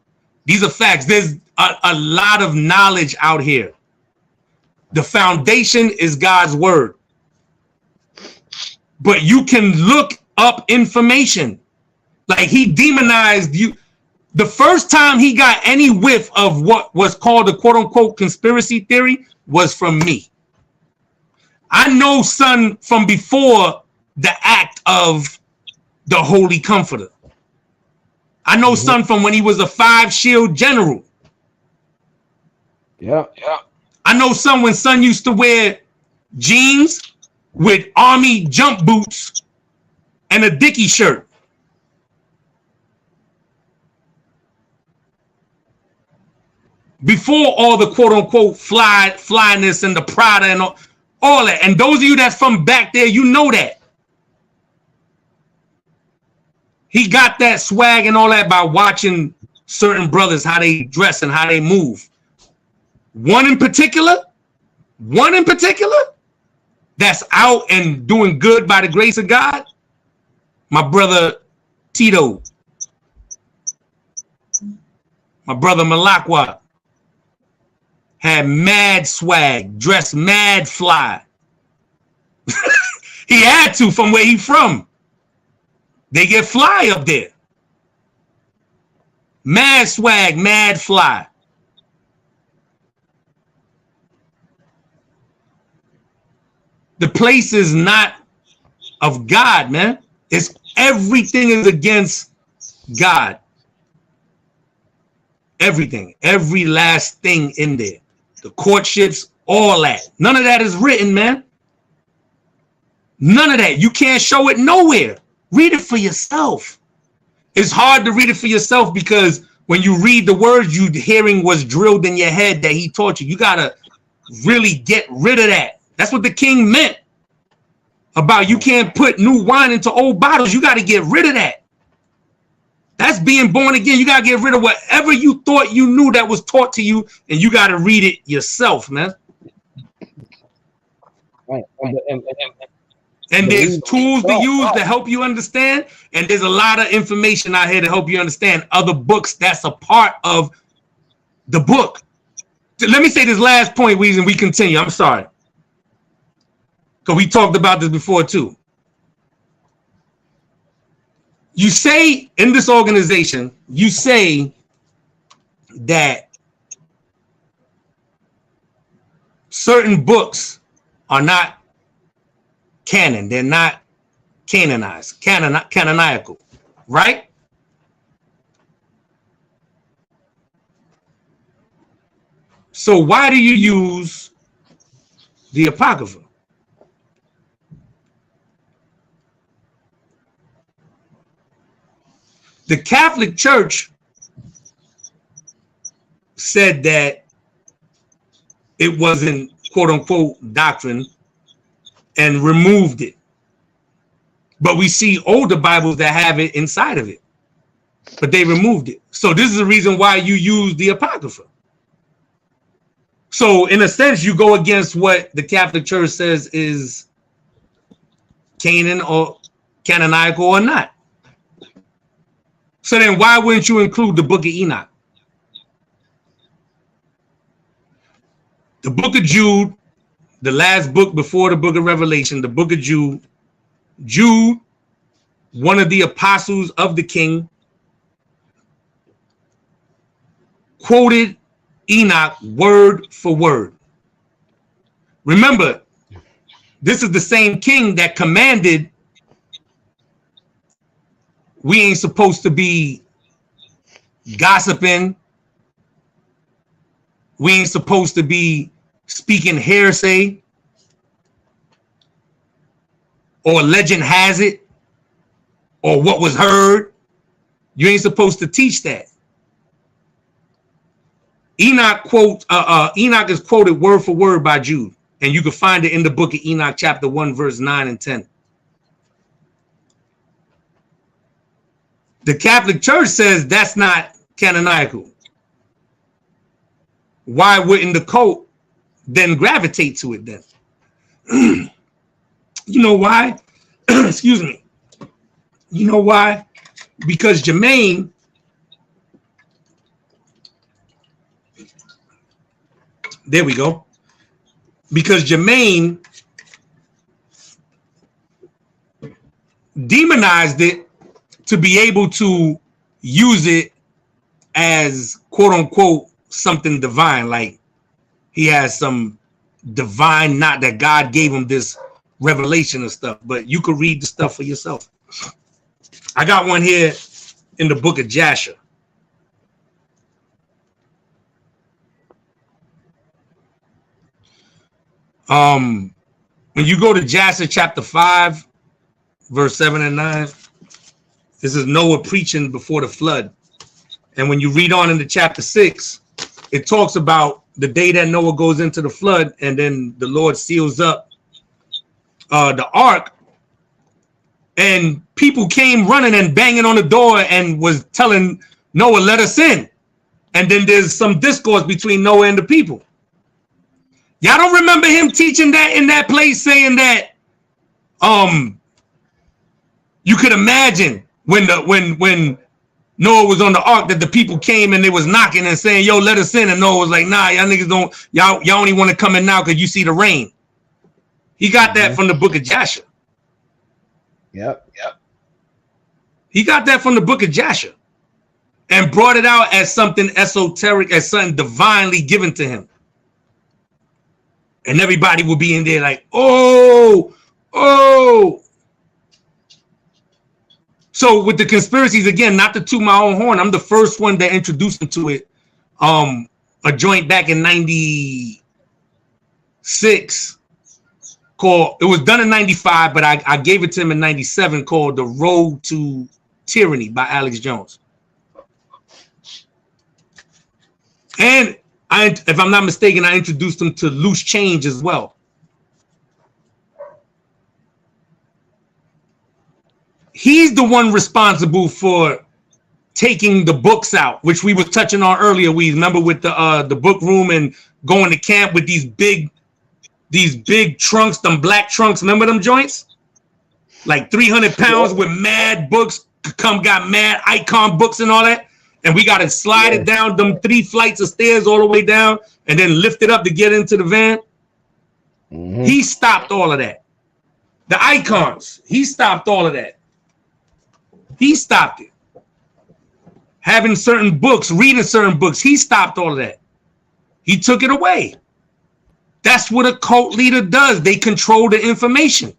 These are facts. There's a lot of knowledge out here. The foundation is God's word. But you can look up information. Like, he demonized you. The first time he got any whiff of what was called a quote-unquote conspiracy theory was from me. I know son from before the act of the Holy Comforter. I know son from when he was a 5-shield general. Yeah. I know son when son used to wear jeans with army jump boots and a Dickie shirt. before all the quote unquote flyness and the Prada and all that. And those of you that's from back there, you know that. He got that swag and all that by watching certain brothers, how they dress and how they move. One in particular, that's out and doing good by the grace of God, my brother Tito, my brother Malakwa, had mad swag, dressed mad fly. He had to from where he from. They get fly up there. Mad swag, mad fly. The place is not of God, man. It's everything is against God. Everything, every last thing in there. The courtships, all that. None of that is written, man. None of that. You can't show it nowhere. Read it for yourself. It's hard to read it for yourself because when you read the words, you hearing was drilled in your head that he taught you. You got to really get rid of that. That's what the king meant about you can't put new wine into old bottles. You got to get rid of that. That's being born again. You got to get rid of whatever you thought you knew that was taught to you, and you got to read it yourself, man. Right. And there's tools to use to help you understand, and there's a lot of information out here to help you understand other books that's a part of the book. Let me say this last point, Weezy, and we continue. I'm sorry. Because we talked about this before, too. You say in this organization, you say that certain books are not canon. They're not canonized, canonical, right? So why do you use the Apocrypha? The Catholic Church said that it wasn't quote unquote doctrine and removed it. But we see older Bibles that have it inside of it, but they removed it. So this is the reason why you use the Apocrypha. So in a sense, you go against what the Catholic Church says is canon or canonical or not. So then why wouldn't you include the book of Enoch? The book of Jude, the last book before the book of Revelation, the book of Jude. Jude, one of the apostles of the king, quoted Enoch word for word. Remember, this is the same king that commanded we ain't supposed to be gossiping. We ain't supposed to be speaking hearsay or legend has it or what was heard. You ain't supposed to teach that. Enoch is quoted word for word by Jude, and you can find it in the book of Enoch, chapter 1, verse 9 and 10. The Catholic Church says that's not canonical. Why wouldn't the cult then gravitate to it then? You know why? Excuse me. You know why? Because Jermaine, there we go. Because Jermaine demonized it to be able to use it as quote unquote something divine, like he has some divine, not that God gave him this revelation and stuff, but you could read the stuff for yourself. I got one here in the book of Jasher. When you go to Jasher chapter 5, verse 7 and 9, this is Noah preaching before the flood. And when you read on into chapter 6, it talks about the day that Noah goes into the flood, and then the Lord seals up the ark, and people came running and banging on the door and was telling Noah, let us in. And then there's some discourse between Noah and the people. Y'all don't remember him teaching that in that place, saying that you could imagine when Noah was on the ark that the people came and they was knocking and saying, yo, let us in. And Noah was like, nah, y'all niggas don't, y'all only want to come in now because you see the rain. He got that from the book of Jasher. Yep. He got that from the book of Jasher and brought it out as something esoteric, as something divinely given to him. And everybody will be in there like, oh. So with the conspiracies, again, not to toot my own horn, I'm the first one that introduced him to it. A joint back in 96 called, it was done in 95, but I gave it to him in 97, called The Road to Tyranny by Alex Jones. And if I'm not mistaken, I introduced him to Loose Change as well. He's the one responsible for taking the books out, which we was touching on earlier. We remember with the book room and going to camp with these big trunks, them black trunks. Remember them joints? Like 300 pounds with mad books. Got mad icon books and all that. And we got to slide it down them 3 flights of stairs all the way down and then lift it up to get into the van. He stopped all of that. The icons, he stopped all of that. He stopped it. Having certain books, reading certain books, he stopped all of that. He took it away. That's what a cult leader does. They control the information.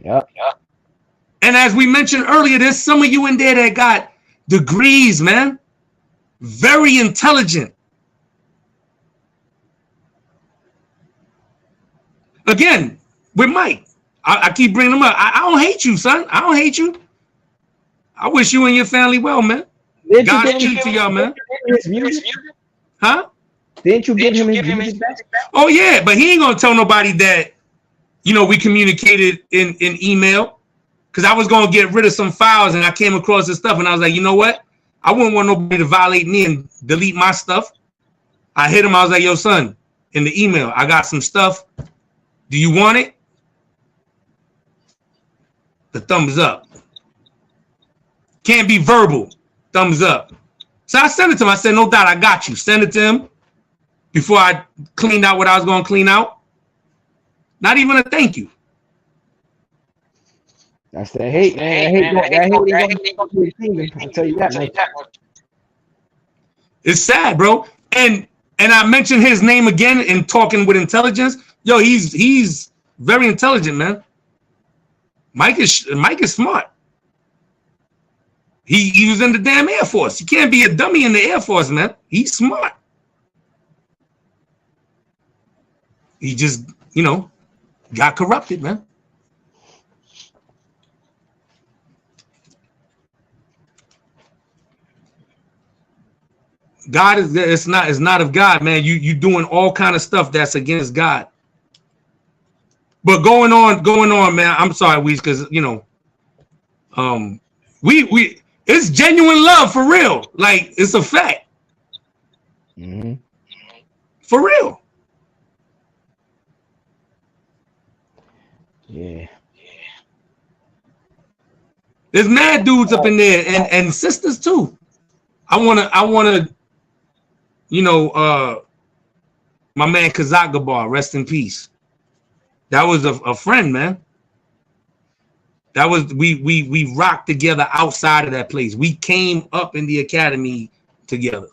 Yep. And as we mentioned earlier, there's some of you in there that got degrees, man. Very intelligent. Again, with Mike, I keep bringing him up. I don't hate you, son. I don't hate you. I wish you and your family well, man. Godspeed to y'all, man. Huh? Didn't you give him his music back? Oh, yeah, but he ain't going to tell nobody that, we communicated in email. Because I was going to get rid of some files and I came across this stuff and I was like, you know what? I wouldn't want nobody to violate me and delete my stuff. I hit him. I was like, yo, son, in the email, I got some stuff. Do you want it? The thumbs up. Can't be verbal. Thumbs up. So I sent it to him. I said, no doubt, I got you. Send it to him before I cleaned out what I was going to clean out. Not even a thank you. That's the hate, man. I'll tell you that, man. It's sad, bro. And I mentioned his name again in talking with intelligence. Yo, he's very intelligent, man. Mike is smart. He was in the damn Air Force. You can't be a dummy in the Air Force, man. He's smart. He just, got corrupted, man. God it's not of God, man. You doing all kind of stuff that's against God. But going on, man. I'm sorry, Weezy, because we it's genuine love for real. Like, it's a fact. For real. Yeah. There's mad dudes up in there and sisters too. I wanna my man Kazak Gabar, rest in peace. That was a friend, man. That was we rocked together outside of that place. We came up in the academy together.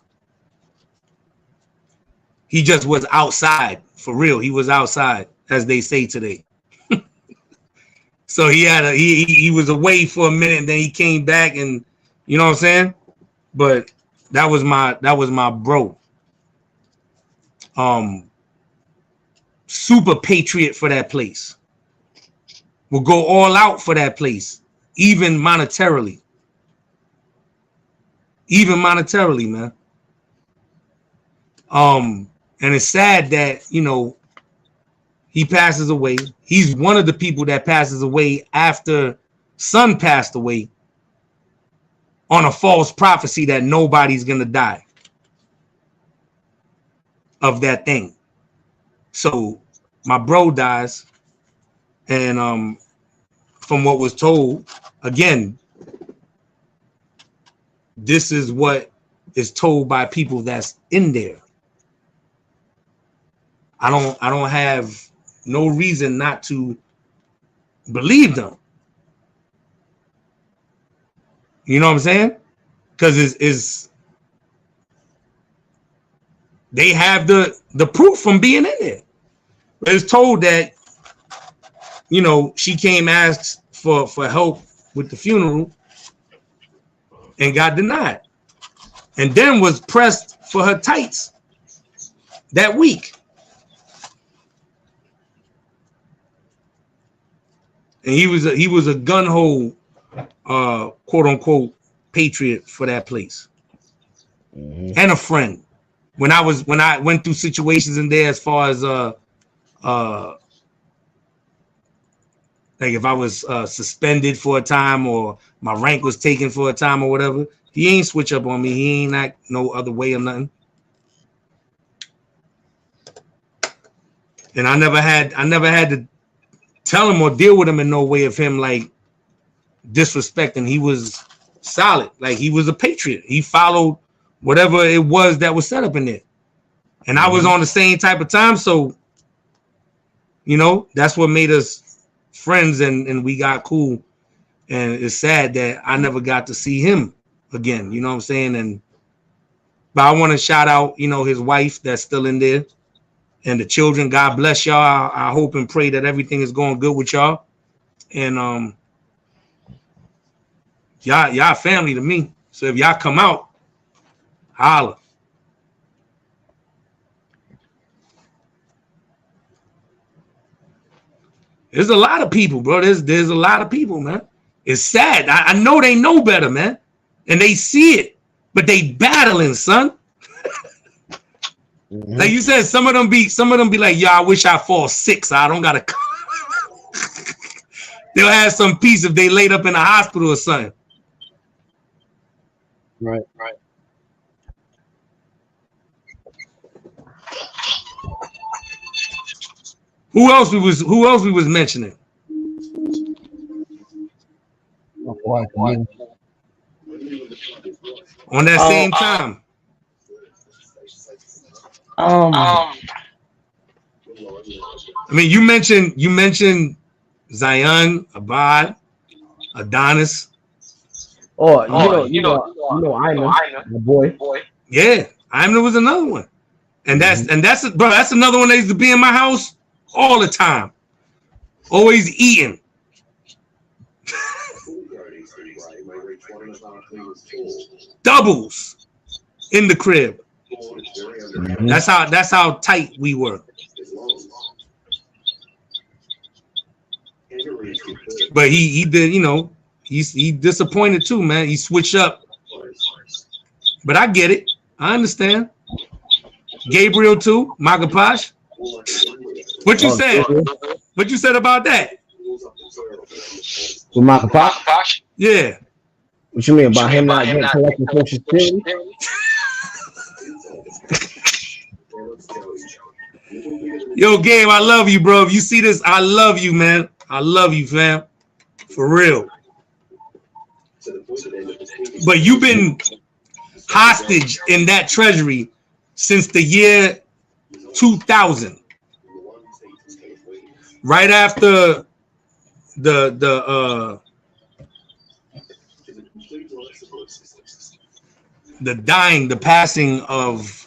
He just was outside, for real. He was outside, as they say today. So he was away for a minute, and then he came back, and you know what I'm saying? But that was my bro. Super patriot for that place. Will go all out for that place, even monetarily. Even monetarily, man. And it's sad that, you know, he passes away. He's one of the people that passes away after son passed away on a false prophecy that nobody's gonna die of that thing. So my bro dies, and from what was told, again, this is what is told by people that's in there. I don't have no reason not to believe them. You know what I'm saying? Because it's they have the proof from being in there. It's told that, you know, she came asked for help with the funeral and got denied, and then was pressed for her tights that week. And he was a gun-ho quote unquote patriot for that place, and a friend. When I went through situations in there, as far as like if I was suspended for a time or my rank was taken for a time or whatever, he ain't switch up on me. He ain't act no other way or nothing. And I never had to tell him or deal with him in no way of him like disrespecting. He was solid, like he was a patriot. He followed whatever it was that was set up in there, and I was on the same type of time. So, you know, that's what made us friends, and we got cool. And it's sad that I never got to see him again. You know what I'm saying? But I want to shout out, you know, his wife that's still in there, and the children. God bless y'all. I hope and pray that everything is going good with y'all. And y'all family to me. So if y'all come out, holla. There's a lot of people, bro. There's a lot of people, man. It's sad. I know they know better, man, and they see it, but they battling, son. Like you said, some of them be like, "Yo, I wish I fall sick, so I don't gotta." They'll have some peace if they laid up in a hospital or something. Right. Who else we was mentioning? On that same time. I mean, you mentioned Zion, Abad, Adonis. Oh, you know, Ina, my boy. Yeah, Ina was another one, and that's another one that used to be in my house all the time, always eating. Doubles in the crib. That's how tight we were. But he did, you know, he disappointed too, man. He switched up. But I get it. I understand. Gabriel too, Magapash. What you said? What you said about that? With Magapash? Yeah. What you mean about him not getting collected Social Security? Yo, Gabe, I love you, bro. If you see this, I love you, man. I love you, fam. For real. But you've been hostage in that treasury since the year 2000. Right after the passing of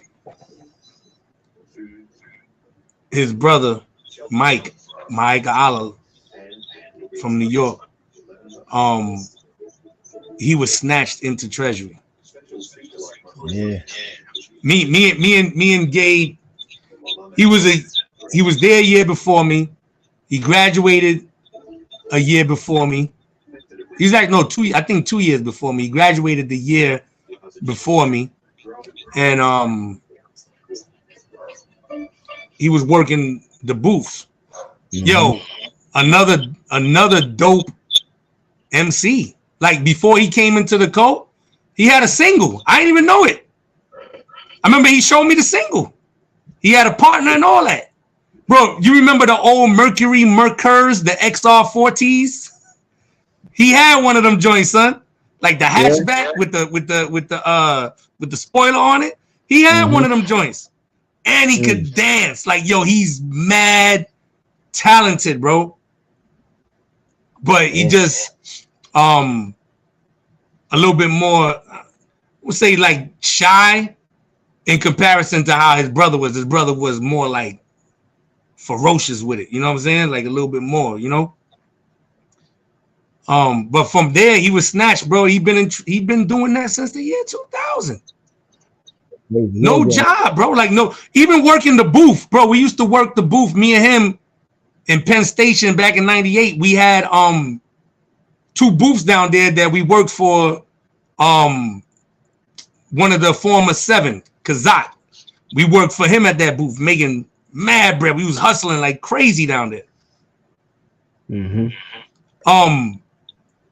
his brother Mike Allah from New York. He was snatched into treasury. Yeah. Me and Gabe, he was there a year before me. He graduated a year before me. He's like, no, 2 years before me. He graduated the year before me. And he was working the booth. Yo, another dope MC. Like before he came into the cult, he had a single. I didn't even know it. I remember he showed me the single. He had a partner and all that. Bro, you remember the old Mercury Mercurs, the XR4Ts? He had one of them joints, son. Like the hatchback with the spoiler on it. He had one of them joints. And he could dance. Like, yo, he's mad talented, bro. But he just a little bit more, we'll say, like shy in comparison to how his brother was. His brother was more like ferocious with it, you know what I'm saying? Like a little bit more, you know. But from there he was snatched, bro. He been doing that since the year 2000. No job, bro. Like no, even working the booth, bro. We used to work the booth, me and him in Penn Station back in '98. We had 2 booths down there that we worked for. One of the former 7, Kazak. We worked for him at that booth, making mad bread. We was hustling like crazy down there.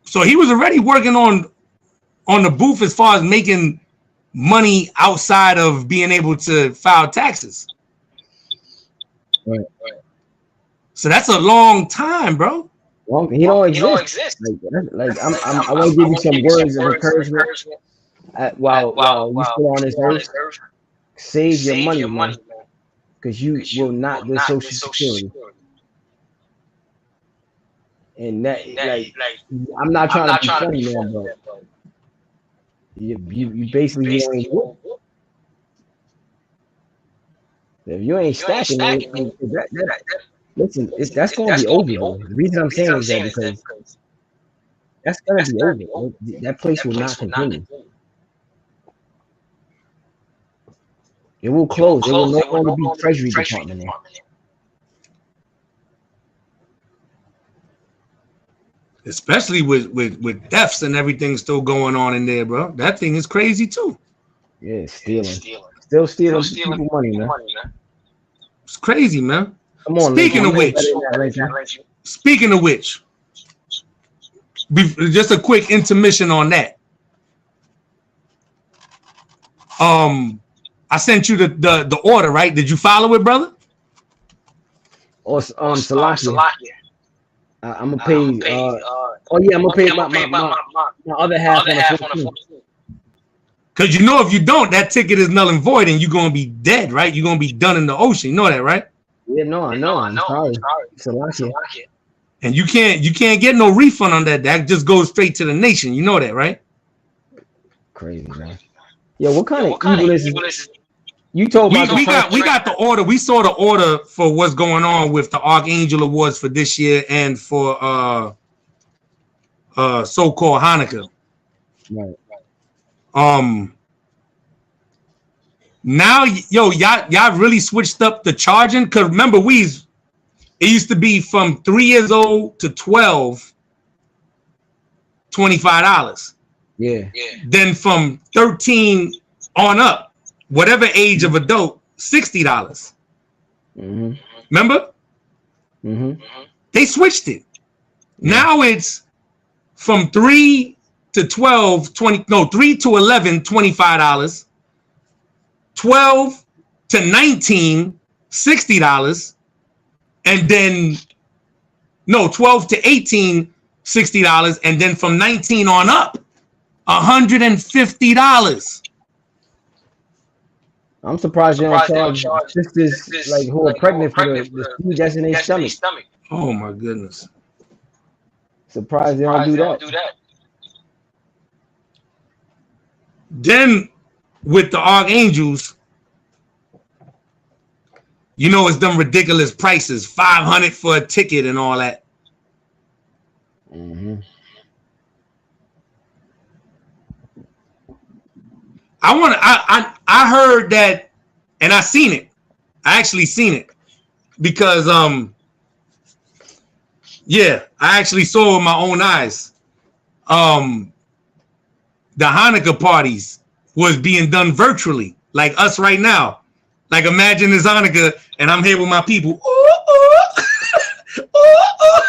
So he was already working on the booth as far as making money outside of being able to file taxes. Right. So that's a long time, bro. Well, he don't exist. Like I want to give you some words of encouragement. While you still on this earth, save your money, man, because you will not get Social Security. And that, like, I'm not trying to be funny, man, but you basically ain't. If you ain't stacking, listen, that's going to be over. Though. The reason I'm saying is that because that's going to be over. That place will not continue. It will close. It will no longer be Treasury Department there. Especially with deaths and everything still going on in there, bro. That thing is crazy too. Yeah, still stealing people money, man. It's crazy, man. Come on. Speaking of which, just a quick intermission on that. I sent you the order, right? Did you follow it, brother? Or Salakia. I'm gonna pay. I'm gonna pay my other half on the 14th. Because you know, if you don't, that ticket is null and void, and you're gonna be dead, right? You're gonna be done in the ocean. You know that, right? Yeah, no, I know. I'm sorry. Salakia. And you can't get no refund on that. That just goes straight to the nation. You know that, right? Crazy, man. Yeah, what kind of evil is? You told me we got the order. We saw the order for what's going on with the Archangel Awards for this year and for so-called Hanukkah. Right. Now, yo, y'all really switched up the charging. Cause remember, it used to be from 3 years old to 12, $25. Yeah. Then from 13 on up, whatever age of adult, $60. Remember? They switched it. Now it's from 3 to 12, 3 to 11, $25. 12 to 19, $60. And then 12 to 18, $60. And then from 19 on up, $150. I'm surprised you don't charge sisters like who are pregnant for the food that's in their stomach. Oh my goodness! Surprised they don't do that. Then with the Archangels, you know, it's them ridiculous prices, $500 for a ticket and all that. I heard that, and I seen it. I actually seen it because I actually saw it with my own eyes. The Hanukkah parties was being done virtually, like us right now. Like imagine it's Hanukkah and I'm here with my people. Ooh, ooh. Ooh, ooh.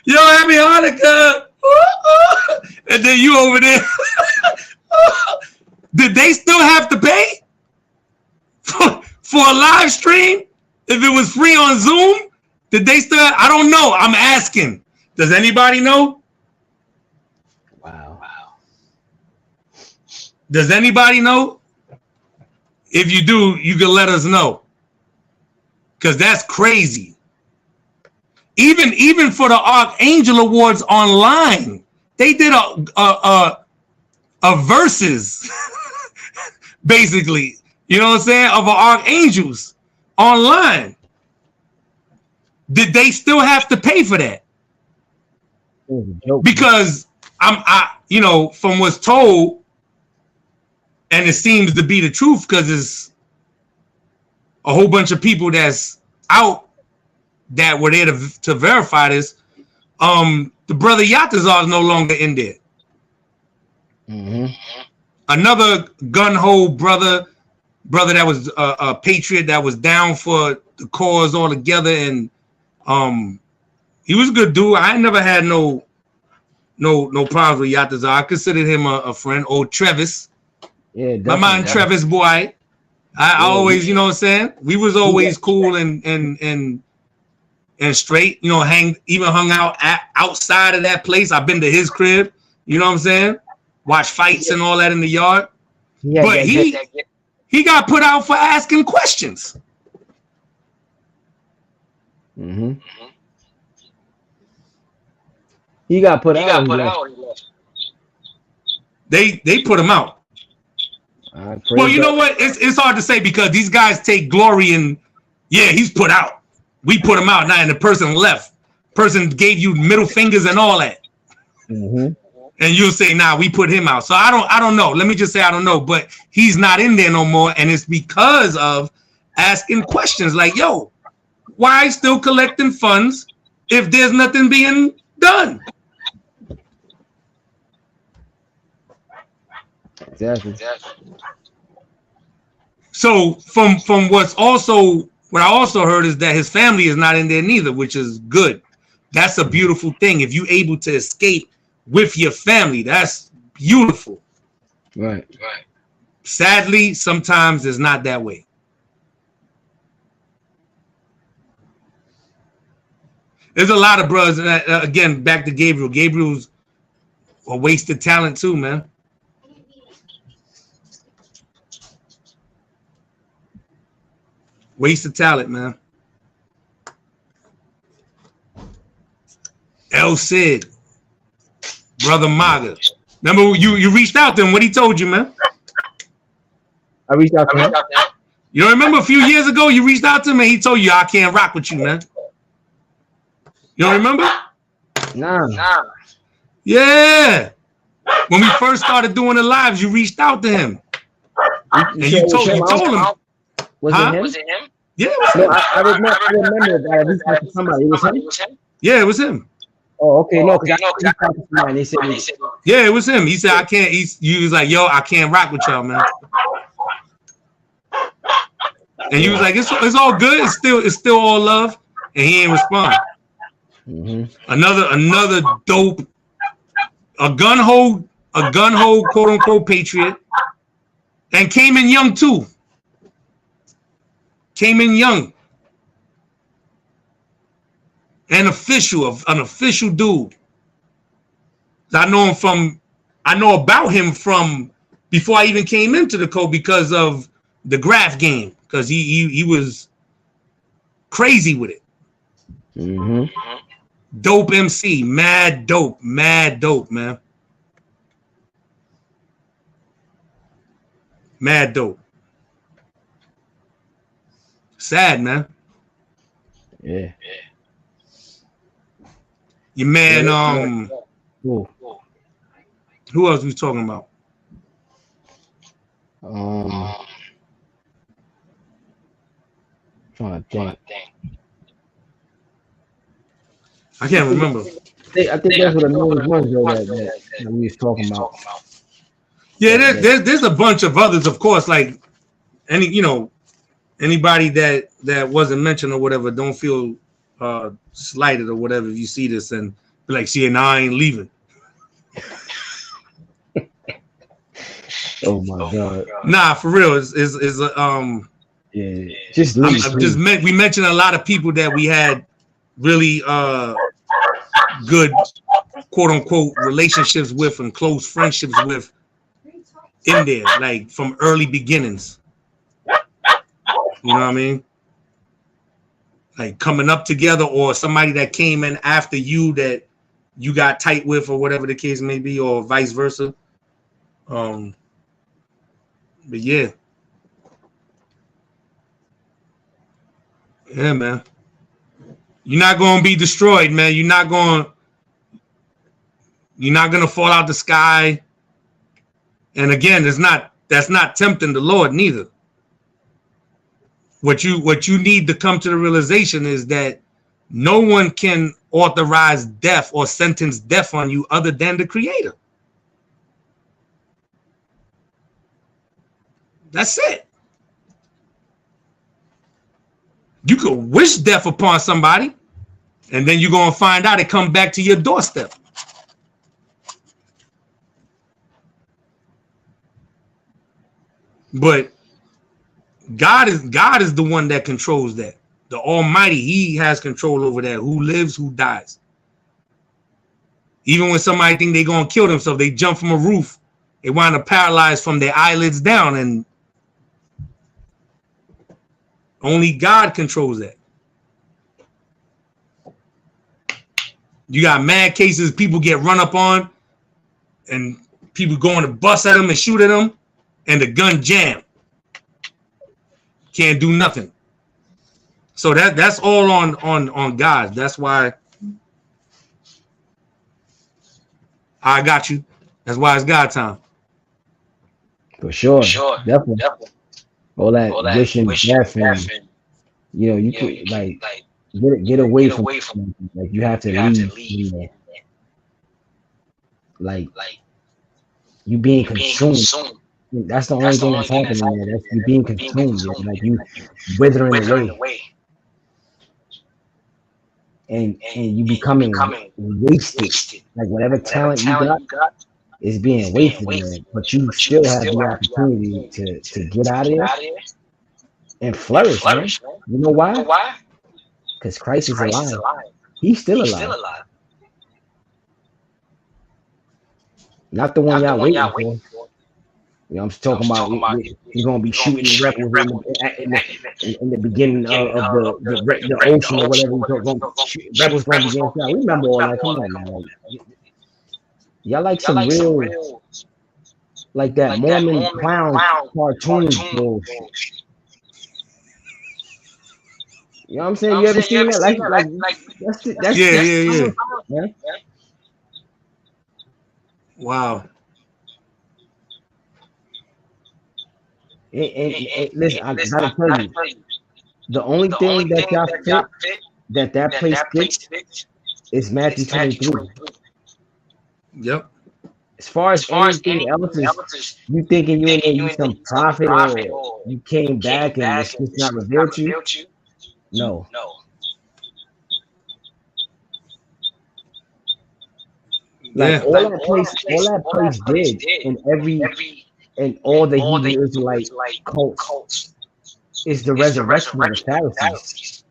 Yo, happy Hanukkah. Ooh, ooh. And then you over there. Did they still have to pay for a live stream? If it was free on Zoom, did they still? I don't know. I'm asking. Does anybody know? Wow. Does anybody know? If you do, you can let us know. Because that's crazy. Even for the Archangel Awards online, they did a versus, basically. You know what I'm saying? Of archangels online. Did they still have to pay for that? Because you know, from what's told, and it seems to be the truth, because it's a whole bunch of people that's out that were there to verify this. The brother Yatazar is no longer in there. Another gun-ho brother that was a patriot that was down for the cause altogether, and he was a good dude. I never had no problems with Yatazar. I considered him a friend. Old Travis. Yeah, my man Travis boy. I always, you know what I'm saying? We was always cool and straight, you know, hung out outside of that place. I've been to his crib, you know what I'm saying? Watch fights and all that in the yard. Yeah, but he got put out for asking questions. He got put out. They put him out. Well, you know what? It's hard to say because these guys take glory in, yeah, he's put out. We put him out now, and the person left. Person gave you middle fingers and all that. And you'll say, nah, we put him out. So I don't know. Let me just say I don't know. But he's not in there no more. And it's because of asking questions like, yo, why still collecting funds if there's nothing being done? Exactly. So from what I also heard is that his family is not in there neither, which is good. That's a beautiful thing. If you're able to escape with your family, that's beautiful. Right. Sadly, sometimes it's not that way. There's a lot of brothers, again, back to Gabriel. Gabriel's a wasted talent too, man. Wasted talent, man. El Cid, Brother Maga. Remember you reached out to him. What he told you, man? I reached out to him. You don't remember a few years ago you reached out to him and he told you I can't rock with you, man. You don't remember? Nah. Yeah. When we first started doing the lives, you reached out to him. And you told him. Was it him? Yeah. I remember that I reached out to somebody. It was him? Yeah, it was him. Oh, okay. No, because I reached out to somebody and they said yeah, it was him. He said I can't. He was like, yo, I can't rock with y'all, man. And he was like, it's all good. It's still all love. And he ain't respond. Another dope, a gun ho, quote unquote patriot, and came in young too. Came in young. An official dude. I know about him from before I even came into the code because of the graph game, because he was crazy with it. Dope MC, mad dope, man. Mad dope. Sad, man. Yeah. Your man, who else we talking about? Trying to think. I can't remember. I think those were the main ones that we was talking about. Yeah, there's a bunch of others, of course, like any anybody that wasn't mentioned or whatever, don't feel slighted or whatever if you see this and be like, see, now I ain't leaving. Oh my god. Nah, for real. It's Yeah. Just we mentioned a lot of people that we had really good quote unquote relationships with and close friendships with in there, like from early beginnings. You know what I mean? Like coming up together, or somebody that came in after you that you got tight with, or whatever the case may be, or vice versa. But yeah, man. You're not gonna be destroyed, man. You're not gonna fall out the sky. And again, that's not tempting the Lord neither. What you need to come to the realization is that no one can authorize death or sentence death on you other than the Creator. That's it. You could wish death upon somebody, and then you're gonna find out it come back to your doorstep. But God is the one that controls that. The Almighty, He has control over that. Who lives, who dies. Even when somebody think they're gonna kill themselves, they jump from a roof, they wind up paralyzed from their eyelids down, and only God controls that. You got mad cases, people get run up on, and people going to bust at them and shoot at them, and the gun jam. Can't do nothing. So that's all on God. That's why I got you. That's why it's God time. For sure. Definitely. All that wishing death and you know, you could like get away from like you have to leave. Like you being consumed. That's the only thing that's happening there. That's you being consumed, like you withering away. And you becoming wasted. Like whatever talent you got is being wasted, man. But you still have the opportunity to get out of there and flourish, man. You know why? Because Christ is alive. He's still alive. Not the one y'all waiting for. You know, I'm talking about you're gonna be shooting the rebels in the beginning of the ocean or whatever. Rebels gonna be getting shot. We remember all that. Come on, man. Y'all like some real, like that Mormon clown cartoon bullshit. You know what I'm saying? You ever seen that? Like that's yeah. Wow. And listen, I gotta tell you, the only thing that y'all fit that place fits is Matthew 23. Yep. As far as anything else is, you thinking you some prophet or you came back and it's just not revealed to you? No. Like all that place did and all the Hebrew Israelite cults is the resurrection of the Pharisees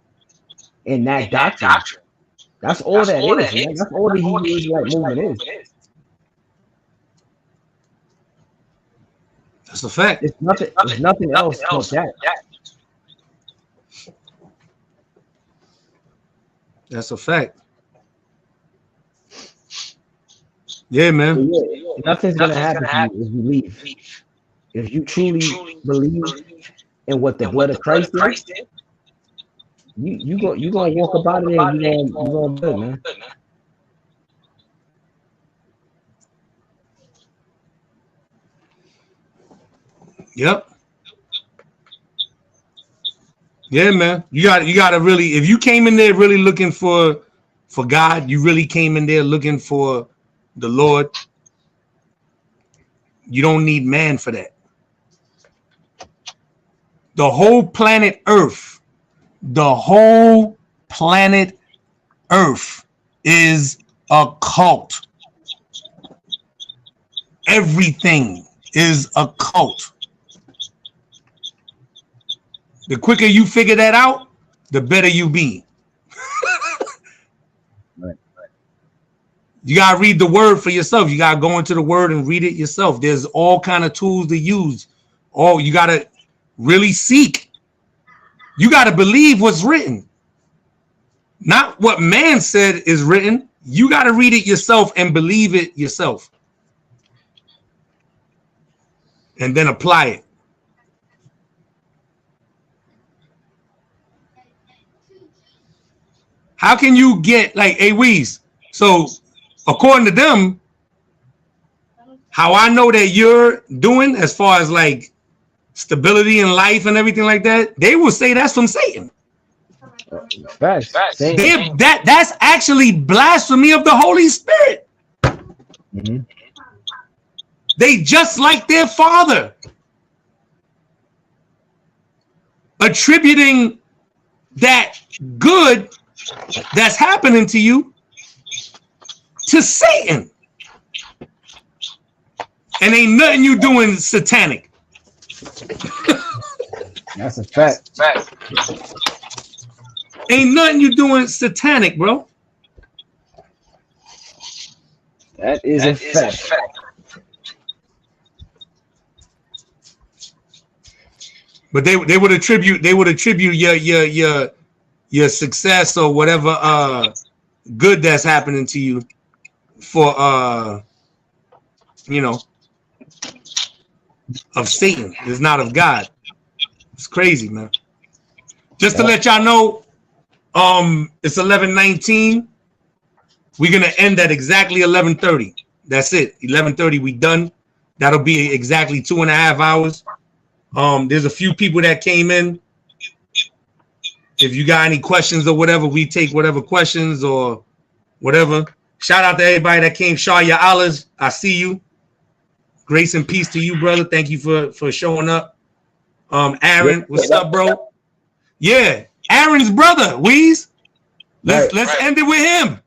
and that doctrine. That's all that is, man. That's all the Hebrew Israelite movement is. That's a fact. It's nothing else but that. That's a fact. Yeah, man. Nothing's gonna happen to you if you leave. If you truly believe in what the blood of Christ did, you gonna walk about it and you gonna do it, man. Yep. Yeah, man. You gotta really, if you came in there really looking for God, you really came in there looking for the Lord, you don't need man for that. The whole planet Earth, the whole planet Earth is a cult. Everything is a cult. The quicker you figure that out, the better you be. Right. You gotta read the word for yourself. You gotta go into the word and read it yourself. There's all kind of tools to use. You gotta really seek. You gotta believe what's written, not what man said is written. You gotta read it yourself and believe it yourself, and then apply it. How can you get like a Weezy? So according to them, how I know that you're doing as far as like stability in life and everything like that, they will say that's from Satan. Facts. That's actually blasphemy of the Holy Spirit. Mm-hmm. They just like their father, attributing that good that's happening to you to Satan. And ain't nothing you doing satanic. That's a fact. Ain't nothing you doing satanic, bro. That is a fact. But they would attribute your success or whatever good that's happening to you for of Satan. It's not of God. It's crazy, man. Just to let y'all know, it's 11:19. We're gonna end at exactly 11:30. That's it. 11:30, we done. That'll be exactly 2.5 hours. There's a few people that came in. If you got any questions or whatever, we take whatever questions or whatever. Shout out to everybody that came. Shah Ya Allahs, I see you. Grace and peace to you, brother. Thank you for showing up. Aaron, what's up, bro? Yeah, Aaron's brother, Weezy. Let's end it with him.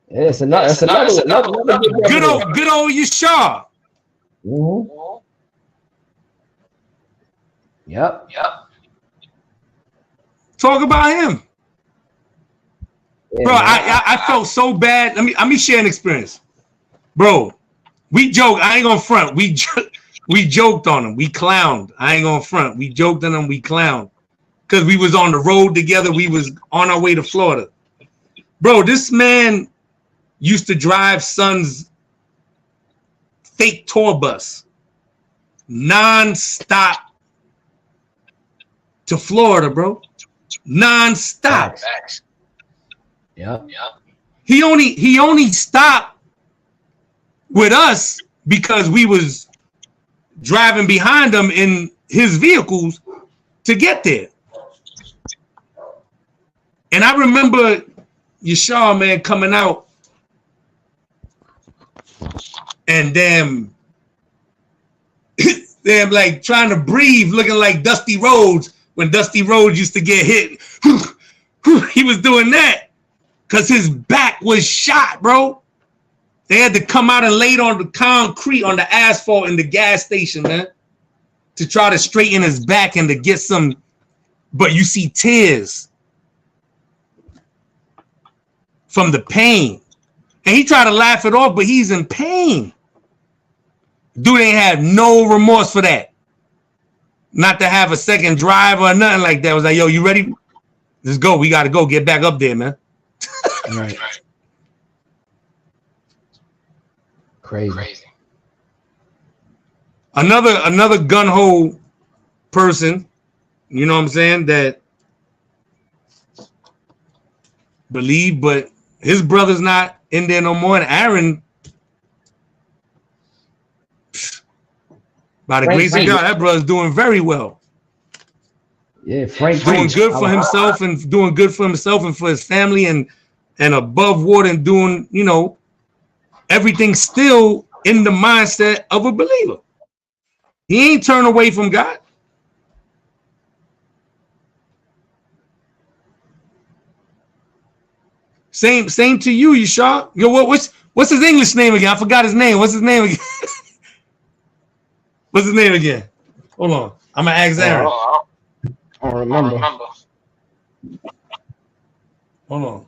Yeah, that's another good old Yashar. Mm-hmm. Yep. Talk about him. Yeah, bro, I felt so bad. Let me share an experience. Bro, we joked. I ain't gonna front. We joked on him. We clowned. I ain't gonna front. We joked on him. We clowned. Because we was on the road together. We was on our way to Florida. Bro, this man used to drive son's fake tour bus non-stop to Florida, bro. Non-stop. Yeah. He only stopped with us because we was driving behind him in his vehicles to get there. And I remember Yashar, man, coming out and damn like trying to breathe, looking like Dusty Rhodes when Dusty Rhodes used to get hit. He was doing that because his back was shot, bro. They had to come out and lay it on the concrete, on the asphalt in the gas station, man, to try to straighten his back and to get some. But you see tears from the pain. And he tried to laugh it off, but he's in pain. Dude ain't have no remorse for that. Not to have a second drive or nothing like that. It was like, yo, you ready? Let's go. We got to go. Get back up there, man. Right. Crazy. Another gun-ho person, you know what I'm saying, that believe, but his brother's not in there no more. And Aaron, by the grace of God, that brother's doing very well. Yeah, Frank doing good for himself and doing good for himself and for his family and above water and doing, everything still in the mindset of a believer. He ain't turned away from God. Same to you, you sure? Yo, what's his English name again? I forgot his name. What's his name again? What's his name again? Hold on. I'm gonna ask Aaron. I don't remember. Hold on.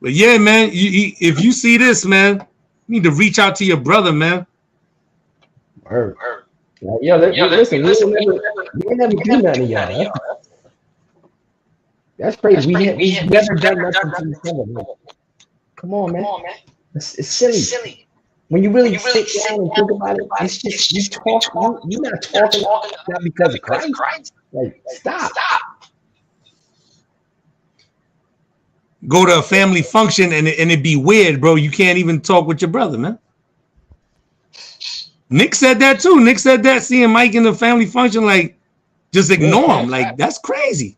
But yeah, man, if you see this, man, you need to reach out to your brother, man. Word. Yo, listen, we never do nothing, y'all. That's crazy. We never done nothing to each other, man. Come on, man. It's silly. When you really sit down and think about it, it's just you talk. You're not talking not because of Christ. Like, stop. Go to a family function and it'd be weird, bro. You can't even talk with your brother, man. Nick said that too. Nick said that seeing Mike in the family function, like, just ignore him. Like, that's crazy.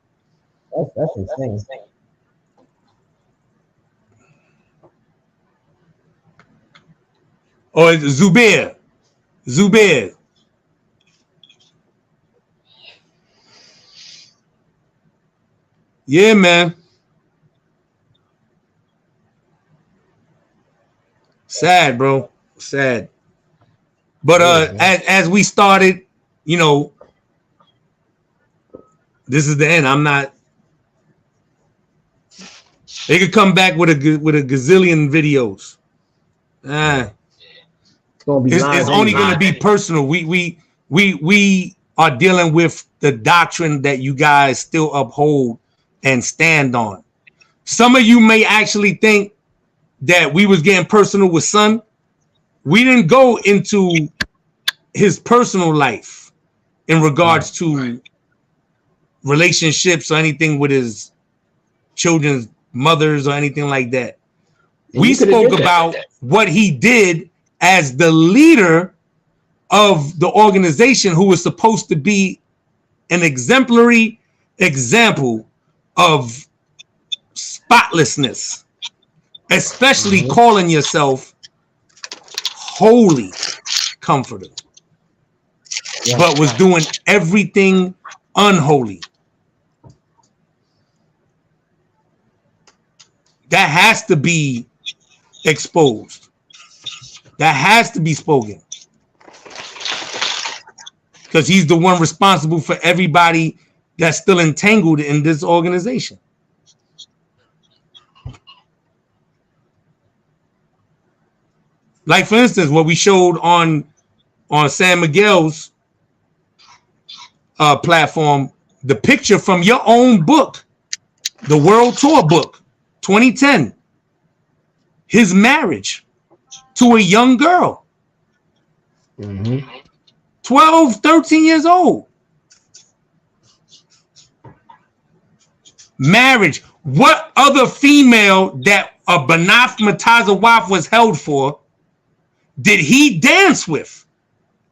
That's insane. Oh, it's Zubair. Yeah, man. Sad, bro. Sad. But as we started, you know, this is the end. I'm not. They could come back with a gazillion videos. It's only going to be personal. We are dealing with the doctrine that you guys still uphold and stand on. Some of you may actually think that we was getting personal with Son. We didn't go into his personal life in regards to relationships or anything with his children's mothers or anything like that. We spoke about what he did as the leader of the organization, who was supposed to be an exemplary example of spotlessness, especially calling yourself holy comforter, but was doing everything unholy. That has to be exposed. That has to be spoken. Because he's the one responsible for everybody that's still entangled in this organization. Like, for instance, what we showed on San Miguel's platform, the picture from your own book, the World Tour book, 2010, his marriage to a young girl, 12, 13 years old. Marriage. What other female that a Banaf Matazawaf was held for did he dance with?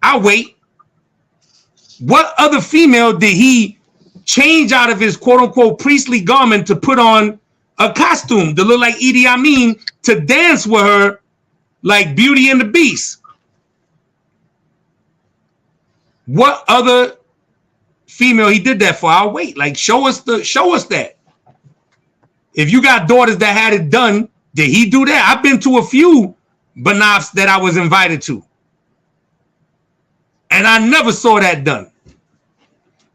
I'll wait. What other female did he change out of his quote-unquote priestly garment to put on a costume to look like Idi Amin to dance with her like Beauty and the Beast? What other female he did that for? I'll wait. Like, show us that. If you got daughters that had it done, did he do that? I've been to a few Banafs that I was invited to, and I never saw that done.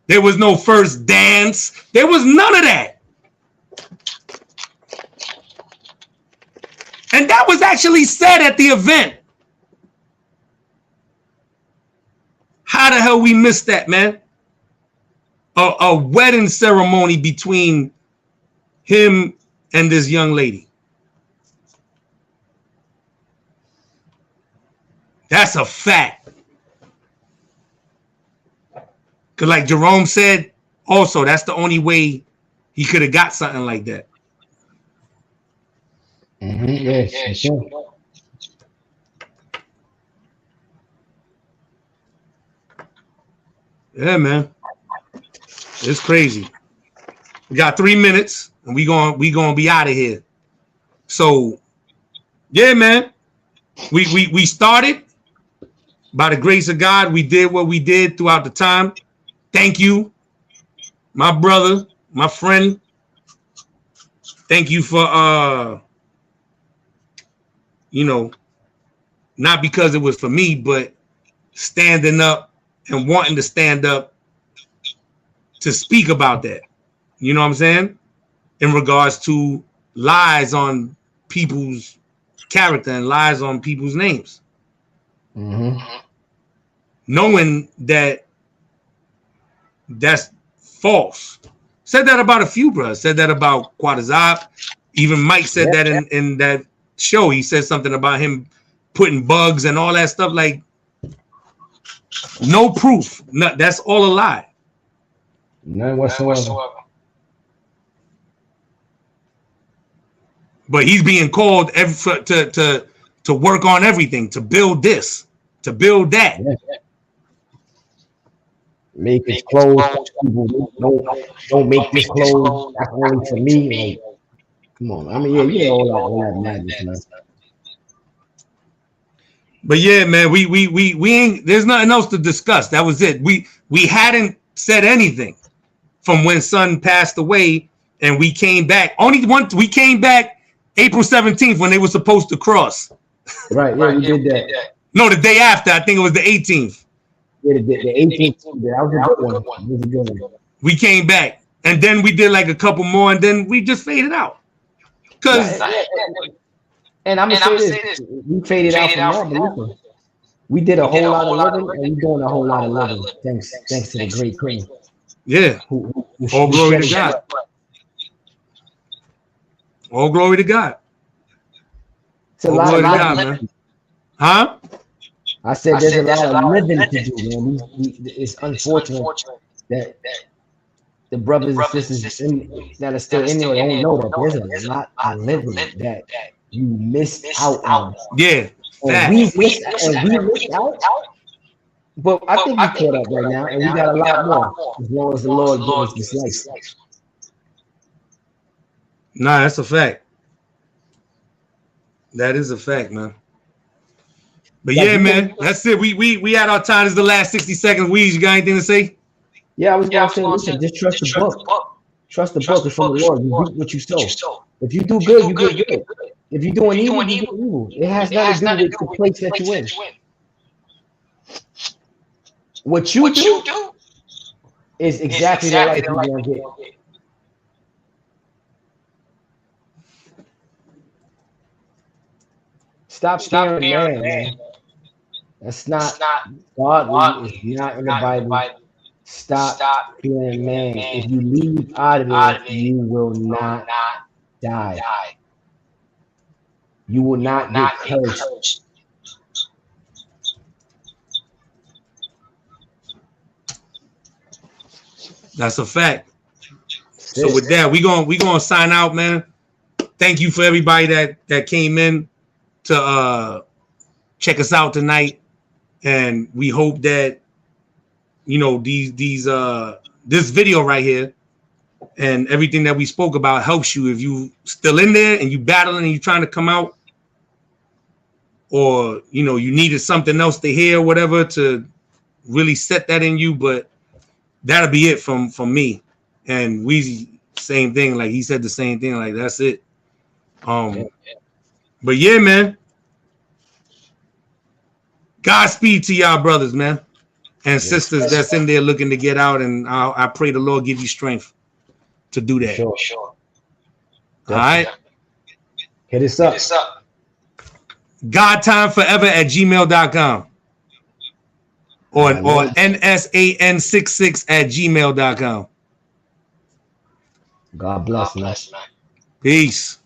There was no first dance. There was none of that. And that was actually said at the event. How the hell we missed that, man? A wedding ceremony between him and this young lady. That's a fact. Because like Jerome said, also, that's the only way he could have got something like that. Yes, sure. Yeah, man. It's crazy. We got 3 minutes and we gonna be out of here. So yeah, man. We started by the grace of God, we did what we did throughout the time. Thank you, my brother, my friend. Thank you for you know, not because it was for me, but standing up and wanting to stand up to speak about that. You know what I'm saying? In regards to lies on people's character and lies on people's names. Mm-hmm. Knowing that that's false. Said that about a few brothers. Said that about Quadazop. Even Mike said that in that show. He said something about him putting bugs and all that stuff. Like, no proof. No, that's all a lie. None whatsoever. But he's being called to work on everything, to build this, to build that. Yeah. Make his clothes. People don't make this clothes. That's only for me. Like, come on. I mean, yeah, you know all that madness, man. But yeah, man, we ain't. There's nothing else to discuss. That was it. We hadn't said anything from when Son passed away, and we came back. We came back April 17th when they were supposed to cross. Right. Yeah, we did that. No, the day after. I think it was the 18th. Yeah, the 18th. That was a good one. That was a good one. We came back, and then we did like a couple more, and then we just faded out. Because and I'm gonna say this: we faded out from that. But listen, we did a whole lot of living, and we're doing a whole lot of living. Thanks to the great King. Yeah. All glory to God. All glory to God. All glory to God, man. Huh? I said there's a lot of living to do, man. It's unfortunate that the brothers and sisters that are still in there don't know that there's a lot of living that you missed out on. Yeah. And we missed out. But I think we caught up right now, and we got a lot more as long as the Lord gives us this life. Nah, that's a fact. That is a fact, man. But yeah, man, that's it. We had our time. This is the last 60 seconds. Weezy, you got anything to say? Yeah, I was gonna say, listen, just trust the book. Trust the book is from the Lord. You reap what you sow. If you do good, you get good. If you're doing evil, you get evil. It has nothing to do with the place that you in. What you do is exactly the life you're gonna get. Stop staring, man. That's not godly. It's not in the Bible. Stop fearing man. If you leave out of it, you will not die. You will not get cursed. That's a fact. So with that, we gonna sign out, man. Thank you for everybody that came in to check us out tonight, and we hope that this video right here and everything that we spoke about helps you. If you still in there and you battling and you trying to come out, or you needed something else to hear, whatever, to really set that in you. But that'll be it from me. And Weezy, same thing. Like he said the same thing. Like that's it. But yeah, man. Godspeed to y'all brothers, man, and sisters that's in there looking to get out. And I pray the Lord give you strength to do that. Sure. All right. Hit us up. GODTIME4ever@gmail.com or nsan66@gmail.com. God bless, man. Peace.